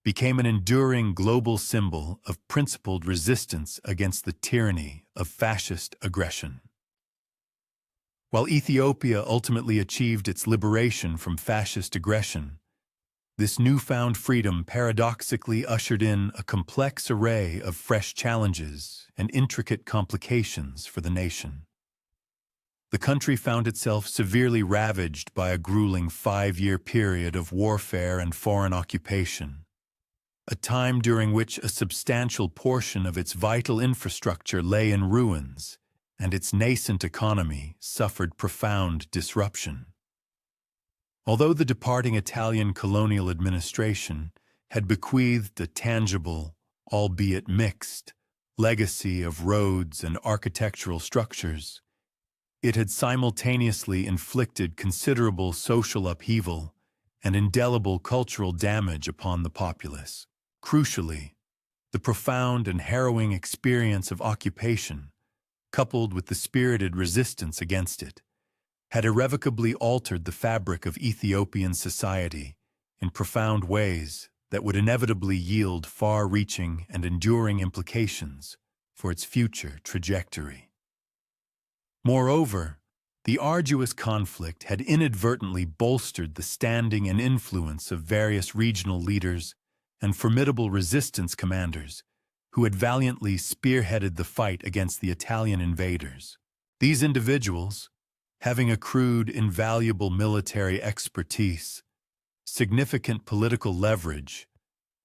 became an enduring global symbol of principled resistance against the tyranny of fascist aggression. While Ethiopia ultimately achieved its liberation from fascist aggression, this newfound freedom paradoxically ushered in a complex array of fresh challenges and intricate complications for the nation. The country found itself severely ravaged by a grueling 5-year period of warfare and foreign occupation, a time during which a substantial portion of its vital infrastructure lay in ruins and its nascent economy suffered profound disruption. Although the departing Italian colonial administration had bequeathed a tangible, albeit mixed, legacy of roads and architectural structures, it had simultaneously inflicted considerable social upheaval and indelible cultural damage upon the populace. Crucially, the profound and harrowing experience of occupation, coupled with the spirited resistance against it, had irrevocably altered the fabric of Ethiopian society in profound ways that would inevitably yield far-reaching and enduring implications for its future trajectory. Moreover, the arduous conflict had inadvertently bolstered the standing and influence of various regional leaders and formidable resistance commanders who had valiantly spearheaded the fight against the Italian invaders. These individuals, having accrued invaluable military expertise, significant political leverage,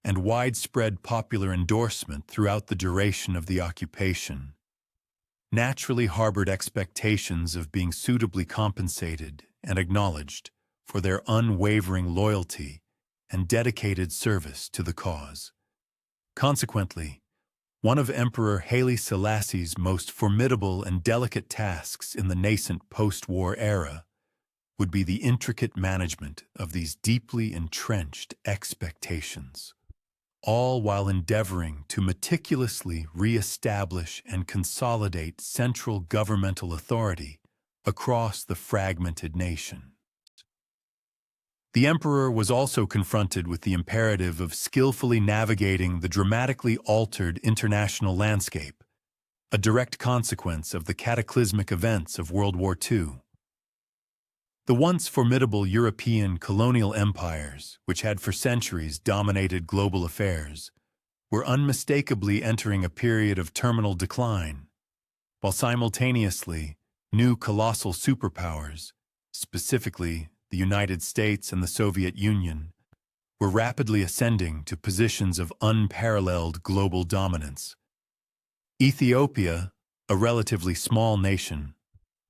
and widespread popular endorsement throughout the duration of the occupation, naturally harbored expectations of being suitably compensated and acknowledged for their unwavering loyalty and dedicated service to the cause. Consequently, one of Emperor Haile Selassie's most formidable and delicate tasks in the nascent post-war era would be the intricate management of these deeply entrenched expectations, all while endeavoring to meticulously re-establish and consolidate central governmental authority across the fragmented nation. The emperor was also confronted with the imperative of skillfully navigating the dramatically altered international landscape, a direct consequence of the cataclysmic events of World War II. The once formidable European colonial empires, which had for centuries dominated global affairs, were unmistakably entering a period of terminal decline, while simultaneously new colossal superpowers, specifically the United States and the Soviet Union, were rapidly ascending to positions of unparalleled global dominance. Ethiopia, a relatively small nation,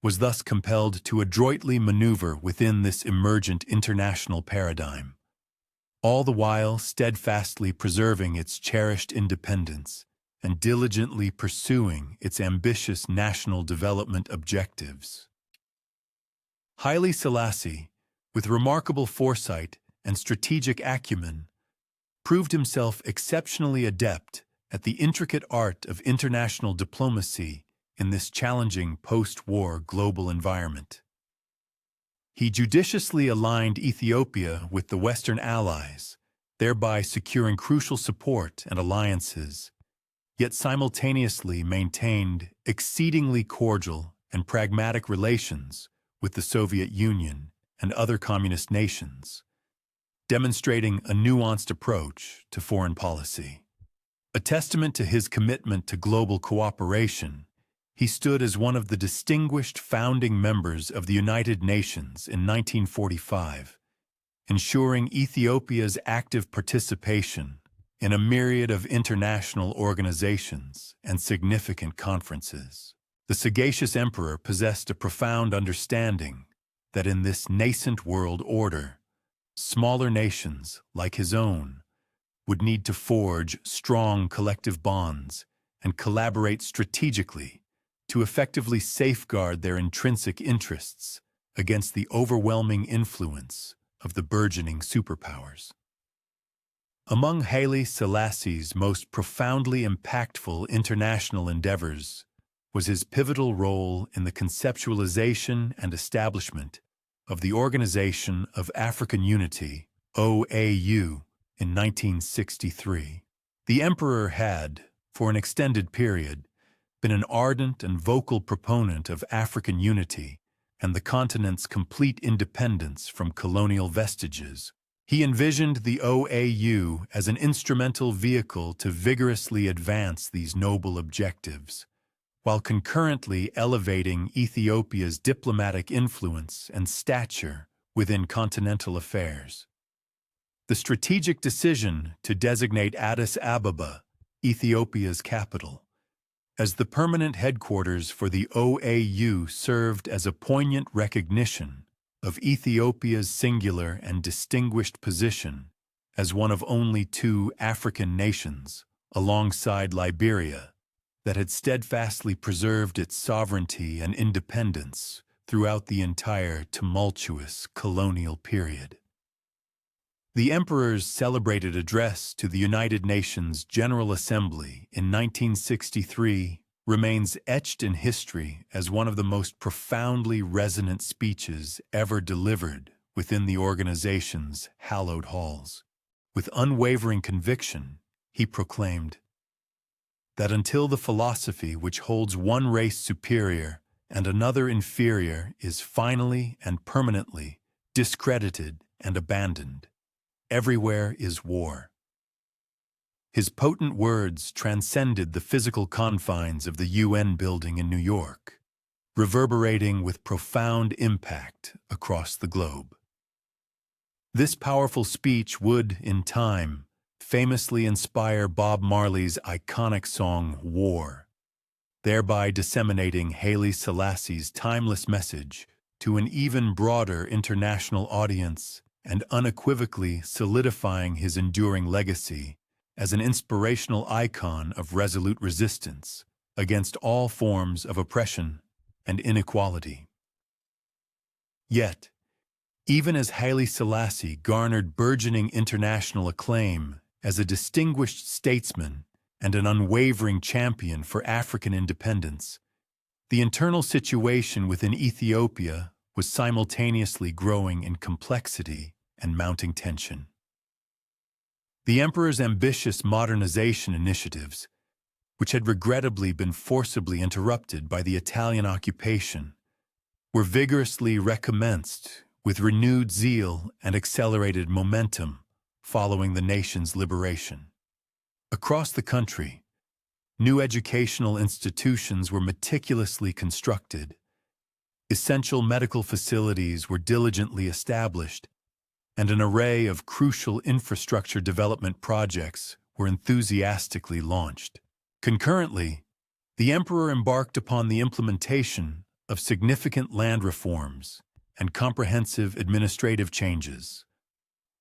was thus compelled to adroitly maneuver within this emergent international paradigm, all the while steadfastly preserving its cherished independence and diligently pursuing its ambitious national development objectives. Haile Selassie, with remarkable foresight and strategic acumen, proved himself exceptionally adept at the intricate art of international diplomacy in this challenging post-war global environment. He judiciously aligned Ethiopia with the Western allies, thereby securing crucial support and alliances, yet simultaneously maintained exceedingly cordial and pragmatic relations with the Soviet Union and other communist nations, demonstrating a nuanced approach to foreign policy. A testament to his commitment to global cooperation, he stood as one of the distinguished founding members of the United Nations in 1945, ensuring Ethiopia's active participation in a myriad of international organizations and significant conferences. The sagacious emperor possessed a profound understanding that in this nascent world order, smaller nations, like his own, would need to forge strong collective bonds and collaborate strategically to effectively safeguard their intrinsic interests against the overwhelming influence of the burgeoning superpowers. Among Haile Selassie's most profoundly impactful international endeavors was his pivotal role in the conceptualization and establishment of the Organization of African Unity, OAU, in 1963. The emperor had, for an extended period, been an ardent and vocal proponent of African unity and the continent's complete independence from colonial vestiges. He envisioned the OAU as an instrumental vehicle to vigorously advance these noble objectives, while concurrently elevating Ethiopia's diplomatic influence and stature within continental affairs. The strategic decision to designate Addis Ababa, Ethiopia's capital, as the permanent headquarters for the OAU served as a poignant recognition of Ethiopia's singular and distinguished position as one of only two African nations, alongside Liberia, that had steadfastly preserved its sovereignty and independence throughout the entire tumultuous colonial period. The emperor's celebrated address to the United Nations General Assembly in 1963 remains etched in history as one of the most profoundly resonant speeches ever delivered within the organization's hallowed halls. With unwavering conviction, he proclaimed, that until the philosophy which holds one race superior and another inferior is finally and permanently discredited and abandoned, everywhere is war. His potent words transcended the physical confines of the UN building in New York, reverberating with profound impact across the globe. This powerful speech would, in time, famously inspire Bob Marley's iconic song War, thereby disseminating Haile Selassie's timeless message to an even broader international audience and unequivocally solidifying his enduring legacy as an inspirational icon of resolute resistance against all forms of oppression and inequality. Yet, even as Haile Selassie garnered burgeoning international acclaim as a distinguished statesman and an unwavering champion for African independence, the internal situation within Ethiopia was simultaneously growing in complexity and mounting tension. The emperor's ambitious modernization initiatives, which had regrettably been forcibly interrupted by the Italian occupation, were vigorously recommenced with renewed zeal and accelerated momentum following the nation's liberation. Across the country, new educational institutions were meticulously constructed, essential medical facilities were diligently established, and an array of crucial infrastructure development projects were enthusiastically launched. Concurrently, the emperor embarked upon the implementation of significant land reforms and comprehensive administrative changes,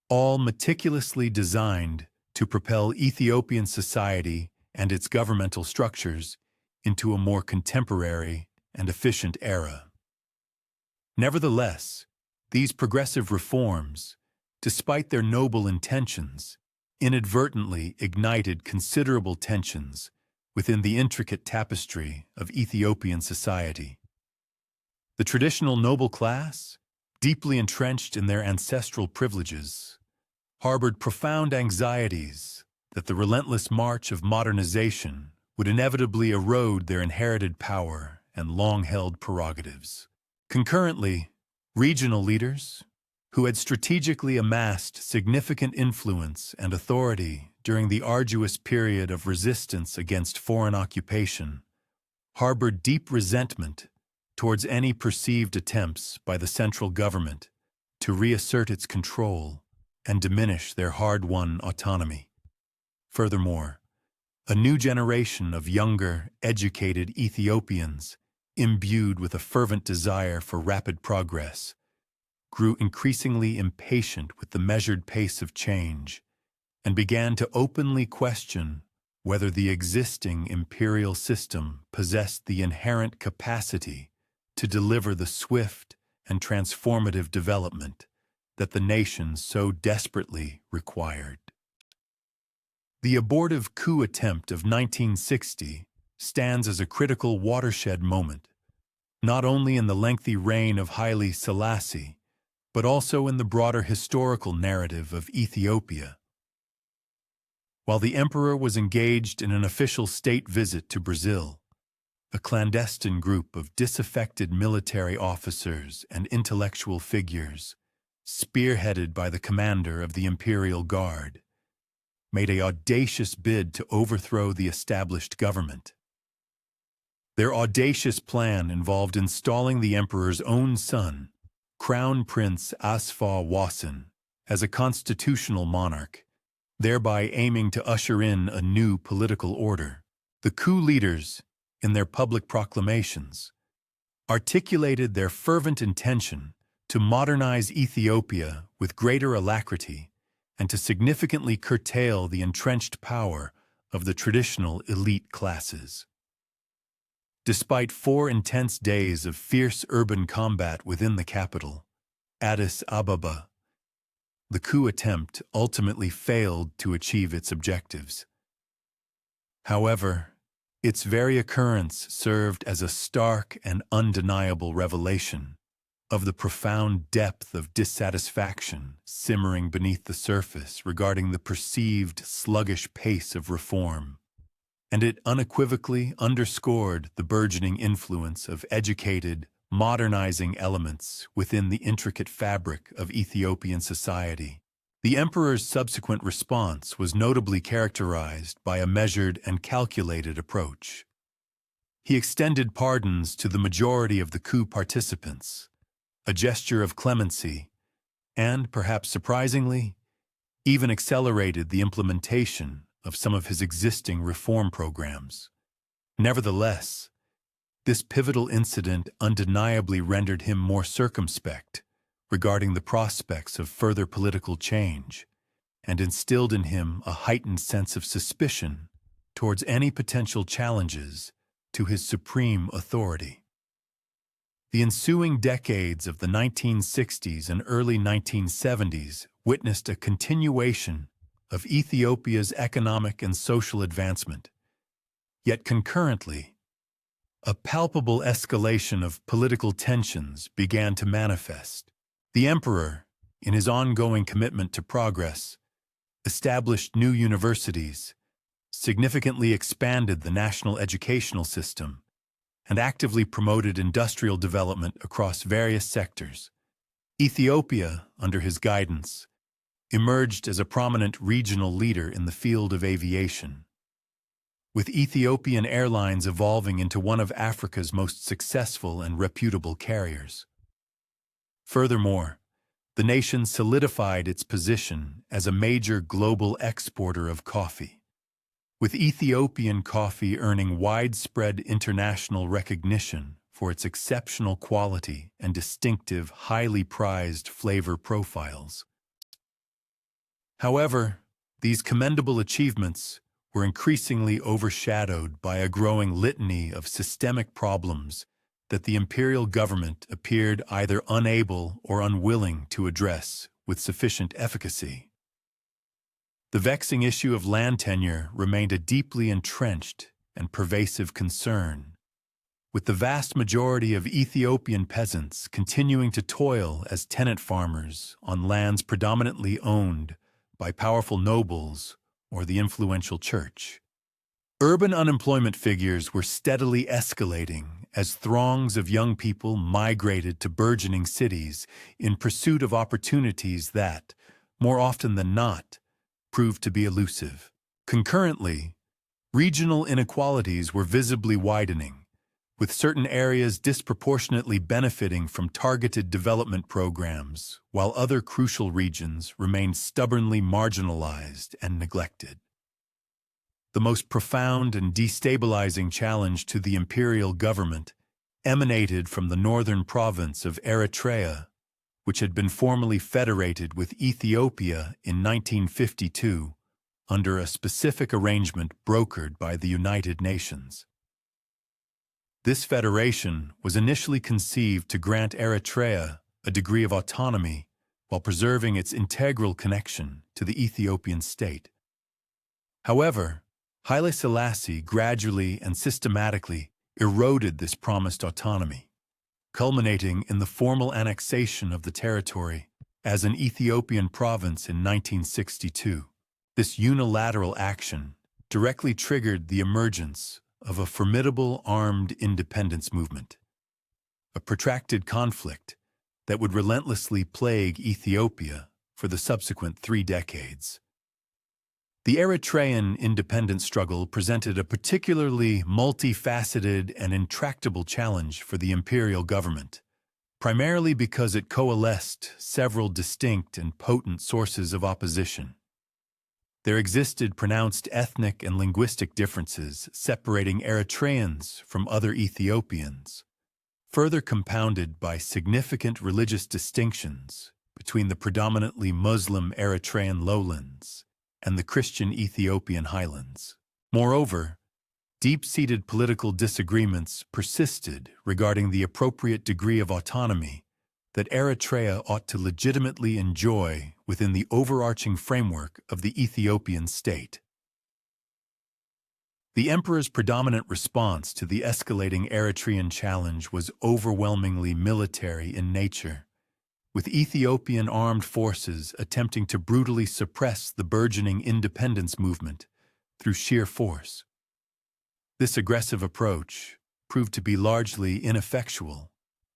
all meticulously designed to propel Ethiopian society and its governmental structures into a more contemporary and efficient era. Nevertheless, these progressive reforms, despite their noble intentions, inadvertently ignited considerable tensions within the intricate tapestry of Ethiopian society. The traditional noble class, deeply entrenched in their ancestral privileges, harbored profound anxieties that the relentless march of modernization would inevitably erode their inherited power and long-held prerogatives. Concurrently, regional leaders, who had strategically amassed significant influence and authority during the arduous period of resistance against foreign occupation, harbored deep resentment towards any perceived attempts by the central government to reassert its control and diminish their hard-won autonomy. Furthermore, a new generation of younger, educated Ethiopians, imbued with a fervent desire for rapid progress, grew increasingly impatient with the measured pace of change and began to openly question whether the existing imperial system possessed the inherent capacity to deliver the swift and transformative development that the nation so desperately required. The abortive coup attempt of 1960 stands as a critical watershed moment, not only in the lengthy reign of Haile Selassie, but also in the broader historical narrative of Ethiopia. While the emperor was engaged in an official state visit to Brazil, a clandestine group of disaffected military officers and intellectual figures, spearheaded by the commander of the Imperial Guard, made an audacious bid to overthrow the established government. Their audacious plan involved installing the emperor's own son, Crown Prince Asfa Wasson, as a constitutional monarch, thereby aiming to usher in a new political order. The coup leaders, in their public proclamations, articulated their fervent intention to modernize Ethiopia with greater alacrity and to significantly curtail the entrenched power of the traditional elite classes. Despite 4 intense days of fierce urban combat within the capital, Addis Ababa, the coup attempt ultimately failed to achieve its objectives. However, its very occurrence served as a stark and undeniable revelation of the profound depth of dissatisfaction simmering beneath the surface regarding the perceived sluggish pace of reform. and it unequivocally underscored the burgeoning influence of educated, modernizing elements within the intricate fabric of Ethiopian society. The emperor's subsequent response was notably characterized by a measured and calculated approach. He extended pardons to the majority of the coup participants, a gesture of clemency, and, perhaps surprisingly, even accelerated the implementation of some of his existing reform programs. Nevertheless, this pivotal incident undeniably rendered him more circumspect regarding the prospects of further political change, and instilled in him a heightened sense of suspicion towards any potential challenges to his supreme authority. The ensuing decades of the 1960s and early 1970s witnessed a continuation of Ethiopia's economic and social advancement, yet concurrently, a palpable escalation of political tensions began to manifest. The emperor, in his ongoing commitment to progress, established new universities, significantly expanded the national educational system, and actively promoted industrial development across various sectors. Ethiopia, under his guidance, emerged as a prominent regional leader in the field of aviation, with Ethiopian Airlines evolving into one of Africa's most successful and reputable carriers. Furthermore, the nation solidified its position as a major global exporter of coffee, with Ethiopian coffee earning widespread international recognition for its exceptional quality and distinctive, highly prized flavor profiles. However, these commendable achievements were increasingly overshadowed by a growing litany of systemic problems that the imperial government appeared either unable or unwilling to address with sufficient efficacy. The vexing issue of land tenure remained a deeply entrenched and pervasive concern, with the vast majority of Ethiopian peasants continuing to toil as tenant farmers on lands predominantly owned by powerful nobles or the influential church. Urban unemployment figures were steadily escalating as throngs of young people migrated to burgeoning cities in pursuit of opportunities that, more often than not, proved to be elusive. Concurrently, regional inequalities were visibly widening, with certain areas disproportionately benefiting from targeted development programs, while other crucial regions remained stubbornly marginalized and neglected. The most profound and destabilizing challenge to the imperial government emanated from the northern province of Eritrea, which had been formally federated with Ethiopia in 1952 under a specific arrangement brokered by the United Nations. This federation was initially conceived to grant Eritrea a degree of autonomy while preserving its integral connection to the Ethiopian state. However, Haile Selassie gradually and systematically eroded this promised autonomy, culminating in the formal annexation of the territory as an Ethiopian province in 1962. This unilateral action directly triggered the emergence of a formidable armed independence movement, a protracted conflict that would relentlessly plague Ethiopia for the subsequent 3 decades. The Eritrean independence struggle presented a particularly multifaceted and intractable challenge for the imperial government, primarily because it coalesced several distinct and potent sources of opposition. There existed pronounced ethnic and linguistic differences separating Eritreans from other Ethiopians, further compounded by significant religious distinctions between the predominantly Muslim Eritrean lowlands and the Christian Ethiopian highlands. Moreover, deep-seated political disagreements persisted regarding the appropriate degree of autonomy that Eritrea ought to legitimately enjoy within the overarching framework of the Ethiopian state. The emperor's predominant response to the escalating Eritrean challenge was overwhelmingly military in nature, with Ethiopian armed forces attempting to brutally suppress the burgeoning independence movement through sheer force. This aggressive approach proved to be largely ineffectual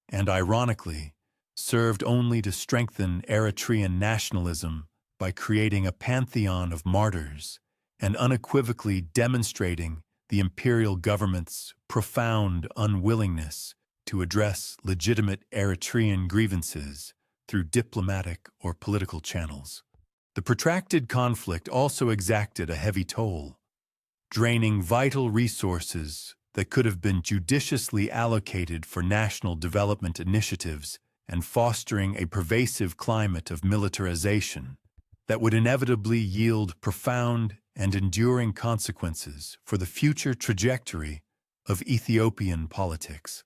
and, ironically, served only to strengthen Eritrean nationalism by creating a pantheon of martyrs and unequivocally demonstrating the imperial government's profound unwillingness to address legitimate Eritrean grievances through diplomatic or political channels. The protracted conflict also exacted a heavy toll, draining vital resources that could have been judiciously allocated for national development initiatives and fostering a pervasive climate of militarization that would inevitably yield profound and enduring consequences for the future trajectory of Ethiopian politics.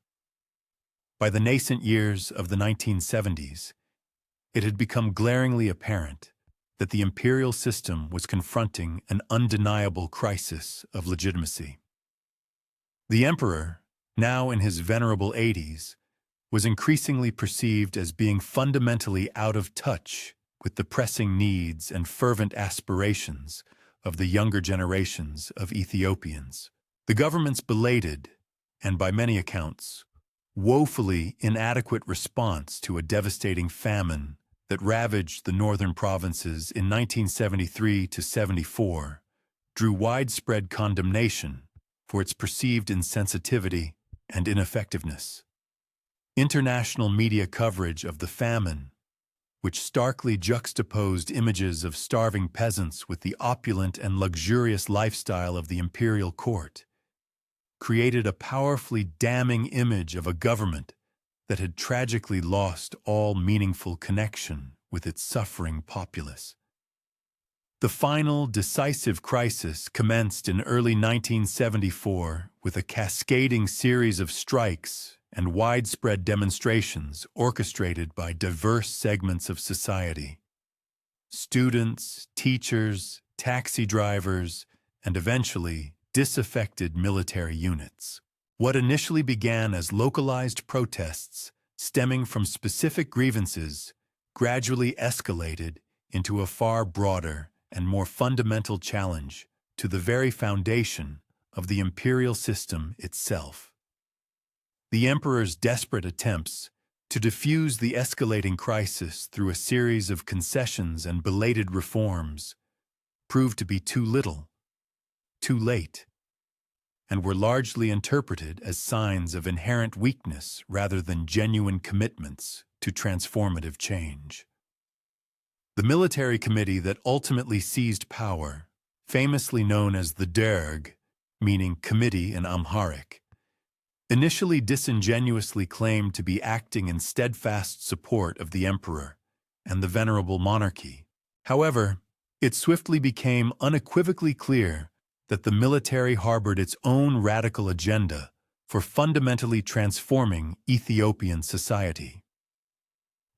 By the nascent years of the 1970s, it had become glaringly apparent that the imperial system was confronting an undeniable crisis of legitimacy. The emperor, now in his venerable 80s, was increasingly perceived as being fundamentally out of touch with the pressing needs and fervent aspirations of the younger generations of Ethiopians. The government's belated, and by many accounts, woefully inadequate response to a devastating famine that ravaged the northern provinces in 1973 to 74 drew widespread condemnation for its perceived insensitivity and ineffectiveness. International media coverage of the famine, which starkly juxtaposed images of starving peasants with the opulent and luxurious lifestyle of the imperial court, created a powerfully damning image of a government that had tragically lost all meaningful connection with its suffering populace. The final, decisive crisis commenced in early 1974 with a cascading series of strikes and widespread demonstrations orchestrated by diverse segments of society. Students, teachers, taxi drivers, and eventually disaffected military units. What initially began as localized protests stemming from specific grievances gradually escalated into a far broader and more fundamental challenge to the very foundation of the imperial system itself. The emperor's desperate attempts to defuse the escalating crisis through a series of concessions and belated reforms proved to be too little, too late, and were largely interpreted as signs of inherent weakness rather than genuine commitments to transformative change. The military committee that ultimately seized power, famously known as the Derg, meaning committee in Amharic, initially disingenuously claimed to be acting in steadfast support of the emperor and the venerable monarchy. However, it swiftly became unequivocally clear that the military harbored its own radical agenda for fundamentally transforming Ethiopian society.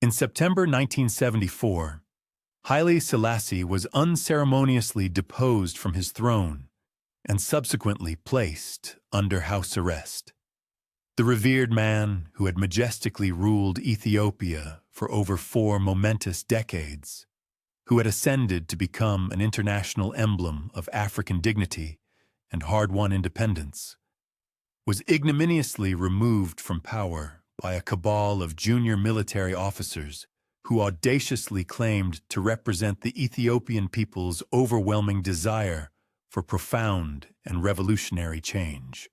In September 1974, Haile Selassie was unceremoniously deposed from his throne and subsequently placed under house arrest. The revered man who had majestically ruled Ethiopia for over 4 momentous decades, who had ascended to become an international emblem of African dignity and hard-won independence, was ignominiously removed from power by a cabal of junior military officers who audaciously claimed to represent the Ethiopian people's overwhelming desire for profound and revolutionary change.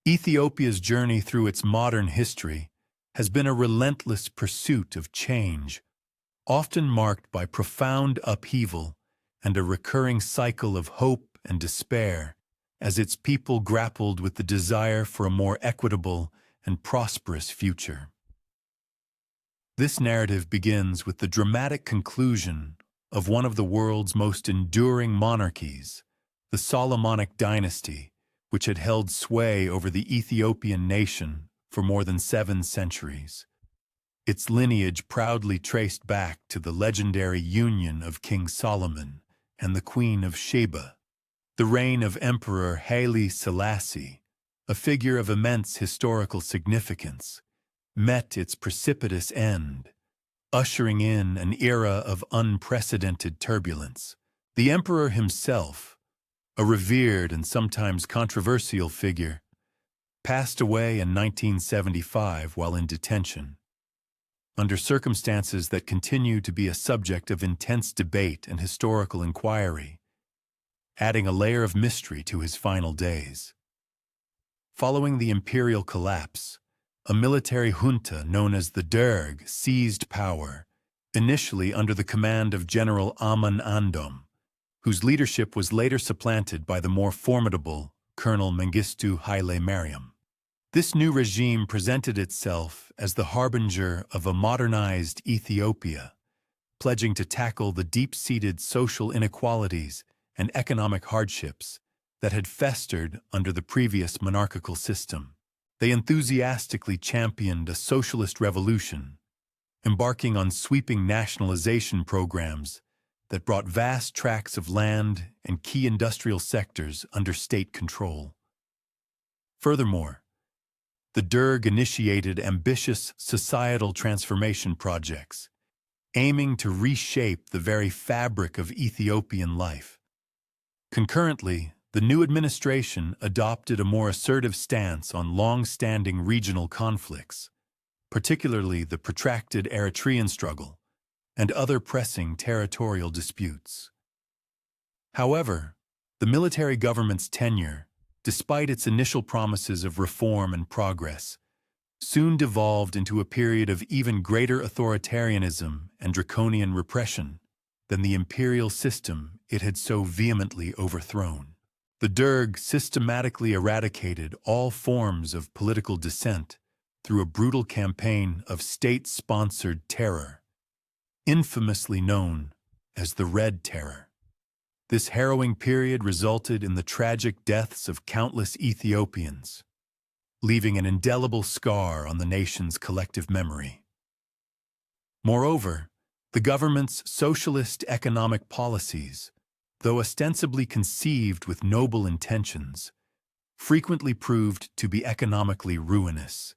Ethiopia's journey through its modern history has been a relentless pursuit of change, often marked by profound upheaval and a recurring cycle of hope and despair as its people grappled with the desire for a more equitable and prosperous future. This narrative begins with the dramatic conclusion of one of the world's most enduring monarchies, the Solomonic dynasty, which had held sway over the Ethiopian nation for more than 7 centuries. Its lineage proudly traced back to the legendary union of King Solomon and the Queen of Sheba. The reign of Emperor Haile Selassie, a figure of immense historical significance, met its precipitous end, ushering in an era of unprecedented turbulence. The emperor himself, a revered and sometimes controversial figure, passed away in 1975 while in detention, under circumstances that continue to be a subject of intense debate and historical inquiry, adding a layer of mystery to his final days. Following the imperial collapse, a military junta known as the Derg seized power, initially under the command of General Aman Andom, whose leadership was later supplanted by the more formidable Colonel Mengistu Haile Mariam. This new regime presented itself as the harbinger of a modernized Ethiopia, pledging to tackle the deep-seated social inequalities and economic hardships that had festered under the previous monarchical system. They enthusiastically championed a socialist revolution, embarking on sweeping nationalization programs that brought vast tracts of land and key industrial sectors under state control. Furthermore, the Derg initiated ambitious societal transformation projects, aiming to reshape the very fabric of Ethiopian life. Concurrently, the new administration adopted a more assertive stance on long-standing regional conflicts, particularly the protracted Eritrean struggle and other pressing territorial disputes. However, the military government's tenure, despite its initial promises of reform and progress, soon devolved into a period of even greater authoritarianism and draconian repression than the imperial system it had so vehemently overthrown. The Derg systematically eradicated all forms of political dissent through a brutal campaign of state-sponsored terror, infamously known as the Red Terror. This harrowing period resulted in the tragic deaths of countless Ethiopians, leaving an indelible scar on the nation's collective memory. Moreover, the government's socialist economic policies, though ostensibly conceived with noble intentions, frequently proved to be economically ruinous,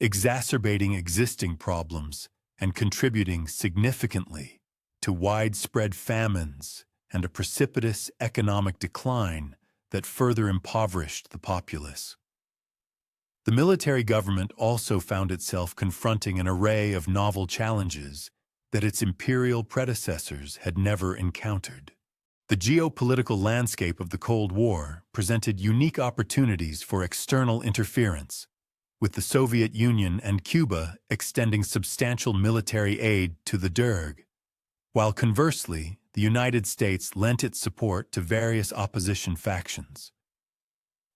exacerbating existing problems and contributing significantly to widespread famines and a precipitous economic decline that further impoverished the populace. The military government also found itself confronting an array of novel challenges that its imperial predecessors had never encountered. The geopolitical landscape of the Cold War presented unique opportunities for external interference, with the Soviet Union and Cuba extending substantial military aid to the Derg, while conversely, the United States lent its support to various opposition factions.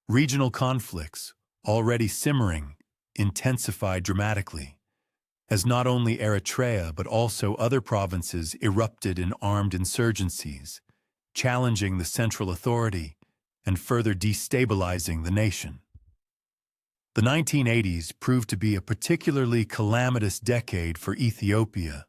Regional conflicts, already simmering, intensified dramatically, as not only Eritrea but also other provinces erupted in armed insurgencies, challenging the central authority and further destabilizing the nation. The 1980s proved to be a particularly calamitous decade for Ethiopia,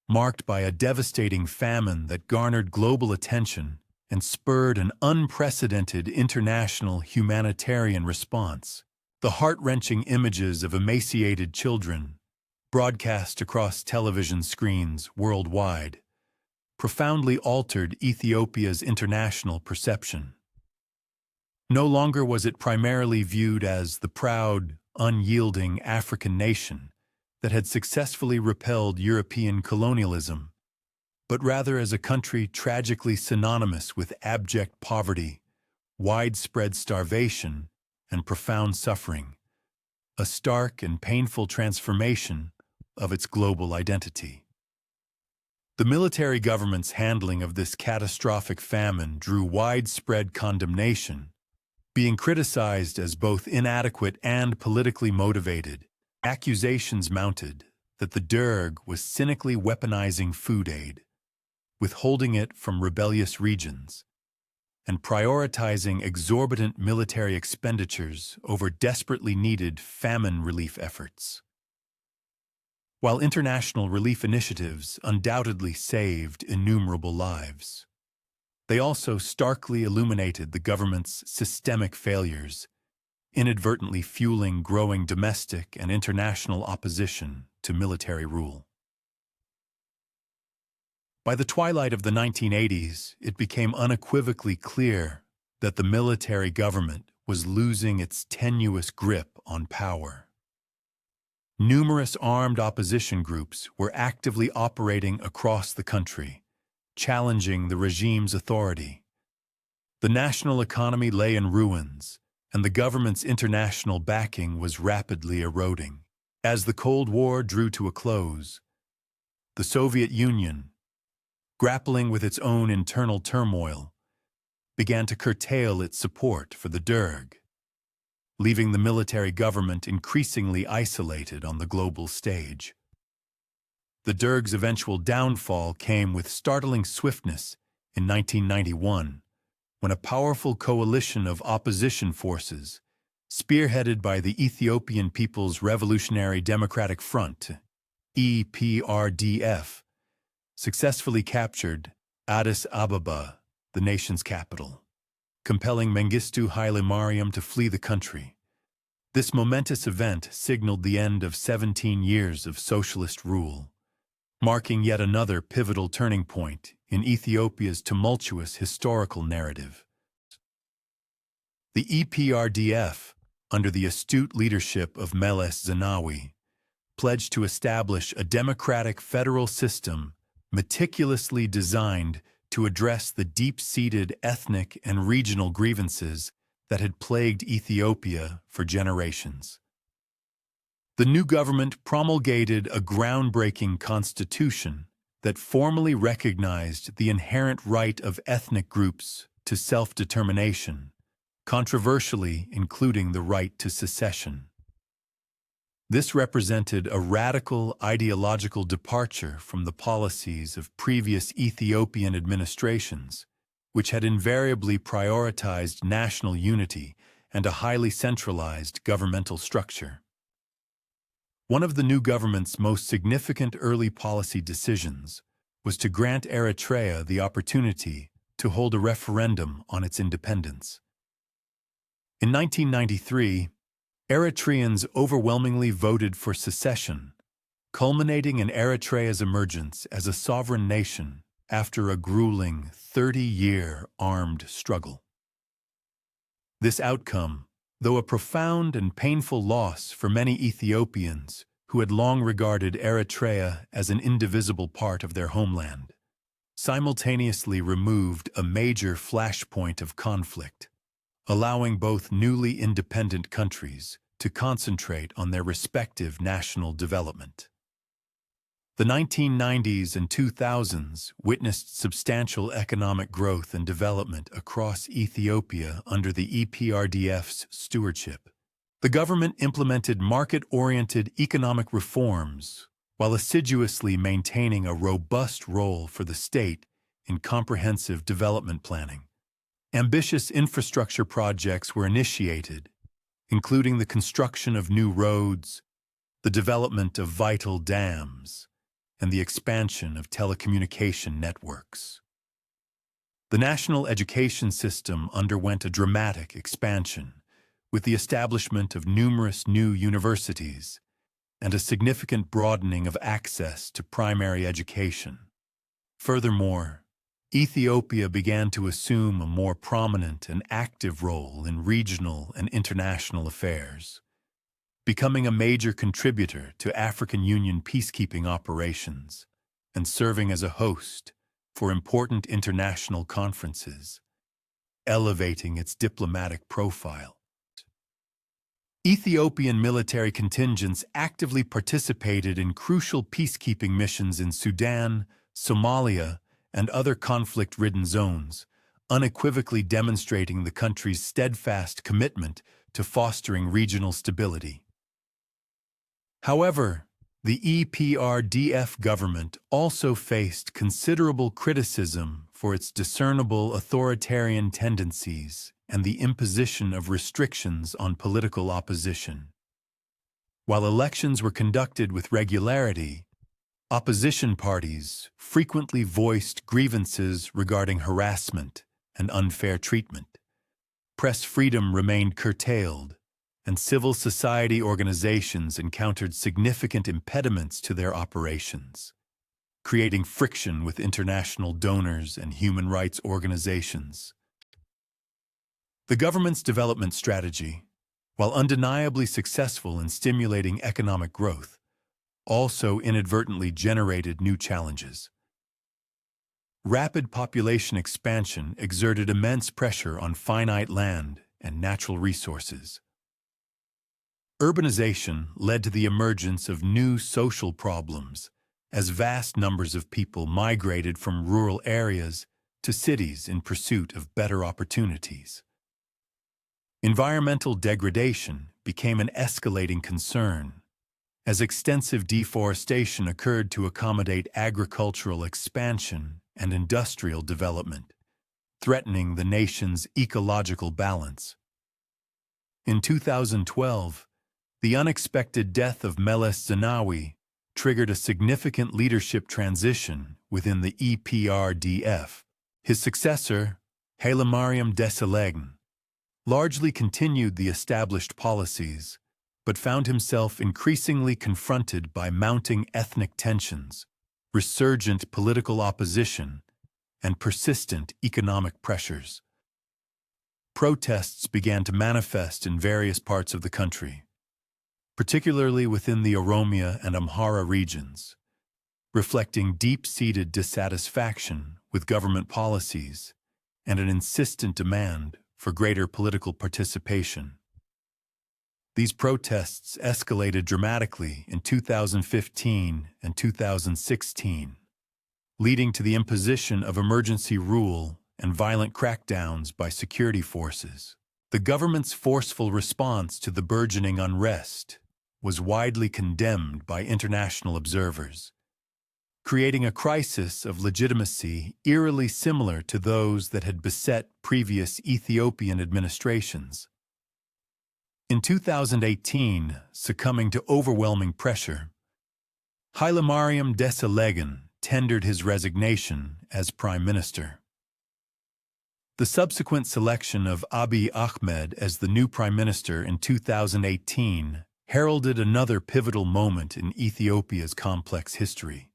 marked by a devastating famine that garnered global attention and spurred an unprecedented international humanitarian response. The heart-wrenching images of emaciated children, broadcast across television screens worldwide, profoundly altered Ethiopia's international perception. No longer was it primarily viewed as the proud, unyielding African nation that had successfully repelled European colonialism, but rather as a country tragically synonymous with abject poverty, widespread starvation, and profound suffering, a stark and painful transformation of its global identity. The military government's handling of this catastrophic famine drew widespread condemnation, being criticized as both inadequate and politically motivated. Accusations mounted that the Derg was cynically weaponizing food aid, withholding it from rebellious regions, and prioritizing exorbitant military expenditures over desperately needed famine relief efforts. While international relief initiatives undoubtedly saved innumerable lives, they also starkly illuminated the government's systemic failures, inadvertently fueling growing domestic and international opposition to military rule. By the twilight of the 1980s, it became unequivocally clear that the military government was losing its tenuous grip on power. Numerous armed opposition groups were actively operating across the country, challenging the regime's authority. The national economy lay in ruins, and the government's international backing was rapidly eroding. As the Cold War drew to a close, the Soviet Union, grappling with its own internal turmoil, began to curtail its support for the Derg, leaving the military government increasingly isolated on the global stage. The Derg's eventual downfall came with startling swiftness in 1991, when a powerful coalition of opposition forces, spearheaded by the Ethiopian People's Revolutionary Democratic Front, EPRDF, successfully captured Addis Ababa, the nation's capital, compelling Mengistu Haile Mariam to flee the country. This momentous event signaled the end of 17 years of socialist rule, marking yet another pivotal turning point in Ethiopia's tumultuous historical narrative. The EPRDF, under the astute leadership of Meles Zenawi, pledged to establish a democratic federal system meticulously designed to address the deep-seated ethnic and regional grievances that had plagued Ethiopia for generations. The new government promulgated a groundbreaking constitution that formally recognized the inherent right of ethnic groups to self-determination, controversially including the right to secession. This represented a radical ideological departure from the policies of previous Ethiopian administrations, which had invariably prioritized national unity and a highly centralized governmental structure. One of the new government's most significant early policy decisions was to grant Eritrea the opportunity to hold a referendum on its independence. In 1993, Eritreans overwhelmingly voted for secession, culminating in Eritrea's emergence as a sovereign nation after a grueling 30-year armed struggle. This outcome, though a profound and painful loss for many Ethiopians who had long regarded Eritrea as an indivisible part of their homeland, simultaneously removed a major flashpoint of conflict, allowing both newly independent countries to concentrate on their respective national development. The 1990s and 2000s witnessed substantial economic growth and development across Ethiopia under the EPRDF's stewardship. The government implemented market-oriented economic reforms while assiduously maintaining a robust role for the state in comprehensive development planning. Ambitious infrastructure projects were initiated, including the construction of new roads, the development of vital dams, and the expansion of telecommunication networks. The national education system underwent a dramatic expansion, with the establishment of numerous new universities and a significant broadening of access to primary education. Furthermore, Ethiopia began to assume a more prominent and active role in regional and international affairs, becoming a major contributor to African Union peacekeeping operations and serving as a host for important international conferences, elevating its diplomatic profile. Ethiopian military contingents actively participated in crucial peacekeeping missions in Sudan, Somalia, and other conflict-ridden zones, unequivocally demonstrating the country's steadfast commitment to fostering regional stability. However, the EPRDF government also faced considerable criticism for its discernible authoritarian tendencies and the imposition of restrictions on political opposition. While elections were conducted with regularity, opposition parties frequently voiced grievances regarding harassment and unfair treatment. Press freedom remained curtailed, and civil society organizations encountered significant impediments to their operations, creating friction with international donors and human rights organizations. The government's development strategy, while undeniably successful in stimulating economic growth, also inadvertently generated new challenges. Rapid population expansion exerted immense pressure on finite land and natural resources. Urbanization led to the emergence of new social problems, as vast numbers of people migrated from rural areas to cities in pursuit of better opportunities. Environmental degradation became an escalating concern, as extensive deforestation occurred to accommodate agricultural expansion and industrial development, threatening the nation's ecological balance. In 2012, the unexpected death of Meles Zenawi triggered a significant leadership transition within the EPRDF. His successor, Hailemariam Desalegn, largely continued the established policies, but found himself increasingly confronted by mounting ethnic tensions, resurgent political opposition, and persistent economic pressures. Protests began to manifest in various parts of the country, particularly within the Oromia and Amhara regions, reflecting deep-seated dissatisfaction with government policies and an insistent demand for greater political participation. These protests escalated dramatically in 2015 and 2016, leading to the imposition of emergency rule and violent crackdowns by security forces. The government's forceful response to the burgeoning unrest was widely condemned by international observers, creating a crisis of legitimacy eerily similar to those that had beset previous Ethiopian administrations. In 2018, succumbing to overwhelming pressure, Hailemariam Desalegn tendered his resignation as prime minister. The subsequent selection of Abiy Ahmed as the new prime minister in 2018 heralded another pivotal moment in Ethiopia's complex history.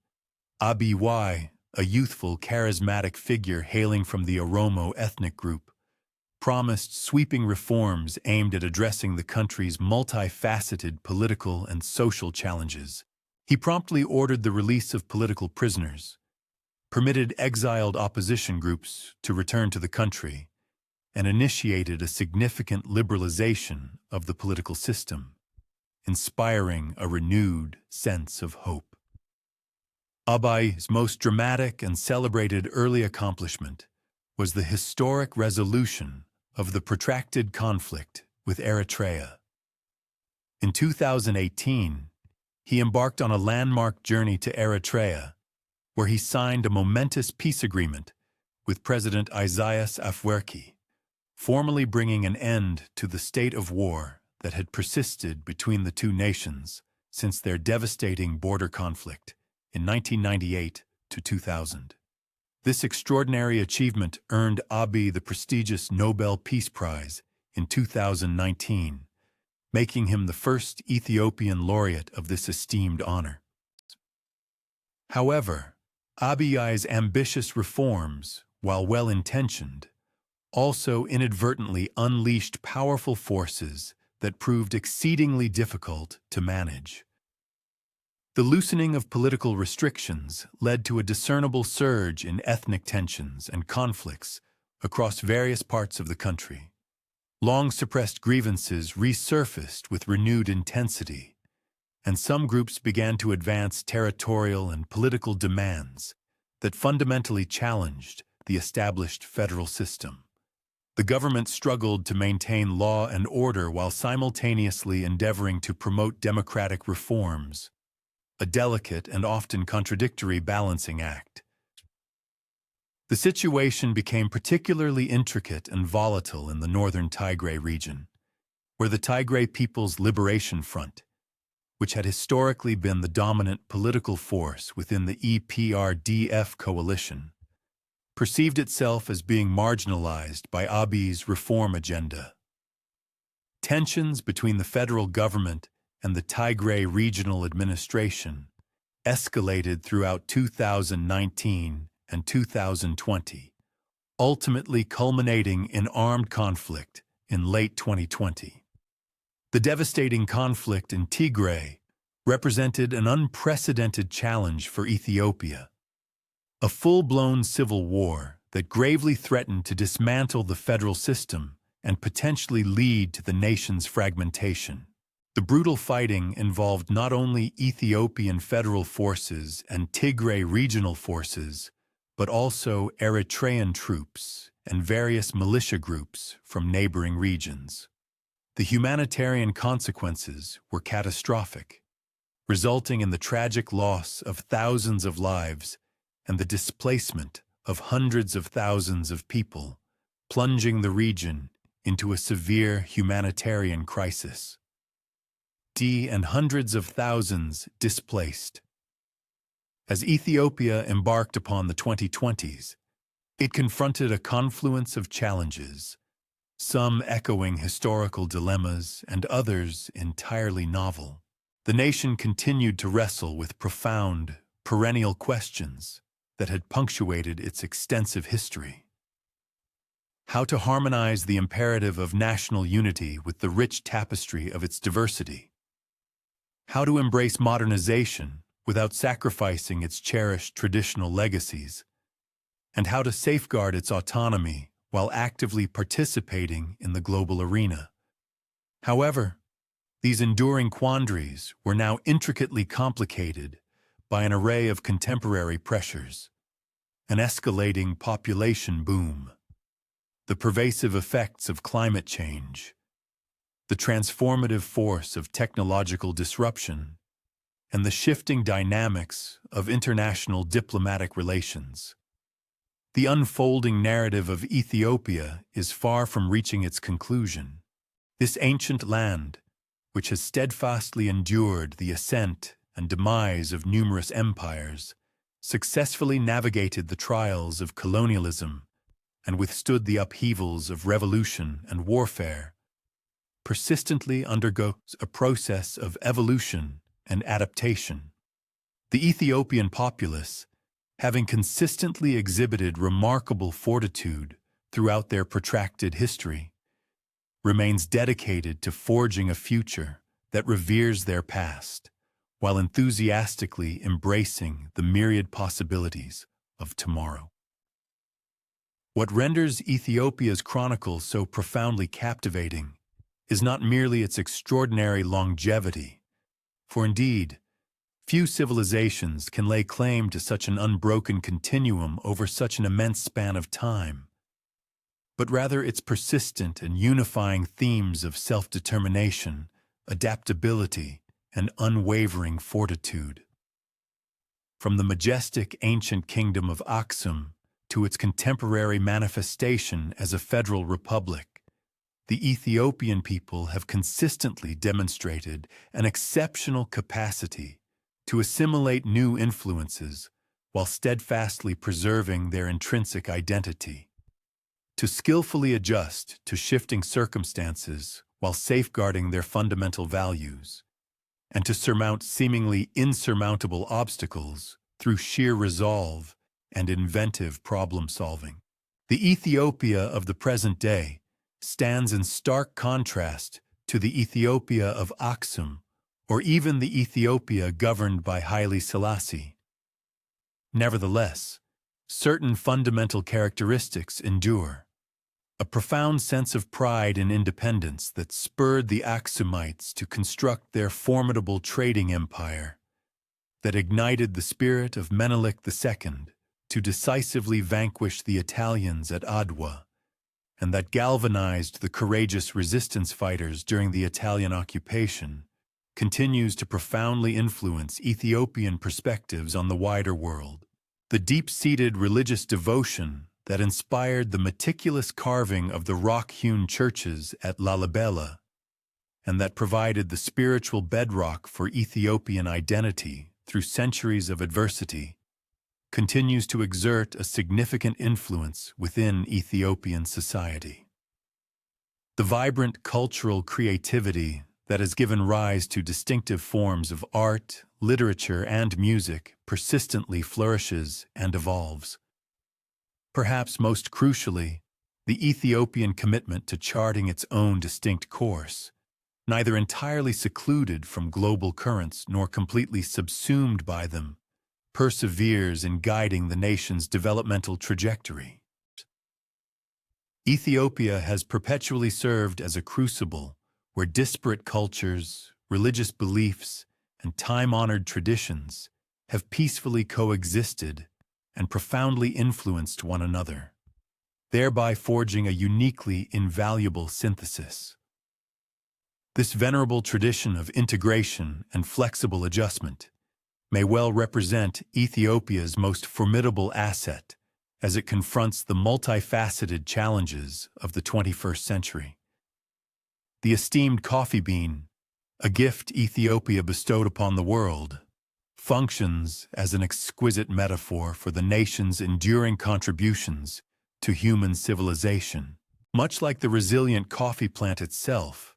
Abiy, a youthful, charismatic figure hailing from the Oromo ethnic group, promised sweeping reforms aimed at addressing the country's multifaceted political and social challenges. He promptly ordered the release of political prisoners, permitted exiled opposition groups to return to the country, and initiated a significant liberalization of the political system, inspiring a renewed sense of hope. Abiy's most dramatic and celebrated early accomplishment was the historic resolution of the protracted conflict with Eritrea. In 2018, he embarked on a landmark journey to Eritrea, where he signed a momentous peace agreement with President Isaias Afwerki, formally bringing an end to the state of war that had persisted between the two nations since their devastating border conflict in 1998 to 2000. This extraordinary achievement earned Abiy the prestigious Nobel Peace Prize in 2019, making him the first Ethiopian laureate of this esteemed honor. However, Abiy's ambitious reforms, while well-intentioned, also inadvertently unleashed powerful forces that proved exceedingly difficult to manage. The loosening of political restrictions led to a discernible surge in ethnic tensions and conflicts across various parts of the country. Long-suppressed grievances resurfaced with renewed intensity, and some groups began to advance territorial and political demands that fundamentally challenged the established federal system. The government struggled to maintain law and order while simultaneously endeavoring to promote democratic reforms, a delicate and often contradictory balancing act. The situation became particularly intricate and volatile in the northern Tigray region, where the Tigray People's Liberation Front, which had historically been the dominant political force within the EPRDF coalition, perceived itself as being marginalized by Abiy's reform agenda. Tensions between the federal government and the Tigray Regional Administration escalated throughout 2019 and 2020, ultimately culminating in armed conflict in late 2020. The devastating conflict in Tigray represented an unprecedented challenge for Ethiopia, a full-blown civil war that gravely threatened to dismantle the federal system and potentially lead to the nation's fragmentation. The brutal fighting involved not only Ethiopian federal forces and Tigray regional forces, but also Eritrean troops and various militia groups from neighboring regions. The humanitarian consequences were catastrophic, resulting in the tragic loss of thousands of lives and the displacement of hundreds of thousands of people, plunging the region into a severe humanitarian crisis. And hundreds of thousands displaced. As Ethiopia embarked upon the 2020s, it confronted a confluence of challenges, some echoing historical dilemmas and others entirely novel. The nation continued to wrestle with profound, perennial questions that had punctuated its extensive history. How to harmonize the imperative of national unity with the rich tapestry of its diversity. How to embrace modernization without sacrificing its cherished traditional legacies, and how to safeguard its autonomy while actively participating in the global arena. However, these enduring quandaries were now intricately complicated by an array of contemporary pressures: an escalating population boom, the pervasive effects of climate change, the transformative force of technological disruption, and the shifting dynamics of international diplomatic relations. The unfolding narrative of Ethiopia is far from reaching its conclusion. This ancient land, which has steadfastly endured the ascent and demise of numerous empires, successfully navigated the trials of colonialism and withstood the upheavals of revolution and warfare, persistently undergoes a process of evolution and adaptation. The Ethiopian populace, having consistently exhibited remarkable fortitude throughout their protracted history, remains dedicated to forging a future that reveres their past, while enthusiastically embracing the myriad possibilities of tomorrow. What renders Ethiopia's chronicle so profoundly captivating is not merely its extraordinary longevity, for indeed, few civilizations can lay claim to such an unbroken continuum over such an immense span of time, but rather its persistent and unifying themes of self-determination, adaptability, and unwavering fortitude. From the majestic ancient kingdom of Aksum to its contemporary manifestation as a federal republic, the Ethiopian people have consistently demonstrated an exceptional capacity to assimilate new influences while steadfastly preserving their intrinsic identity, to skillfully adjust to shifting circumstances while safeguarding their fundamental values, and to surmount seemingly insurmountable obstacles through sheer resolve and inventive problem-solving. The Ethiopia of the present day stands in stark contrast to the Ethiopia of Aksum, or even the Ethiopia governed by Haile Selassie. Nevertheless, certain fundamental characteristics endure. A profound sense of pride and independence that spurred the Aksumites to construct their formidable trading empire, that ignited the spirit of Menelik II to decisively vanquish the Italians at Adwa, and that galvanized the courageous resistance fighters during the Italian occupation, continues to profoundly influence Ethiopian perspectives on the wider world. The deep-seated religious devotion that inspired the meticulous carving of the rock-hewn churches at Lalibela, and that provided the spiritual bedrock for Ethiopian identity through centuries of adversity, continues to exert a significant influence within Ethiopian society. The vibrant cultural creativity that has given rise to distinctive forms of art, literature, and music persistently flourishes and evolves. Perhaps most crucially, the Ethiopian commitment to charting its own distinct course, neither entirely secluded from global currents nor completely subsumed by them, perseveres in guiding the nation's developmental trajectory. Ethiopia has perpetually served as a crucible where disparate cultures, religious beliefs, and time-honored traditions have peacefully coexisted and profoundly influenced one another, thereby forging a uniquely invaluable synthesis. This venerable tradition of integration and flexible adjustment may well represent Ethiopia's most formidable asset as it confronts the multifaceted challenges of the 21st century. The esteemed coffee bean, a gift Ethiopia bestowed upon the world, functions as an exquisite metaphor for the nation's enduring contributions to human civilization. Much like the resilient coffee plant itself,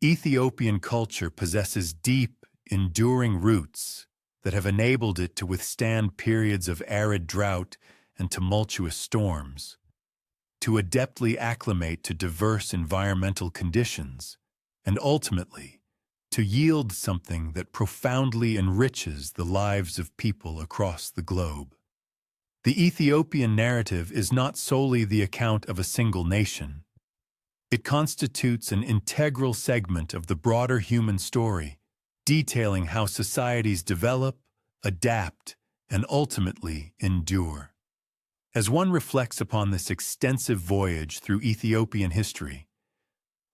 Ethiopian culture possesses deep, enduring roots that have enabled it to withstand periods of arid drought and tumultuous storms, to adeptly acclimate to diverse environmental conditions, and ultimately, to yield something that profoundly enriches the lives of people across the globe. The Ethiopian narrative is not solely the account of a single nation. It constitutes an integral segment of the broader human story, detailing how societies develop, adapt, and ultimately endure. As one reflects upon this extensive voyage through Ethiopian history,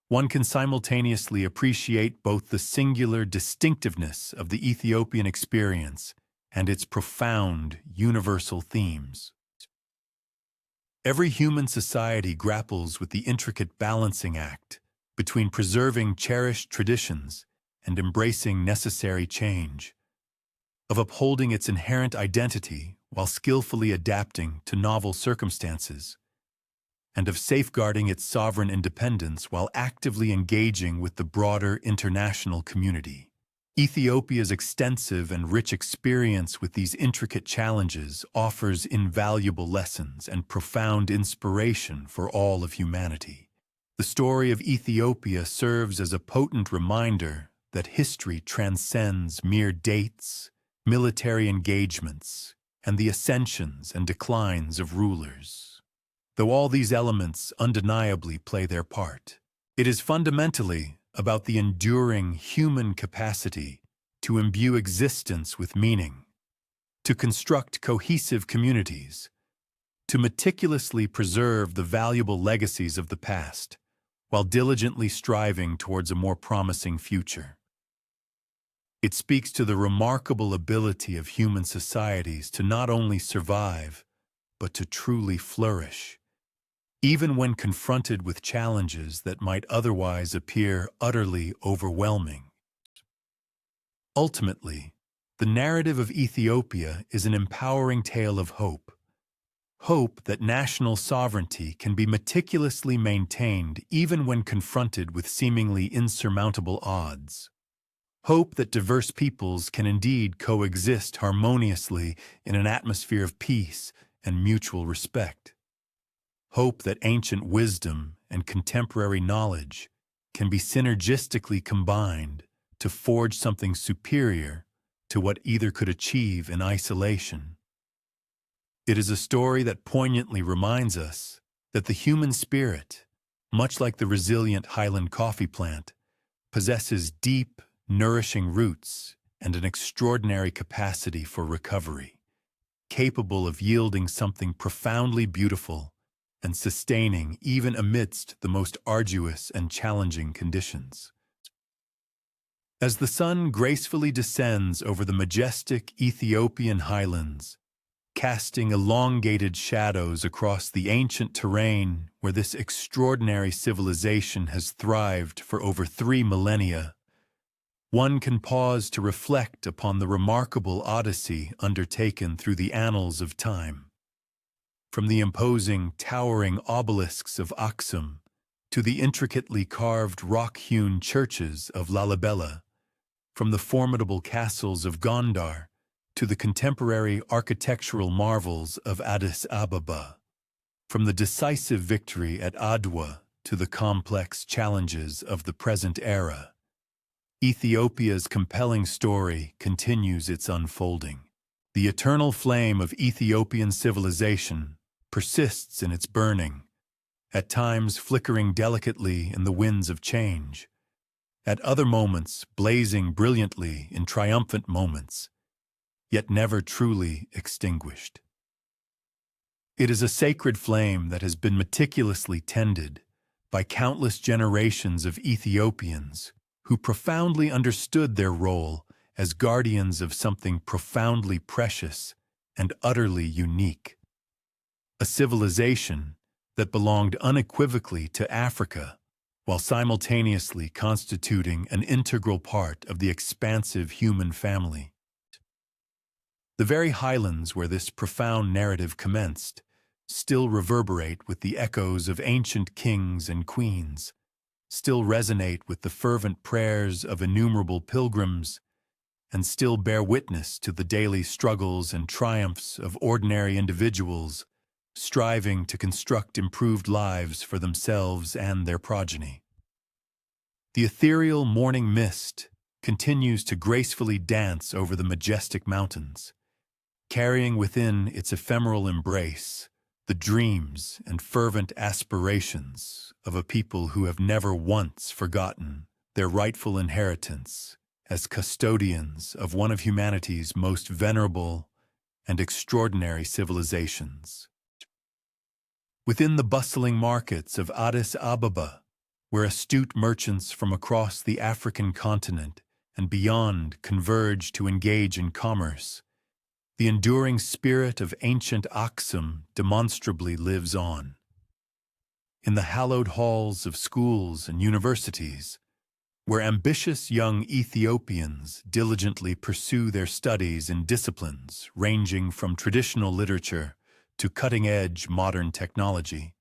one can simultaneously appreciate both the singular distinctiveness of the Ethiopian experience and its profound, universal themes. Every human society grapples with the intricate balancing act between preserving cherished traditions and embracing necessary change, of upholding its inherent identity while skillfully adapting to novel circumstances, and of safeguarding its sovereign independence while actively engaging with the broader international community. Ethiopia's extensive and rich experience with these intricate challenges offers invaluable lessons and profound inspiration for all of humanity. The story of Ethiopia serves as a potent reminder that history transcends mere dates, military engagements, and the ascensions and declines of rulers. Though all these elements undeniably play their part, it is fundamentally about the enduring human capacity to imbue existence with meaning, to construct cohesive communities, to meticulously preserve the valuable legacies of the past, while diligently striving towards a more promising future. It speaks to the remarkable ability of human societies to not only survive, but to truly flourish, even when confronted with challenges that might otherwise appear utterly overwhelming. Ultimately, the narrative of Ethiopia is an empowering tale of hope. Hope that national sovereignty can be meticulously maintained even when confronted with seemingly insurmountable odds. Hope that diverse peoples can indeed coexist harmoniously in an atmosphere of peace and mutual respect. Hope that ancient wisdom and contemporary knowledge can be synergistically combined to forge something superior to what either could achieve in isolation. It is a story that poignantly reminds us that the human spirit, much like the resilient highland coffee plant, possesses deep, nourishing roots and an extraordinary capacity for recovery, capable of yielding something profoundly beautiful and sustaining even amidst the most arduous and challenging conditions. As the sun gracefully descends over the majestic Ethiopian highlands, casting elongated shadows across the ancient terrain where this extraordinary civilization has thrived for over 3 millennia, one can pause to reflect upon the remarkable odyssey undertaken through the annals of time. From the imposing, towering obelisks of Aksum to the intricately carved rock-hewn churches of Lalibela, from the formidable castles of Gondar to the contemporary architectural marvels of Addis Ababa, From the decisive victory at Adwa to the complex challenges of the present era, Ethiopia's compelling story continues its unfolding. The eternal flame of Ethiopian civilization persists in its burning, at times flickering delicately in the winds of change, at other moments blazing brilliantly in triumphant moments, yet never truly extinguished. It is a sacred flame that has been meticulously tended by countless generations of Ethiopians who profoundly understood their role as guardians of something profoundly precious and utterly unique. A civilization that belonged unequivocally to Africa, while simultaneously constituting an integral part of the expansive human family. The very highlands where this profound narrative commenced still reverberate with the echoes of ancient kings and queens, still resonate with the fervent prayers of innumerable pilgrims, and still bear witness to the daily struggles and triumphs of ordinary individuals striving to construct improved lives for themselves and their progeny. The ethereal morning mist continues to gracefully dance over the majestic mountains, carrying within its ephemeral embrace the dreams and fervent aspirations of a people who have never once forgotten their rightful inheritance as custodians of one of humanity's most venerable and extraordinary civilizations. Within the bustling markets of Addis Ababa, where astute merchants from across the African continent and beyond converge to engage in commerce, the enduring spirit of ancient Aksum demonstrably lives on. In the hallowed halls of schools and universities, where ambitious young Ethiopians diligently pursue their studies in disciplines ranging from traditional literature to cutting-edge modern technology,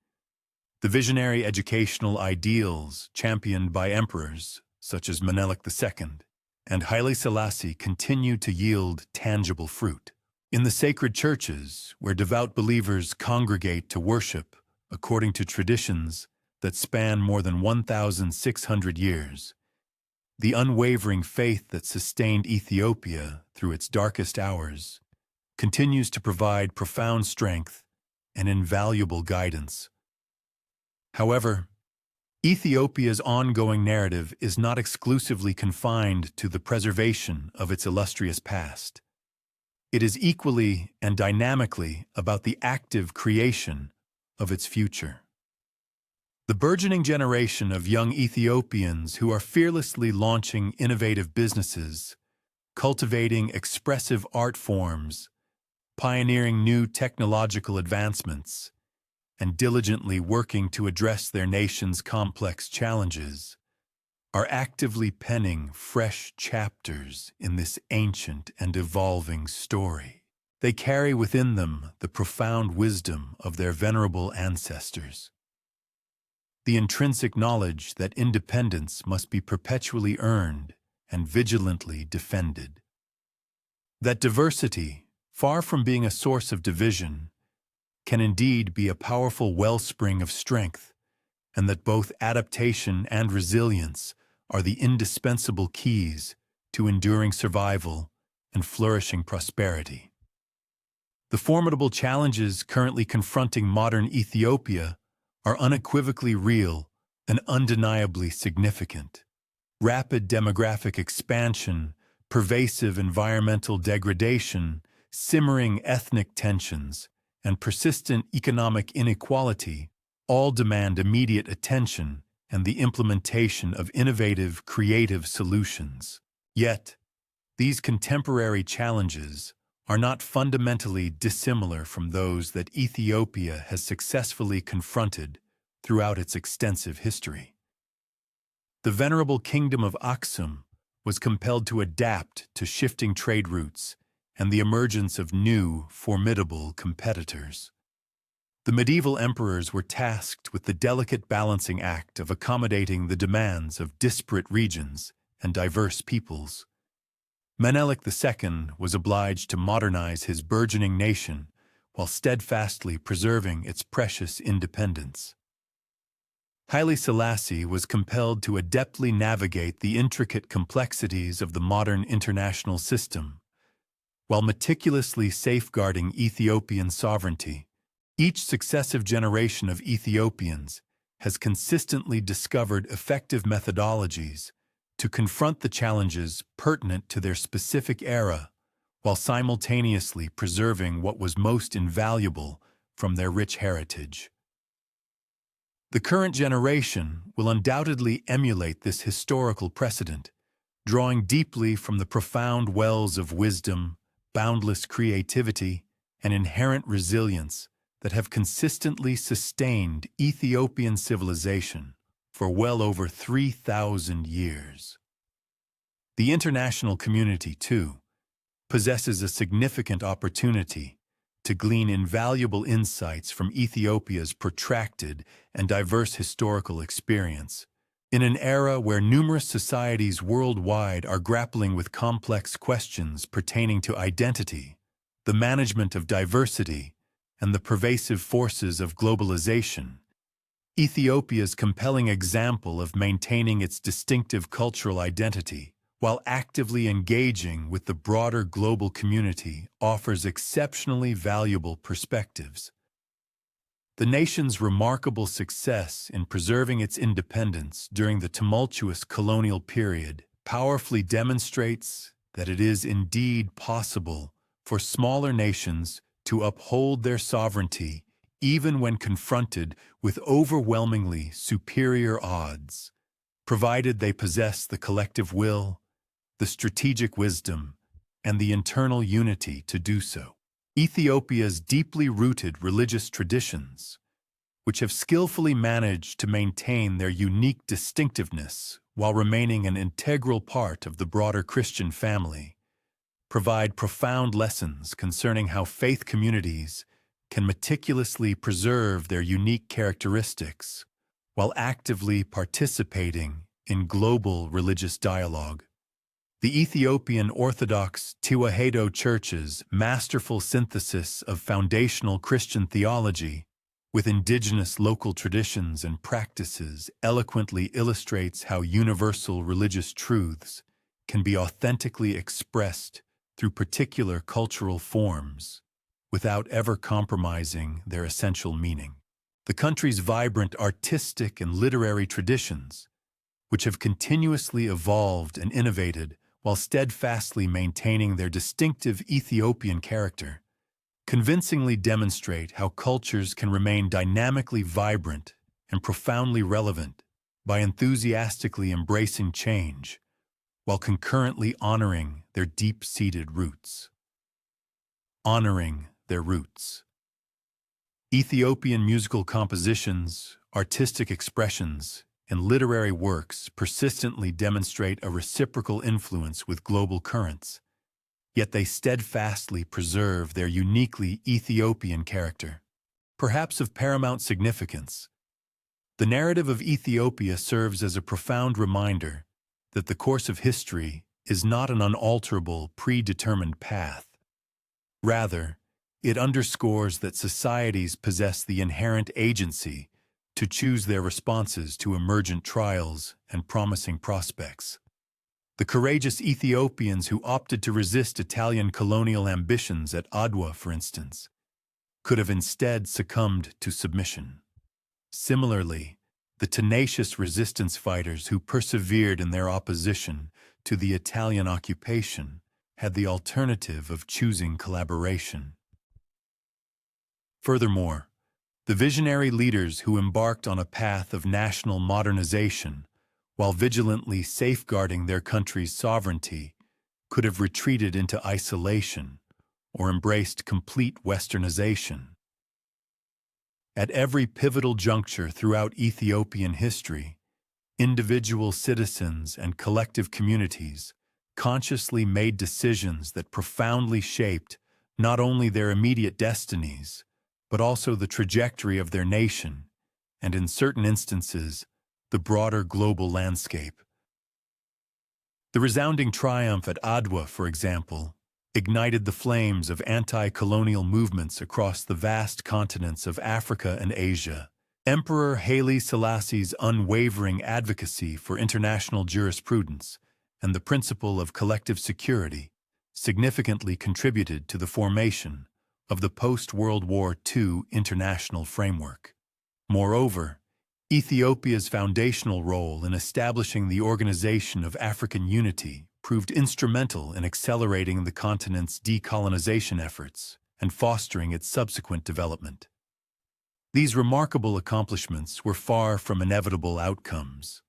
the visionary educational ideals championed by emperors such as Menelik II and Haile Selassie continue to yield tangible fruit. In the sacred churches, where devout believers congregate to worship according to traditions that span more than 1,600 years, the unwavering faith that sustained Ethiopia through its darkest hours continues to provide profound strength and invaluable guidance. However, Ethiopia's ongoing narrative is not exclusively confined to the preservation of its illustrious past. It is equally and dynamically about the active creation of its future. The burgeoning generation of young Ethiopians who are fearlessly launching innovative businesses, cultivating expressive art forms, pioneering new technological advancements, and diligently working to address their nation's complex challenges, are actively penning fresh chapters in this ancient and evolving story. They carry within them the profound wisdom of their venerable ancestors, the intrinsic knowledge that independence must be perpetually earned and vigilantly defended, that diversity, far from being a source of division, can indeed be a powerful wellspring of strength, and that both adaptation and resilience are the indispensable keys to enduring survival and flourishing prosperity. The formidable challenges currently confronting modern Ethiopia are unequivocally real and undeniably significant. Rapid demographic expansion, pervasive environmental degradation, simmering ethnic tensions, and persistent economic inequality all demand immediate attention and the implementation of innovative, creative solutions. Yet, these contemporary challenges are not fundamentally dissimilar from those that Ethiopia has successfully confronted throughout its extensive history. The venerable kingdom of Aksum was compelled to adapt to shifting trade routes and the emergence of new, formidable competitors. The medieval emperors were tasked with the delicate balancing act of accommodating the demands of disparate regions and diverse peoples. Menelik II was obliged to modernize his burgeoning nation while steadfastly preserving its precious independence. Haile Selassie was compelled to adeptly navigate the intricate complexities of the modern international system, while meticulously safeguarding Ethiopian sovereignty. Each successive generation of Ethiopians has consistently discovered effective methodologies to confront the challenges pertinent to their specific era, while simultaneously preserving what was most invaluable from their rich heritage. The current generation will undoubtedly emulate this historical precedent, drawing deeply from the profound wells of wisdom, boundless creativity, and inherent resilience that have consistently sustained Ethiopian civilization for well over 3,000 years. The international community, too, possesses a significant opportunity to glean invaluable insights from Ethiopia's protracted and diverse historical experience. In an era where numerous societies worldwide are grappling with complex questions pertaining to identity, the management of diversity, and the pervasive forces of globalization, Ethiopia's compelling example of maintaining its distinctive cultural identity while actively engaging with the broader global community offers exceptionally valuable perspectives. The nation's remarkable success in preserving its independence during the tumultuous colonial period powerfully demonstrates that it is indeed possible for smaller nations to uphold their sovereignty even when confronted with overwhelmingly superior odds, provided they possess the collective will, the strategic wisdom, and the internal unity to do so. Ethiopia's deeply rooted religious traditions, which have skillfully managed to maintain their unique distinctiveness while remaining an integral part of the broader Christian family, provide profound lessons concerning how faith communities can meticulously preserve their unique characteristics while actively participating in global religious dialogue. The Ethiopian Orthodox Tewahedo Church's masterful synthesis of foundational Christian theology with indigenous local traditions and practices eloquently illustrates how universal religious truths can be authentically expressed through particular cultural forms without ever compromising their essential meaning. The country's vibrant artistic and literary traditions, which have continuously evolved and innovated while steadfastly maintaining their distinctive Ethiopian character, convincingly demonstrate how cultures can remain dynamically vibrant and profoundly relevant by enthusiastically embracing change while concurrently honoring their deep-seated roots. Honoring their roots. Ethiopian musical compositions, artistic expressions, and literary works persistently demonstrate a reciprocal influence with global currents, yet they steadfastly preserve their uniquely Ethiopian character. Perhaps of paramount significance, the narrative of Ethiopia serves as a profound reminder that the course of history is not an unalterable, predetermined path. Rather, it underscores that societies possess the inherent agency to choose their responses to emergent trials and promising prospects. The courageous Ethiopians who opted to resist Italian colonial ambitions at Adwa, for instance, could have instead succumbed to submission. Similarly, the tenacious resistance fighters who persevered in their opposition to the Italian occupation had the alternative of choosing collaboration. Furthermore, the visionary leaders who embarked on a path of national modernization while vigilantly safeguarding their country's sovereignty could have retreated into isolation or embraced complete westernization. At every pivotal juncture throughout Ethiopian history, individual citizens and collective communities consciously made decisions that profoundly shaped not only their immediate destinies, but also the trajectory of their nation, and in certain instances, the broader global landscape. The resounding triumph at Adwa, for example, ignited the flames of anti-colonial movements across the vast continents of Africa and Asia. Emperor Haile Selassie's unwavering advocacy for international jurisprudence and the principle of collective security significantly contributed to the formation of the post-World War II international framework. Moreover, Ethiopia's foundational role in establishing the Organization of African Unity proved instrumental in accelerating the continent's decolonization efforts and fostering its subsequent development. These remarkable accomplishments were far from inevitable outcomes.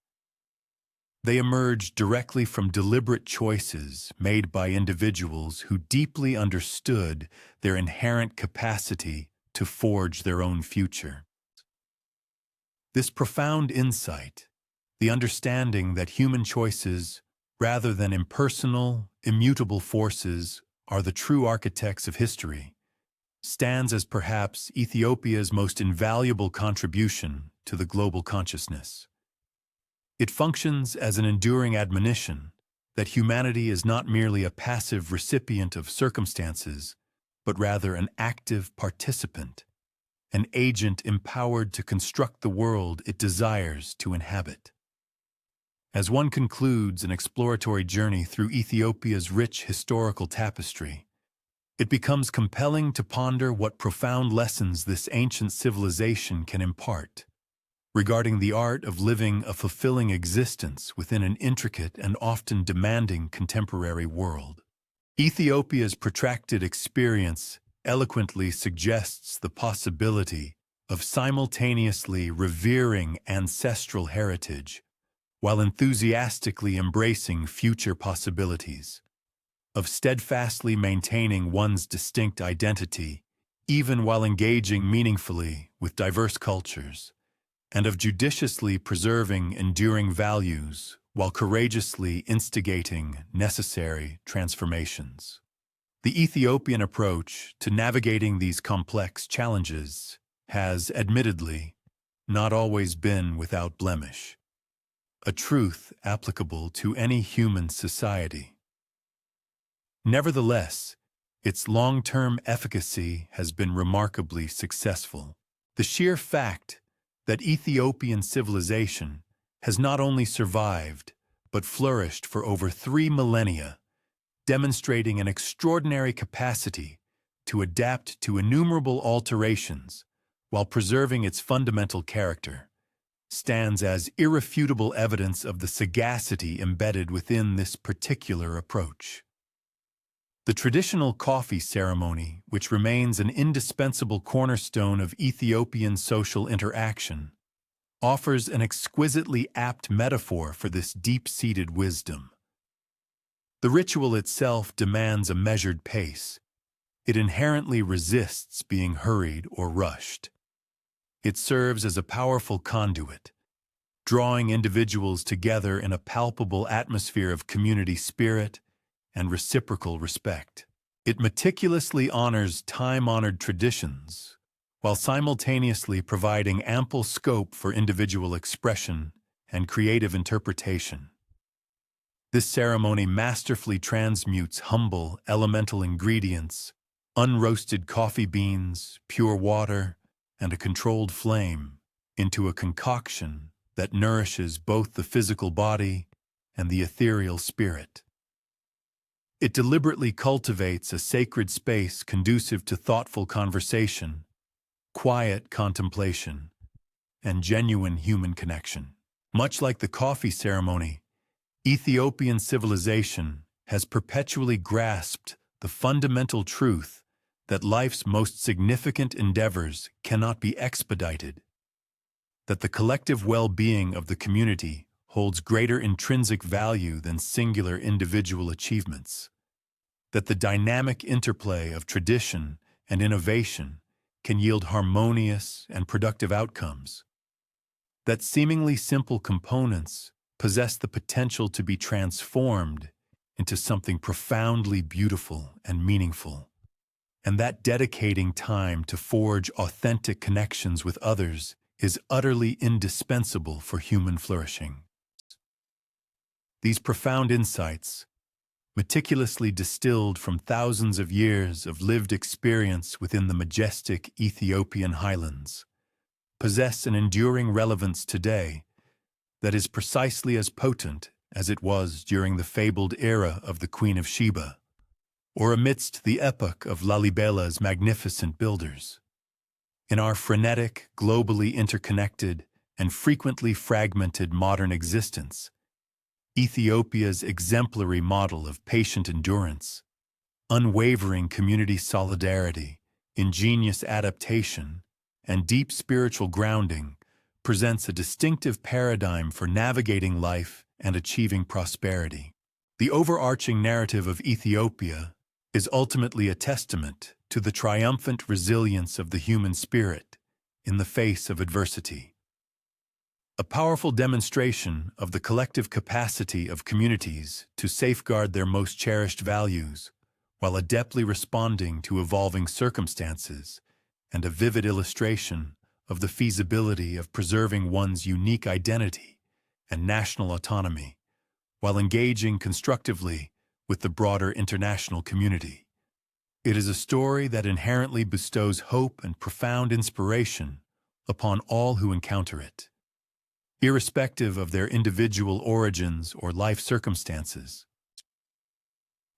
They emerged directly from deliberate choices made by individuals who deeply understood their inherent capacity to forge their own future. This profound insight, the understanding that human choices, rather than impersonal, immutable forces, are the true architects of history, stands as perhaps Ethiopia's most invaluable contribution to the global consciousness. It functions as an enduring admonition that humanity is not merely a passive recipient of circumstances, but rather an active participant, an agent empowered to construct the world it desires to inhabit. As one concludes an exploratory journey through Ethiopia's rich historical tapestry, it becomes compelling to ponder what profound lessons this ancient civilization can impart regarding the art of living a fulfilling existence within an intricate and often demanding contemporary world. Ethiopia's protracted experience eloquently suggests the possibility of simultaneously revering ancestral heritage while enthusiastically embracing future possibilities, of steadfastly maintaining one's distinct identity, even while engaging meaningfully with diverse cultures, and of judiciously preserving enduring values while courageously instigating necessary transformations. The Ethiopian approach to navigating these complex challenges has, admittedly, not always been without blemish, a truth applicable to any human society. Nevertheless, its long-term efficacy has been remarkably successful. The sheer fact that Ethiopian civilization has not only survived, but flourished for over 3 millennia, demonstrating an extraordinary capacity to adapt to innumerable alterations while preserving its fundamental character, stands as irrefutable evidence of the sagacity embedded within this particular approach. The traditional coffee ceremony, which remains an indispensable cornerstone of Ethiopian social interaction, offers an exquisitely apt metaphor for this deep-seated wisdom. The ritual itself demands a measured pace. It inherently resists being hurried or rushed. It serves as a powerful conduit, drawing individuals together in a palpable atmosphere of community spirit and reciprocal respect. It meticulously honors time-honored traditions, while simultaneously providing ample scope for individual expression and creative interpretation. This ceremony masterfully transmutes humble, elemental ingredients, unroasted coffee beans, pure water, and a controlled flame, into a concoction that nourishes both the physical body and the ethereal spirit. It deliberately cultivates a sacred space conducive to thoughtful conversation, quiet contemplation, and genuine human connection. Much like the coffee ceremony, Ethiopian civilization has perpetually grasped the fundamental truth that life's most significant endeavors cannot be expedited, that the collective well-being of the community holds greater intrinsic value than singular individual achievements, that the dynamic interplay of tradition and innovation can yield harmonious and productive outcomes, that seemingly simple components possess the potential to be transformed into something profoundly beautiful and meaningful, and that dedicating time to forge authentic connections with others is utterly indispensable for human flourishing. These profound insights, meticulously distilled from thousands of years of lived experience within the majestic Ethiopian highlands, possess an enduring relevance today that is precisely as potent as it was during the fabled era of the Queen of Sheba, or amidst the epoch of Lalibela's magnificent builders. In our frenetic, globally interconnected, and frequently fragmented modern existence, Ethiopia's exemplary model of patient endurance, unwavering community solidarity, ingenious adaptation, and deep spiritual grounding presents a distinctive paradigm for navigating life and achieving prosperity. The overarching narrative of Ethiopia is ultimately a testament to the triumphant resilience of the human spirit in the face of adversity. A powerful demonstration of the collective capacity of communities to safeguard their most cherished values while adeptly responding to evolving circumstances, and a vivid illustration of the feasibility of preserving one's unique identity and national autonomy while engaging constructively with the broader international community. It is a story that inherently bestows hope and profound inspiration upon all who encounter it, irrespective of their individual origins or life circumstances.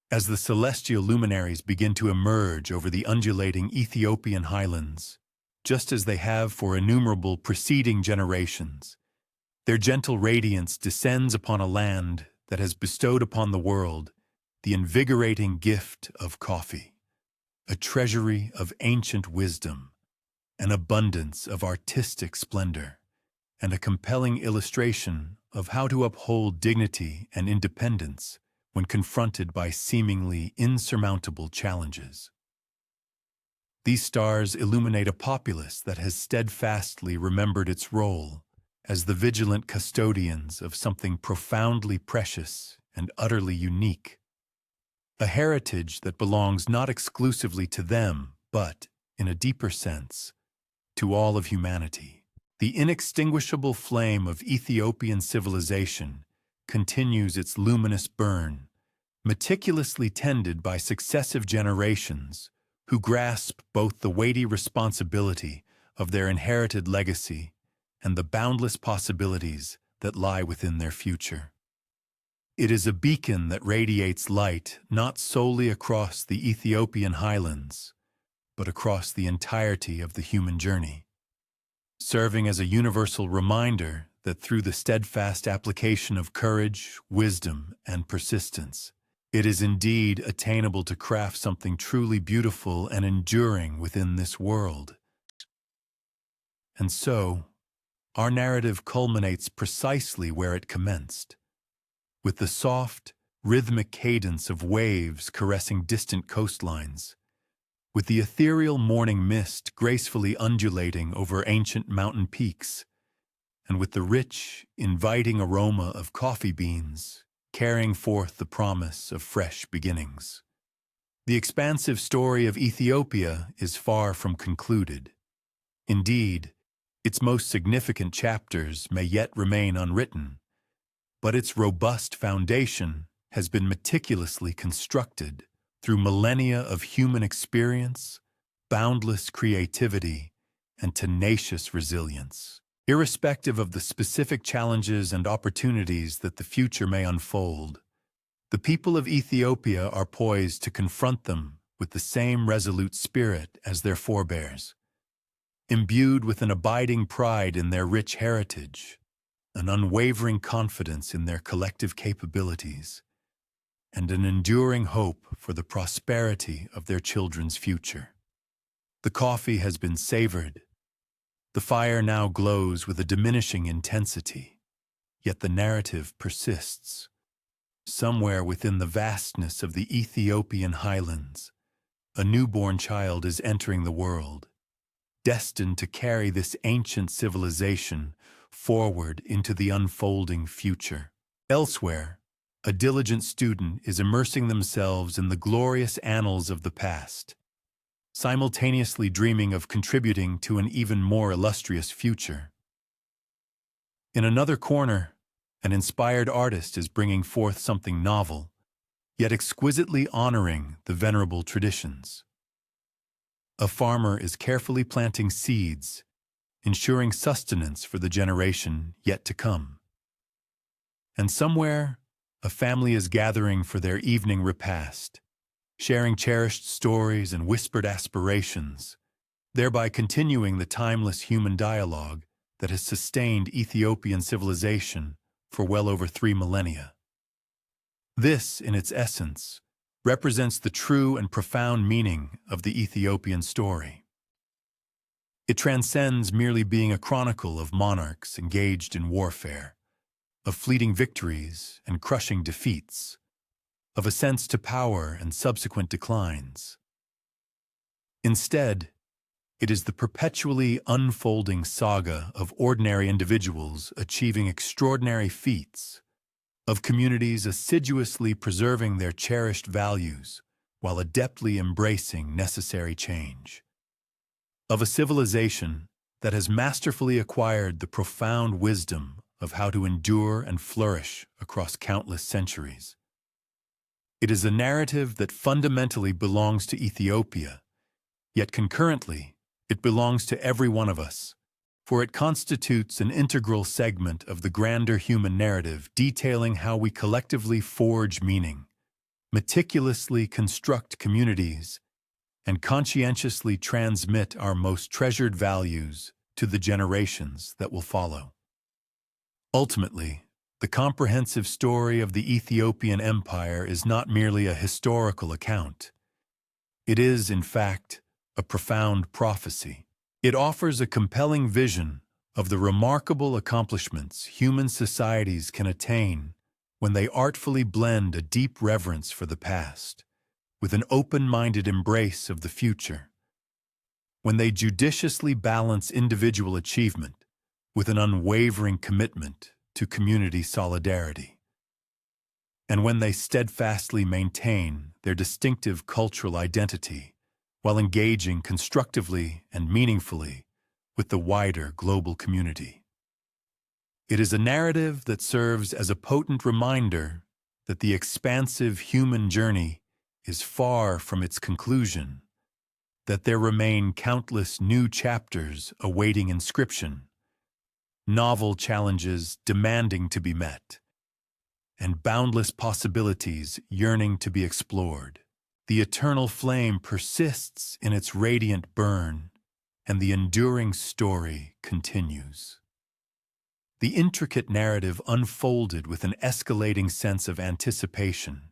As the celestial luminaries begin to emerge over the undulating Ethiopian highlands, just as they have for innumerable preceding generations, their gentle radiance descends upon a land that has bestowed upon the world the invigorating gift of coffee, a treasury of ancient wisdom, an abundance of artistic splendor, and a compelling illustration of how to uphold dignity and independence when confronted by seemingly insurmountable challenges. These stars illuminate a populace that has steadfastly remembered its role as the vigilant custodians of something profoundly precious and utterly unique, a heritage that belongs not exclusively to them, but, in a deeper sense, to all of humanity. The inextinguishable flame of Ethiopian civilization continues its luminous burn, meticulously tended by successive generations who grasp both the weighty responsibility of their inherited legacy and the boundless possibilities that lie within their future. It is a beacon that radiates light not solely across the Ethiopian highlands, but across the entirety of the human journey, serving as a universal reminder that through the steadfast application of courage, wisdom, and persistence, it is indeed attainable to craft something truly beautiful and enduring within this world. And so, our narrative culminates precisely where it commenced, with the soft, rhythmic cadence of waves caressing distant coastlines, with the ethereal morning mist gracefully undulating over ancient mountain peaks, and with the rich, inviting aroma of coffee beans carrying forth the promise of fresh beginnings. The expansive story of Ethiopia is far from concluded. Indeed, its most significant chapters may yet remain unwritten, but its robust foundation has been meticulously constructed through millennia of human experience, boundless creativity, and tenacious resilience. Irrespective of the specific challenges and opportunities that the future may unfold, the people of Ethiopia are poised to confront them with the same resolute spirit as their forebears, imbued with an abiding pride in their rich heritage, an unwavering confidence in their collective capabilities, and an enduring hope for the prosperity of their children's future. The coffee has been savored. The fire now glows with a diminishing intensity, yet the narrative persists. Somewhere within the vastness of the Ethiopian highlands, a newborn child is entering the world, destined to carry this ancient civilization forward into the unfolding future. Elsewhere, a diligent student is immersing themselves in the glorious annals of the past, simultaneously dreaming of contributing to an even more illustrious future. In another corner, an inspired artist is bringing forth something novel, yet exquisitely honoring the venerable traditions. A farmer is carefully planting seeds, ensuring sustenance for the generation yet to come. And somewhere, a family is gathering for their evening repast, sharing cherished stories and whispered aspirations, thereby continuing the timeless human dialogue that has sustained Ethiopian civilization for well over 3 millennia. This, in its essence, represents the true and profound meaning of the Ethiopian story. It transcends merely being a chronicle of monarchs engaged in warfare, of fleeting victories and crushing defeats, of ascents to power and subsequent declines. Instead, it is the perpetually unfolding saga of ordinary individuals achieving extraordinary feats, of communities assiduously preserving their cherished values while adeptly embracing necessary change, of a civilization that has masterfully acquired the profound wisdom of how to endure and flourish across countless centuries. It is a narrative that fundamentally belongs to Ethiopia, yet concurrently, it belongs to every one of us, for it constitutes an integral segment of the grander human narrative detailing how we collectively forge meaning, meticulously construct communities, and conscientiously transmit our most treasured values to the generations that will follow. Ultimately, the comprehensive story of the Ethiopian Empire is not merely a historical account. It is, in fact, a profound prophecy. It offers a compelling vision of the remarkable accomplishments human societies can attain when they artfully blend a deep reverence for the past with an open-minded embrace of the future, when they judiciously balance individual achievement with an unwavering commitment to community solidarity, and when they steadfastly maintain their distinctive cultural identity while engaging constructively and meaningfully with the wider global community. It is a narrative that serves as a potent reminder that the expansive human journey is far from its conclusion, that there remain countless new chapters awaiting inscription, novel challenges demanding to be met, and boundless possibilities yearning to be explored. The eternal flame persists in its radiant burn, and the enduring story continues. The intricate narrative unfolded with an escalating sense of anticipation,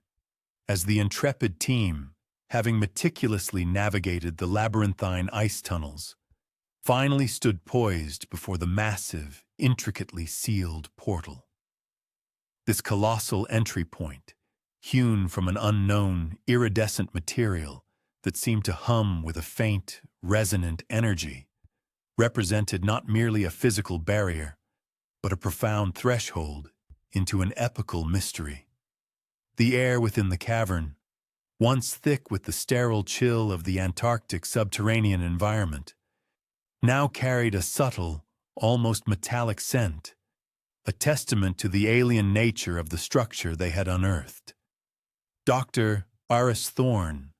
as the intrepid team, having meticulously navigated the labyrinthine ice tunnels, finally stood poised before the massive, intricately sealed portal. This colossal entry point, hewn from an unknown, iridescent material that seemed to hum with a faint, resonant energy, represented not merely a physical barrier, but a profound threshold into an epical mystery. The air within the cavern, once thick with the sterile chill of the Antarctic subterranean environment, now carried a subtle, almost metallic scent, a testament to the alien nature of the structure they had unearthed. Dr. Aris Thorne,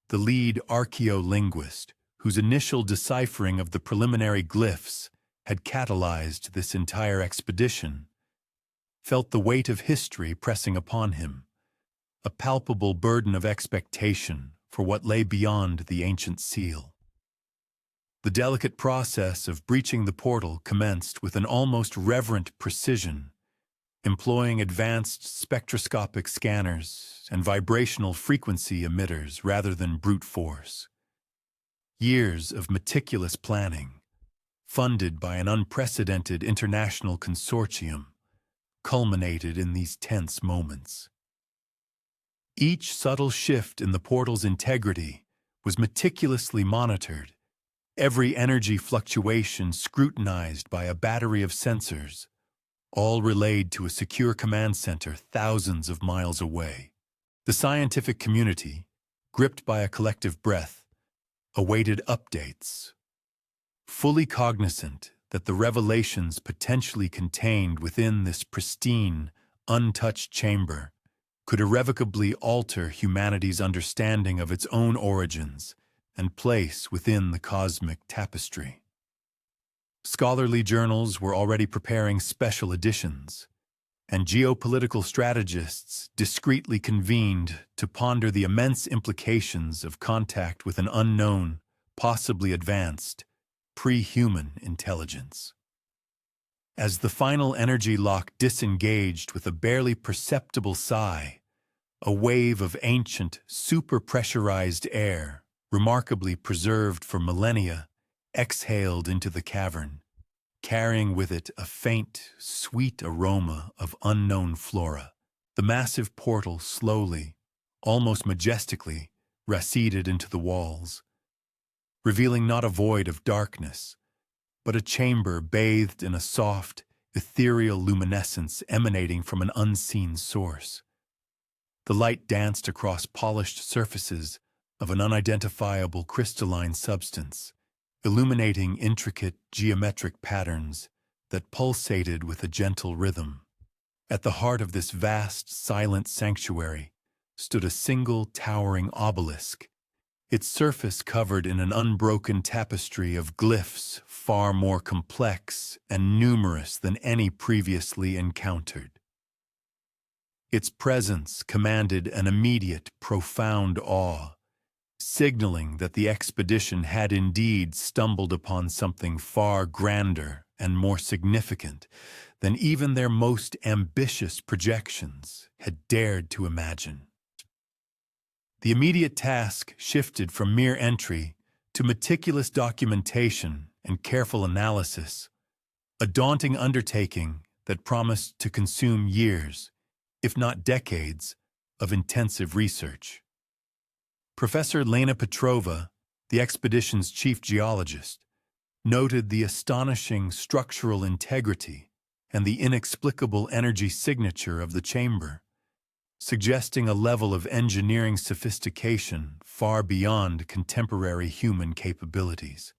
the lead archaeolinguist, whose initial deciphering of the preliminary glyphs had catalyzed this entire expedition, felt the weight of history pressing upon him, a palpable burden of expectation for what lay beyond the ancient seal. The delicate process of breaching the portal commenced with an almost reverent precision, employing advanced spectroscopic scanners and vibrational frequency emitters rather than brute force. Years of meticulous planning, funded by an unprecedented international consortium, culminated in these tense moments. Each subtle shift in the portal's integrity was meticulously monitored, every energy fluctuation scrutinized by a battery of sensors, all relayed to a secure command center thousands of miles away. The scientific community, gripped by a collective breath, awaited updates, fully cognizant that the revelations potentially contained within this pristine, untouched chamber could irrevocably alter humanity's understanding of its own origins and place within the cosmic tapestry. Scholarly journals were already preparing special editions, and geopolitical strategists discreetly convened to ponder the immense implications of contact with an unknown, possibly advanced, pre-human intelligence. As the final energy lock disengaged with a barely perceptible sigh, a wave of ancient, super-pressurized air, remarkably preserved for millennia, exhaled into the cavern, carrying with it a faint, sweet aroma of unknown flora. The massive portal slowly, almost majestically, receded into the walls, revealing not a void of darkness, but a chamber bathed in a soft, ethereal luminescence emanating from an unseen source. The light danced across polished surfaces of an unidentifiable crystalline substance, illuminating intricate geometric patterns that pulsated with a gentle rhythm. At the heart of this vast, silent sanctuary stood a single towering obelisk, its surface covered in an unbroken tapestry of glyphs far more complex and numerous than any previously encountered. Its presence commanded an immediate, profound awe, signaling that the expedition had indeed stumbled upon something far grander and more significant than even their most ambitious projections had dared to imagine. The immediate task shifted from mere entry to meticulous documentation and careful analysis, a daunting undertaking that promised to consume years, if not decades, of intensive research. Professor Lena Petrova, the expedition's chief geologist, noted the astonishing structural integrity and the inexplicable energy signature of the chamber, suggesting a level of engineering sophistication far beyond contemporary human capabilities.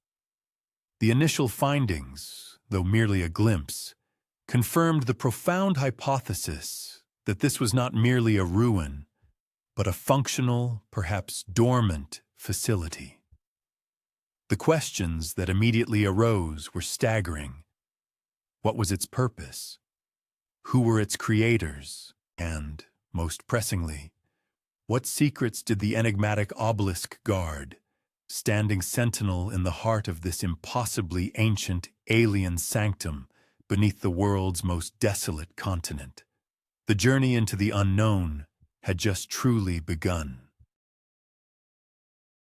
The initial findings, though merely a glimpse, confirmed the profound hypothesis that this was not merely a ruin, but a functional, perhaps dormant, facility. The questions that immediately arose were staggering. What was its purpose? Who were its creators? And, most pressingly, what secrets did the enigmatic obelisk guard, standing sentinel in the heart of this impossibly ancient alien sanctum beneath the world's most desolate continent? The journey into the unknown had just truly begun.